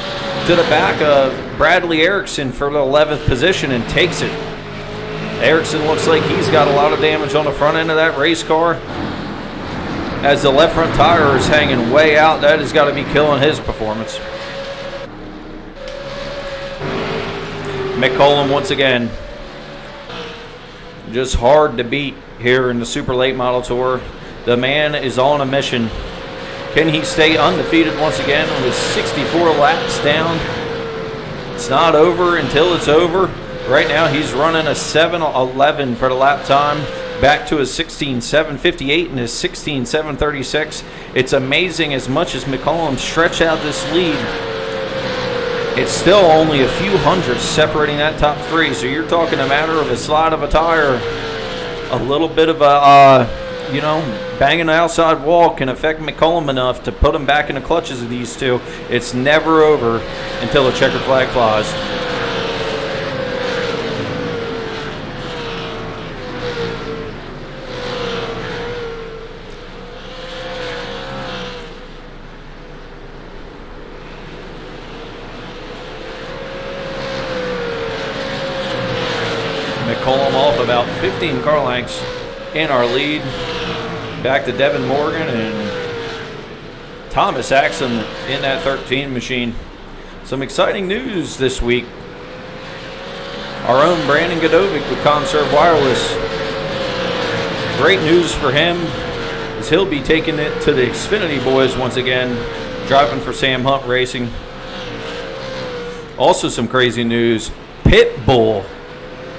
to the back of Bradley Erickson for the 11th position and takes it. Erickson looks like he's got a lot of damage on the front end of that race car. As the left front tire is hanging way out, that has got to be killing his performance. McCollum once again, just hard to beat here in the Super Late Model Tour. The man is on a mission. Can he stay undefeated once again with 64 laps down It's not over until it's over. Right now he's running a 7:11 for the lap time, back to his 16:7:58 and his 16:7:36. It's amazing as much as McCollum stretched out this lead. It's still only a few hundredths separating that top three, so you're talking a matter of a slide of a tire. A little bit of a, banging the outside wall can affect McCollum enough to put him back in the clutches of these two. It's never over until the checkered flag flies. McCollum off about 15 car lengths in our lead. Back to Devin Morgan and Thomas Axon in that 13 machine. Some exciting news this week. Our own Brandon Godovic with Conserve Wireless. Great news for him as he'll be taking it to the Xfinity boys once again, driving for Sam Hunt Racing. Also some crazy news. Pitbull.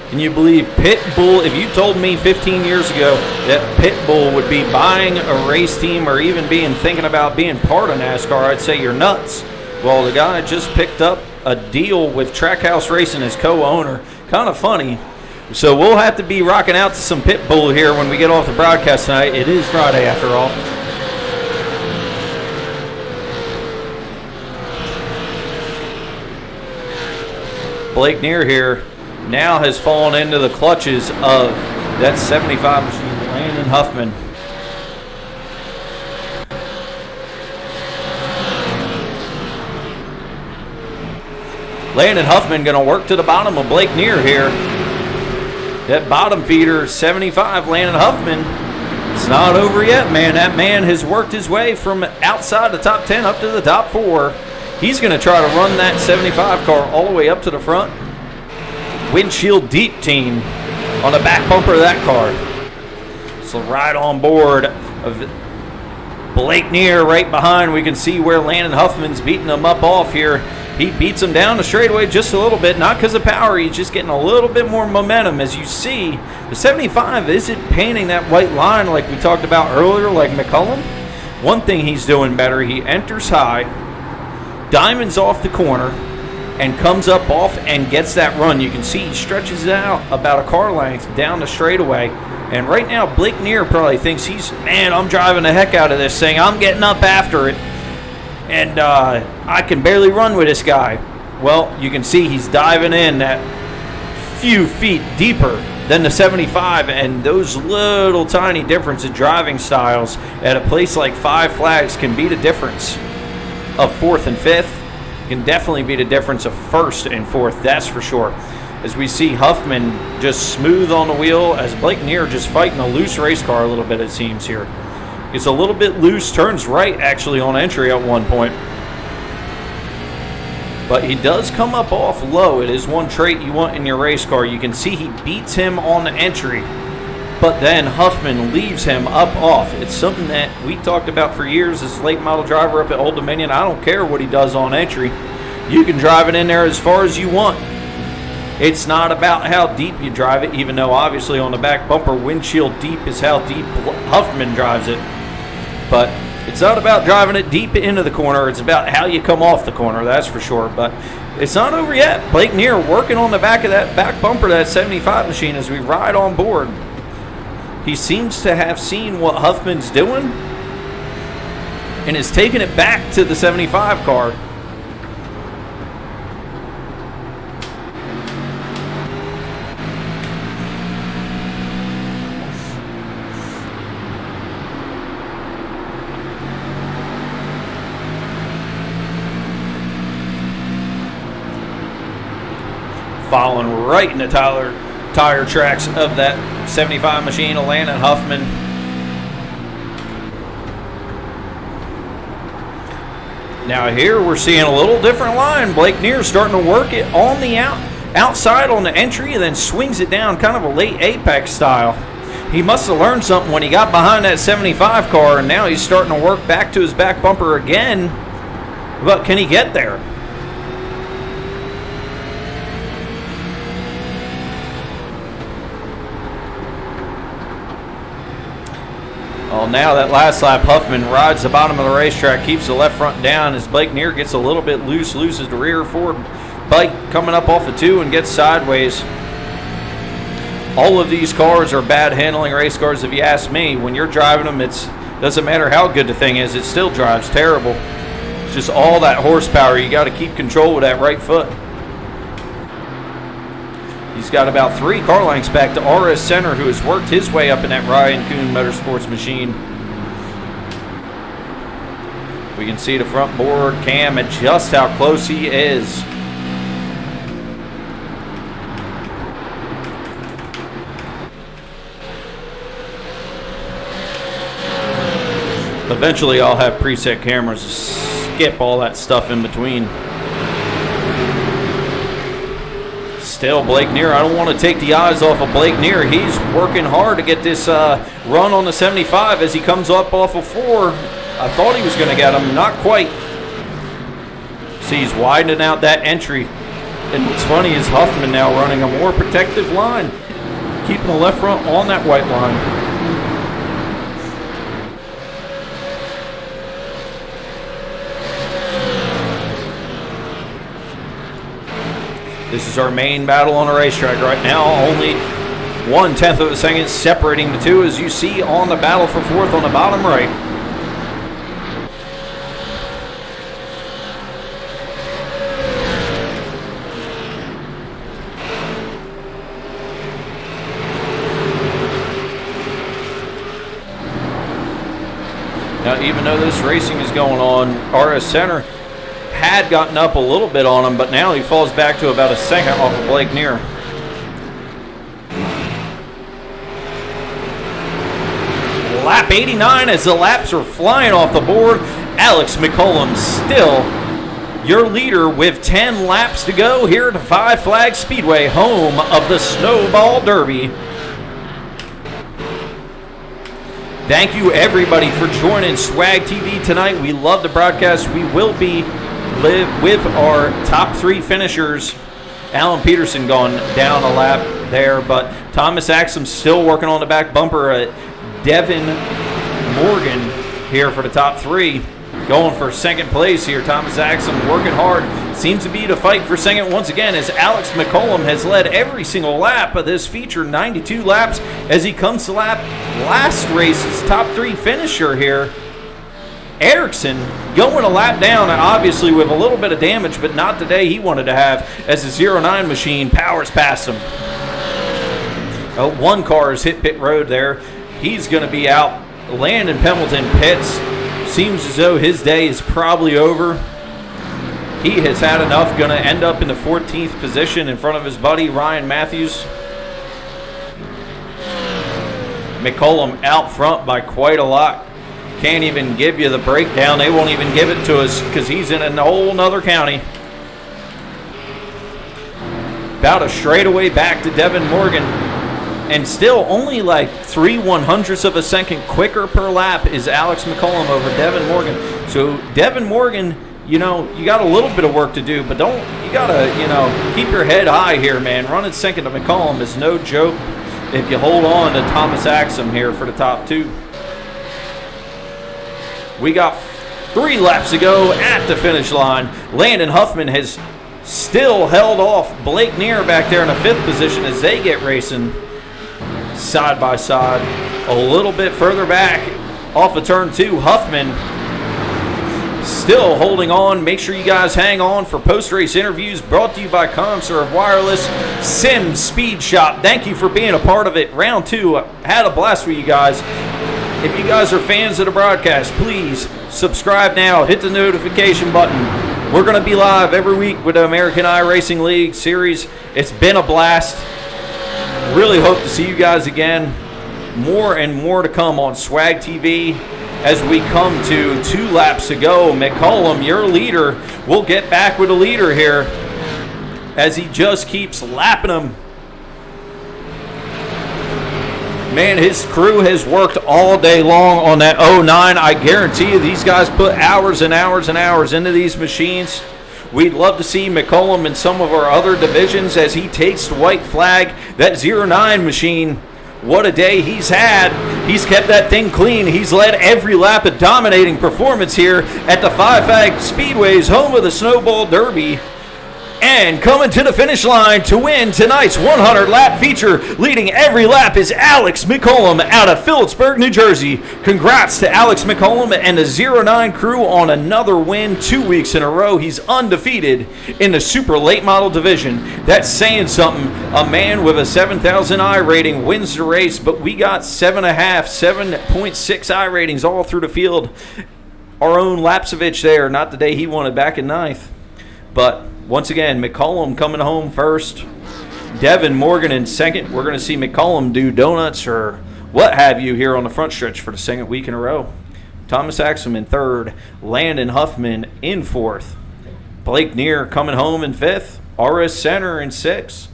Can you believe Pitbull? If you told me 15 years ago that Pitbull would be buying a race team or even thinking about being part of NASCAR, I'd say you're nuts. Well, the guy just picked up a deal with Trackhouse Racing as co-owner. Kind of funny. So we'll have to be rocking out to some Pitbull here when we get off the broadcast tonight. It is Friday after all. Blake Neer here now has fallen into the clutches of that 75 machine, Landon Huffman. Landon Huffman going to work to the bottom of Blake Neer here. That bottom feeder, 75, Landon Huffman. It's not over yet, man. That man has worked his way from outside the top 10 up to the top 4. He's going to try to run that 75 car all the way up to the front. Windshield deep team on the back bumper of that car. So right on board of Blake Neer right behind. We can see where Landon Huffman's beating him up off here. He beats him down the straightaway just a little bit, not because of power. He's just getting a little bit more momentum. As you see, the 75 isn't painting that white line like we talked about earlier, like McCullum. One thing he's doing better, he enters high, diamonds off the corner, and comes up off and gets that run. You can see he stretches it out about a car length down the straightaway. And right now, Blake Neer probably thinks I'm driving the heck out of this thing. I'm getting up after it. And I can barely run with this guy. Well, you can see he's diving in that few feet deeper than the 75. And those little tiny difference in driving styles at a place like Five Flags can be the difference of 4th and 5th. Can definitely be the difference of 1st and 4th, that's for sure. As we see Huffman just smooth on the wheel, as Blake Neer just fighting a loose race car a little bit, it seems here. Gets a little bit loose, turns right actually on entry at one point. But he does come up off low. It is one trait you want in your race car. You can see he beats him on the entry, but then Huffman leaves him up off. It's something that we talked about for years as late model driver up at Old Dominion. I don't care what he does on entry. You can drive it in there as far as you want. It's not about how deep you drive it, even though obviously on the back bumper, windshield deep is how deep Huffman drives it. But it's not about driving it deep into the corner. It's about how you come off the corner, that's for sure. But it's not over yet. Blake Neer working on the back of that back bumper of that 75 machine as we ride on board. He seems to have seen what Huffman's doing and is taking it back to the 75 car. Following right in the tire tracks of that 75 machine of Landon Huffman. Now here we're seeing a little different line. Blake Neer starting to work it on the outside on the entry and then swings it down kind of a late apex style. He must have learned something when he got behind that 75 car, and now he's starting to work back to his back bumper again. But can he get there? Well, now that last lap, Huffman rides the bottom of the racetrack, keeps the left front down as Blake Neer gets a little bit loose, loses the rear forward bike coming up off the 2 and gets sideways. All of these cars are bad handling race cars if you ask me. When you're driving them, it doesn't matter how good the thing is, it still drives terrible. It's just all that horsepower. You got to keep control with that right foot. He's got about 3 car lengths back to RS Center, who has worked his way up in that Ryan Kuhn Motorsports machine. We can see the front board cam and just how close he is. Eventually I'll have preset cameras to skip all that stuff in between. Still, Blake Neer, I don't want to take the eyes off of Blake Neer. He's working hard to get this run on the 75 as he comes up off of 4. I thought he was going to get him, not quite. See, he's widening out that entry. And what's funny is Huffman now running a more protective line, keeping the left front on that white line. This is our main battle on the racetrack right now. Only 1/10 of a second separating the two, as you see on the battle for 4th on the bottom right. Now, even though this racing is going on, RS Center had gotten up a little bit on him, but now he falls back to about a second off of Blake Neer. Lap 89 as the laps are flying off the board. Alex McCollum still your leader with 10 laps to go here at Five Flags Speedway, home of the Snowball Derby. Thank you everybody for joining Swag TV tonight. We love the broadcast. We will be with our top 3 finishers. Alan Peterson gone down a lap there, but Thomas Axum still working on the back bumper. Devin Morgan here for the top 3. Going for 2nd place here. Thomas Axum working hard. Seems to be to fight for 2nd once again, as Alex McCollum has led every single lap of this feature, 92 laps, as he comes to last race's top 3 finisher here. Erickson going a lap down, obviously with a little bit of damage, but not the day he wanted to have, as the 09 machine powers past him. One car has hit pit road there. He's going to be out. Landon Pendleton pits. Seems as though his day is probably over. He has had enough. Going to end up in the 14th position in front of his buddy Ryan Matthews. McCollum out front by quite a lot. Can't even give you the breakdown. They won't even give it to us because he's in a whole nother county. About a straightaway back to Devin Morgan. And still only like 3/100ths of a second quicker per lap is Alex McCollum over Devin Morgan. So Devin Morgan, you got a little bit of work to do, but you got to, keep your head high here, man. Running 2nd to McCollum is no joke if you hold on to Thomas Axum here for the top 2. We got 3 laps to go at the finish line. Landon Huffman has still held off Blake Neer back there in the 5th position as they get racing side by side. A little bit further back off of turn 2, Huffman still holding on. Make sure you guys hang on for post-race interviews brought to you by ComServe Wireless Sim Speed Shop. Thank you for being a part of it. Round 2, had a blast for you guys. If you guys are fans of the broadcast, please subscribe now. Hit the notification button. We're going to be live every week with the American iRacing League Series. It's been a blast. Really hope to see you guys again. More and more to come on Swag TV as we come to 2 laps to go. McCollum, your leader, will get back with a leader here as he just keeps lapping him. Man, his crew has worked all day long on that 09. I guarantee you these guys put hours and hours and hours into these machines. We'd love to see McCollum in some of our other divisions as he takes the white flag. That 09 machine What a day he's had. He's kept that thing clean. He's led every lap, a dominating performance here at the Five Flags Speedway's home of the Snowball Derby. And coming to the finish line to win tonight's 100-lap feature, leading every lap, is Alex McCollum out of Phillipsburg, New Jersey. Congrats to Alex McCollum and the 09 crew on another win 2 weeks in a row. He's undefeated in the super late model division. That's saying something. A man with a 7,000 I rating wins the race, but we got 7.6 I ratings all through the field. Our own Lapsevich there, not the day he won it back in ninth, but once again, McCollum coming home first. Devin Morgan in second. We're going to see McCollum do donuts or what have you here on the front stretch for the second week in a row. Thomas Axum in third. Landon Huffman in fourth. Blake Neer coming home in fifth. RS Center in sixth.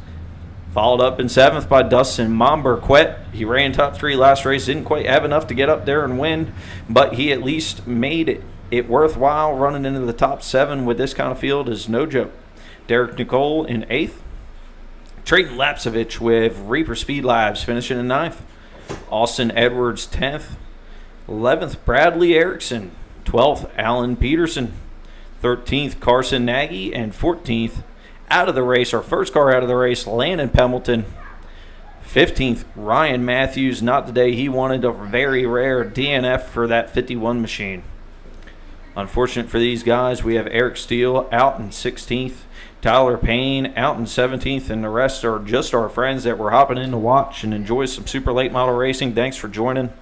Followed up in seventh by Dustin Momberquet. He ran top three last race. Didn't quite have enough to get up there and win, but he at least made it worthwhile. Running into the top seven with this kind of field is no joke. Derek Nicole in 8th. Trayton Lapsevich with Reaper Speed Labs finishing in 9th. Austin Edwards 10th. 11th, Bradley Erickson. 12th, Alan Peterson. 13th, Carson Nagy. And 14th, out of the race, our first car out of the race, Landon Pemberton. 15th, Ryan Matthews. Not the day he wanted, a very rare DNF for that 51 machine. Unfortunate for these guys, we have Eric Steele out in 16th. Tyler Payne out in 17th, and the rest are just our friends that were hopping in to watch and enjoy some super late model racing. Thanks for joining.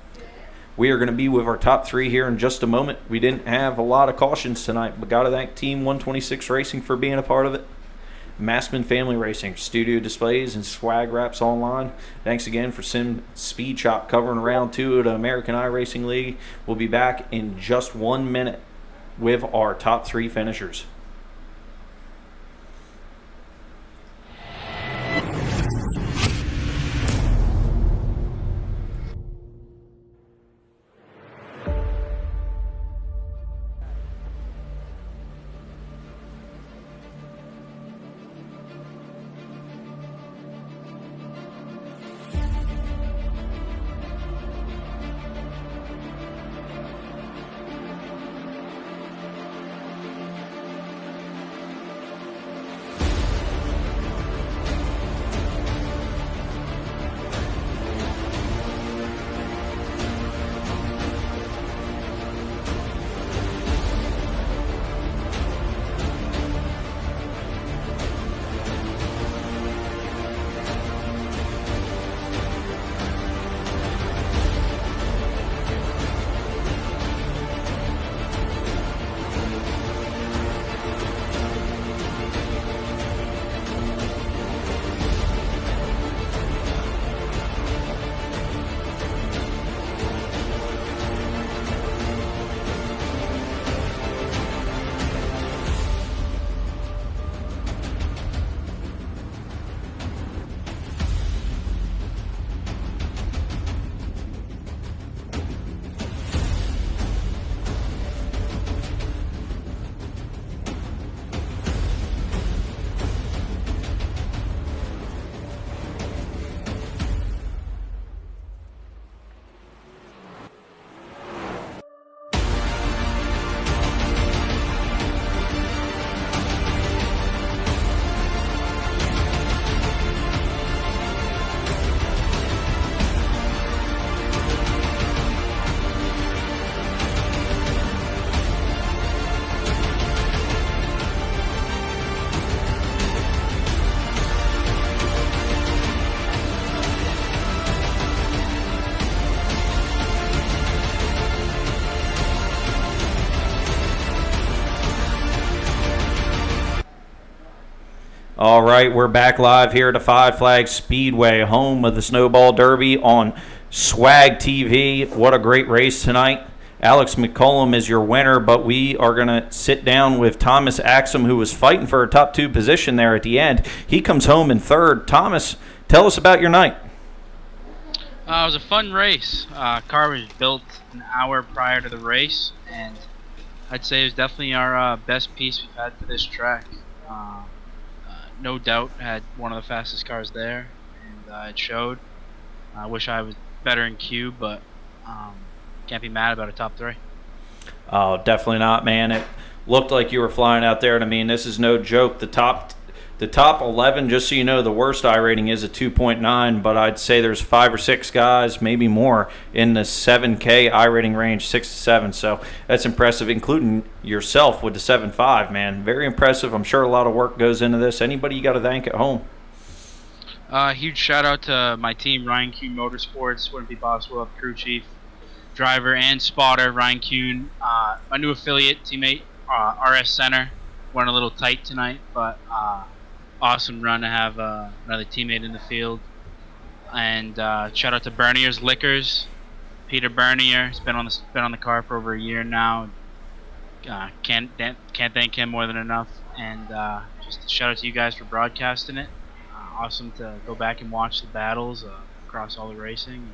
We are going to be with our top three here in just a moment. We didn't have a lot of cautions tonight, but got to thank Team 126 Racing for being a part of it. Massman Family Racing, Studio Displays, and Swag Wraps Online. Thanks again for Sim Speed Shop covering round 2 of the American iRacing League. We'll be back in just 1 minute with our top three finishers. All right, we're back live here at the Five Flags Speedway, home of the Snowball Derby on Swag TV. What a great race tonight. Alex McCollum is your winner, but we are going to sit down with Thomas Axum, who was fighting for a top 2 position there at the end. He comes home in third. Thomas, tell us about your night. It was a fun race. Car was built an hour prior to the race, and I'd say it was definitely our best piece we've had for this track. No doubt had one of the fastest cars there, and it showed. I wish I was better in Q, but can't be mad about a top 3. Oh, definitely not, man. It looked like you were flying out there, and I mean, this is no joke. The top 11, just so you know, the worst I rating is a 2.9, but I'd say there's 5 or 6 guys, maybe more, in the 7K I rating range, 6 to 7. So that's impressive, including yourself with the 7.5, man. Very impressive. I'm sure a lot of work goes into this. Anybody you got to thank at home? Huge shout out to my team, Ryan Kuhn Motorsports. Wouldn't be possible without crew chief, driver, and spotter, Ryan Kuhn. My new affiliate teammate, RS Center. Went a little tight tonight, but awesome run to have another teammate in the field. And shout out to Bernier's Liquors, Peter Bernier. He's been on the car for over a year now. Can't thank him more than enough. And just shout out to you guys for broadcasting it. Awesome to go back and watch the battles across all the racing.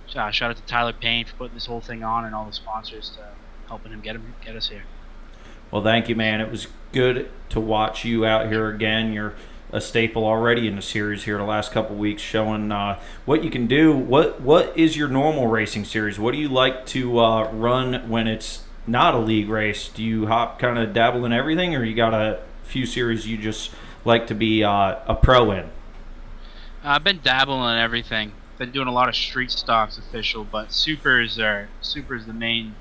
Shout out to Tyler Payne for putting this whole thing on, and all the sponsors to helping him get us here. Well, thank you, man. It was good to watch you out here again. You're a staple already in the series here the last couple weeks, showing what you can do. What is your normal racing series? What do you like to run when it's not a league race? Do you kind of dabble in everything, or you got a few series you just like to be a pro in? I've been dabbling in everything. Been doing a lot of street stocks official, but supers the main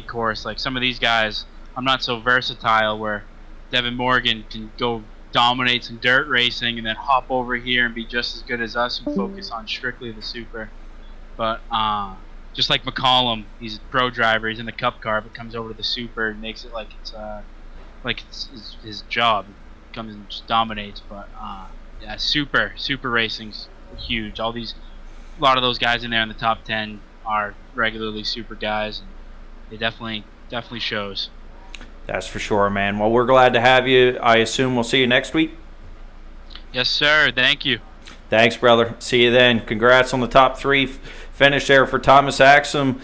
course. Like some of these guys, I'm not so versatile, where Devin Morgan can go dominate some dirt racing and then hop over here and be just as good as us and focus on strictly the super. But just like McCollum, he's a pro driver, he's in the cup car, but comes over to the super and makes it like it's his job. Comes and just dominates. But yeah, super racing's huge. A lot of those guys in there in the top 10 are regularly super guys, and it definitely shows. That's for sure, man. Well, we're glad to have you. I assume we'll see you next week? Yes, sir. Thank you. Thanks, brother. See you then. Congrats on the top 3 finish there for Thomas Axum.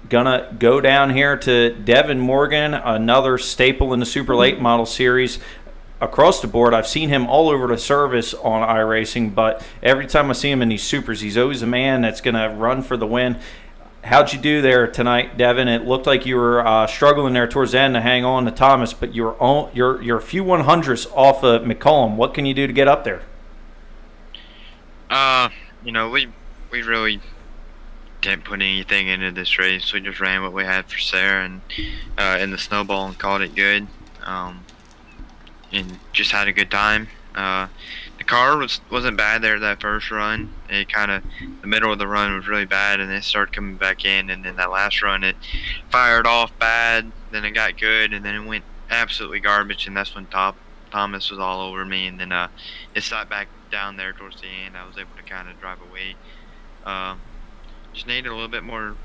Gonna go down here to Devin Morgan, another staple in the Super Late Model Series. Across the board, I've seen him all over the service on iRacing, but every time I see him in these supers, he's always a man that's going to run for the win. How'd you do there tonight, Devin? It looked like you were struggling there towards the end to hang on to Thomas, but you're a few 100ths off of McCollum. What can you do to get up there? We really didn't put anything into this race. We just ran what we had for Sarah and in the snowball and called it good. And just had a good time. The car wasn't bad there that first run. It kind of, the middle of the run was really bad, and it started coming back in, and then that last run it fired off bad, then it got good, and then it went absolutely garbage, and that's when Thomas was all over me, and then it sat back down there towards the end. I was able to kind of drive away. Just needed a little bit more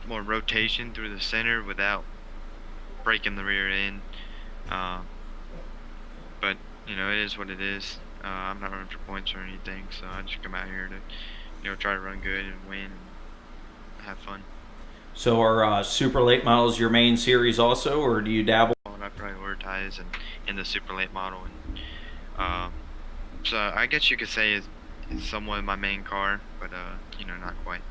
rotation through the center without breaking the rear end. But it is what it is. I'm not running for points or anything, so I just come out here to try to run good and win and have fun. So are Super Late Models your main series also, or do you dabble? I prioritize in the Super Late Model, and so I guess you could say it's somewhat my main car, but not quite.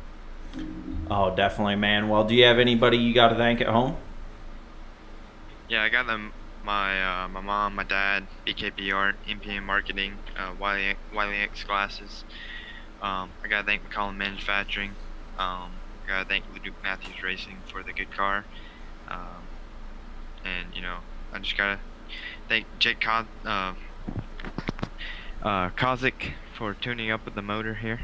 Oh, definitely, man. Well, do you have anybody you got to thank at home? Yeah, I got them. My mom, my dad, BKP Art, MPM Marketing, Wiley X Glasses. I gotta thank McCollum Manufacturing. I gotta thank Leduc Matthews Racing for the good car. And I just gotta thank Jake Kozik for tuning up with the motor here.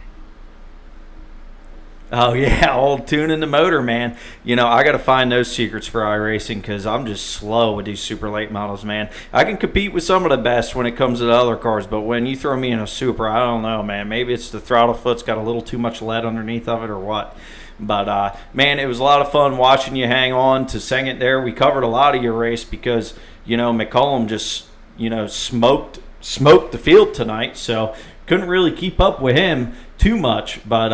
Oh, yeah, old tuning the motor, man. I got to find those secrets for iRacing because I'm just slow with these super late models, man. I can compete with some of the best when it comes to the other cars, but when you throw me in a super, I don't know, man. Maybe it's the throttle foot's got a little too much lead underneath of it or what. But, man, it was a lot of fun watching you hang on to sing it there. We covered a lot of your race because, McCollum just, smoked the field tonight, so couldn't really keep up with him too much, but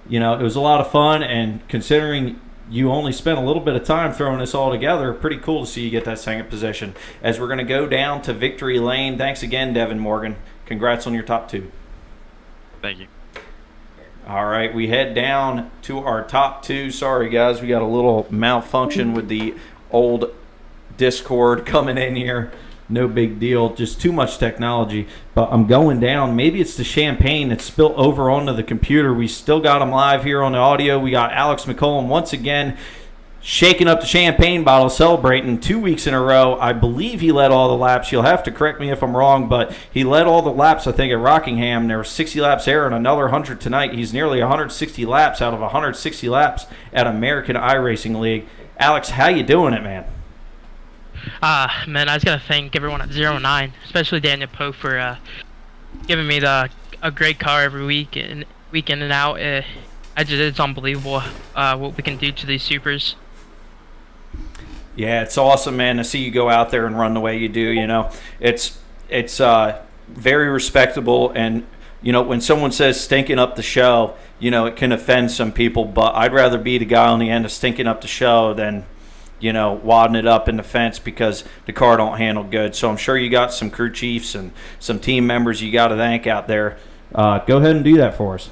it was a lot of fun, and considering you only spent a little bit of time throwing this all together, pretty cool to see you get that second position. As we're going to go down to victory lane, thanks again, Devin Morgan. Congrats on your top 2. Thank you. All right, we head down to our top two. Sorry, guys, we got a little malfunction with the old Discord coming in here. No big deal, just too much technology. But I'm going down. Maybe it's the champagne that's spilled over onto the computer. We still got them live here on the audio. We got Alex McCollum once again shaking up the champagne bottle, celebrating 2 weeks in a row. I believe he led all the laps. You'll have to correct me if I'm wrong, but he led all the laps, I think, at Rockingham. There were 60 laps there and another 100 tonight. He's nearly 160 laps out of 160 laps at American iRacing League. Alex, how you doing it, man? Man, I just gotta thank everyone at 09, especially Daniel Poe for giving me a great car every week and week in and out. It's unbelievable what we can do to these supers. Yeah, it's awesome, man, to see you go out there and run the way you do. You know, it's very respectable, and you know, when someone says stinking up the show, you know, it can offend some people. But I'd rather be the guy on the end of stinking up the show than, you know, wadding it up in the fence because the car don't handle good. So I'm sure you got some crew chiefs and some team members you got to thank out there. Go ahead and do that for us.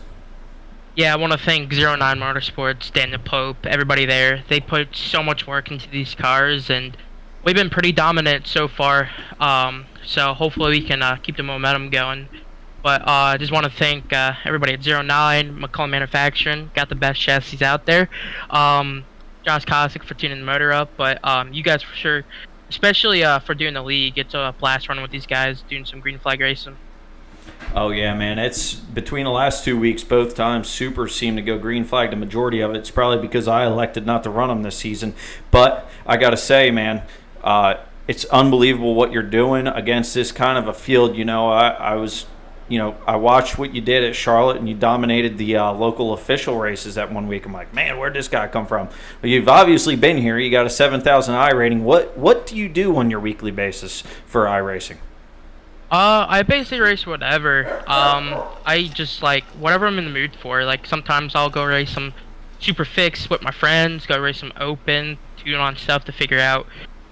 Yeah, I want to thank 09 Motorsports, Daniel Pope, everybody there. They put so much work into these cars, and we've been pretty dominant so far. So hopefully we can keep the momentum going. But I just want to thank everybody at 09, McCollum Manufacturing, got the best chassis out there. Josh Kosick for tuning the motor up, but you guys for sure, especially for doing the league. It's a blast running with these guys, doing some green flag racing. Oh, yeah, man. It's between the last 2 weeks, both times Super seemed to go green flag the majority of it. It's probably because I elected not to run them this season. But I got to say, man, it's unbelievable what you're doing against this kind of a field. You know, I watched what you did at Charlotte, and you dominated the local official races that 1 week. I'm like, man, where'd this guy come from? Well, you've obviously been here. You got a 7,000 I rating. What do you do on your weekly basis for iRacing? I basically race whatever. I just like whatever I'm in the mood for. Like sometimes I'll go race some super fix with my friends, go race some open, tune on stuff to figure out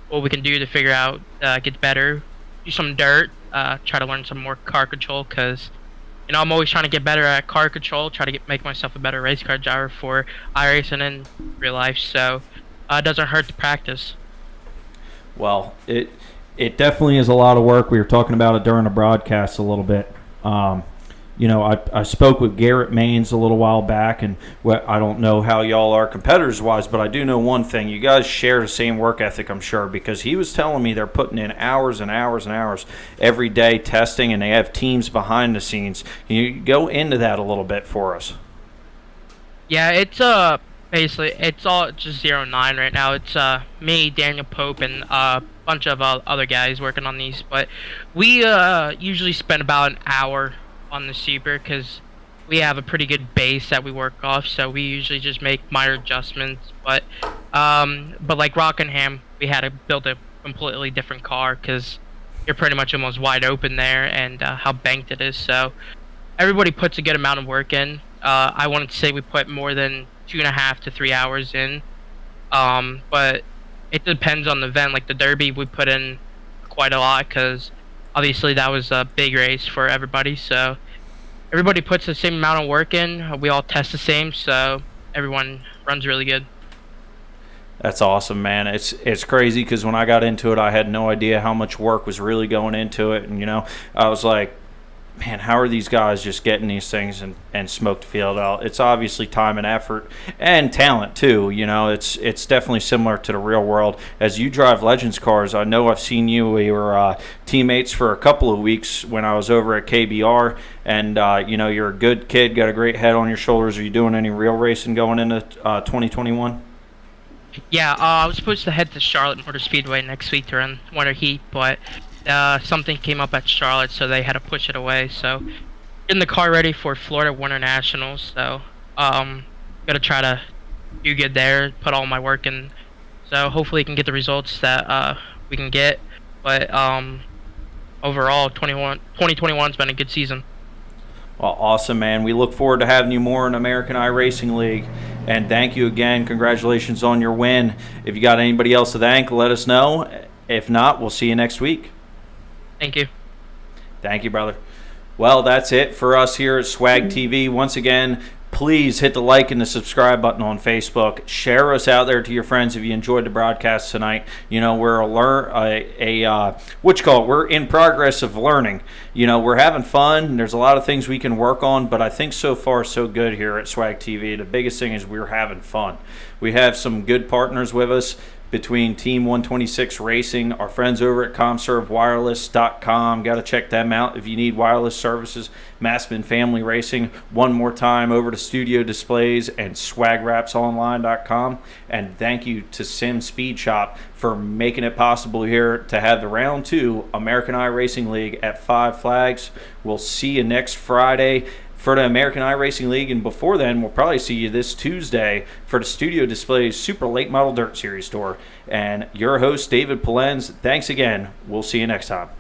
what we can do to figure out get better. Do some dirt, try to learn some more car control, because you know I'm always trying to get better at car control, try to make myself a better race car driver for iRacing in real life. So it doesn't hurt to practice. Well, it definitely is a lot of work. We were talking about it during the broadcast a little bit. You know, I spoke with Garrett Maines a little while back, and I don't know how y'all are competitors-wise, but I do know one thing. You guys share the same work ethic, I'm sure, because he was telling me they're putting in hours and hours and hours every day testing, and they have teams behind the scenes. Can you go into that a little bit for us? Yeah, it's basically it's all just 09 right now. It's me, Daniel Pope, and bunch of other guys working on these, but we usually spend about an hour on the super because we have a pretty good base that we work off, so we usually just make minor adjustments. But like Rockingham, we had to build a completely different car because you're pretty much almost wide open there, and how banked it is. So everybody puts a good amount of work in. I wanted to say we put more than 2.5 to 3 hours in, but it depends on the event. Like the Derby, we put in quite a lot because obviously that was a big race for everybody. So everybody puts the same amount of work in. We all test the same, so everyone runs really good. That's awesome, man. It's crazy because when I got into it, I had no idea how much work was really going into it. And, you know, I was like, man, how are these guys just getting these things and smoke the field out? It's obviously time and effort and talent too. You know, it's definitely similar to the real world. As you drive Legends cars, I know I've seen you. We were teammates for a couple of weeks when I was over at KBR, and you know, you're a good kid, got a great head on your shoulders. Are you doing any real racing going into 2021? Yeah, I was supposed to head to Charlotte Motor Speedway next week to run Winter Heat, but something came up at Charlotte, so they had to push it away. So getting the car ready for Florida Winter Nationals. So gonna try to do good there, put all my work in. So hopefully we can get the results that we can get. But overall, 2021's been a good season. Well, awesome, man. We look forward to having you more in American iRacing League. And thank you again. Congratulations on your win. If you got anybody else to thank, let us know. If not, we'll see you next week. Thank you. Thank you, brother. Well, that's it for us here at Swag TV. Once again, please hit the like and the subscribe button on Facebook. Share us out there to your friends if you enjoyed the broadcast tonight. You know, we're we're in progress of learning. You know, we're having fun. There's a lot of things we can work on, but I think so far so good here at Swag TV. The biggest thing is we're having fun. We have some good partners with us between Team 126 Racing, our friends over at ComServeWireless.com. Got to check them out if you need wireless services. Massman Family Racing. One more time over to Studio Displays and SwagRapsOnline.com. And thank you to Sim Speed Shop for making it possible here to have the Round 2 American iRacing League at Five Flags. We'll see you next Friday for the American iRacing League, and before then, we'll probably see you this Tuesday for the Studio Displays Super Late Model Dirt Series Tour. And your host, David Polens, thanks again. We'll see you next time.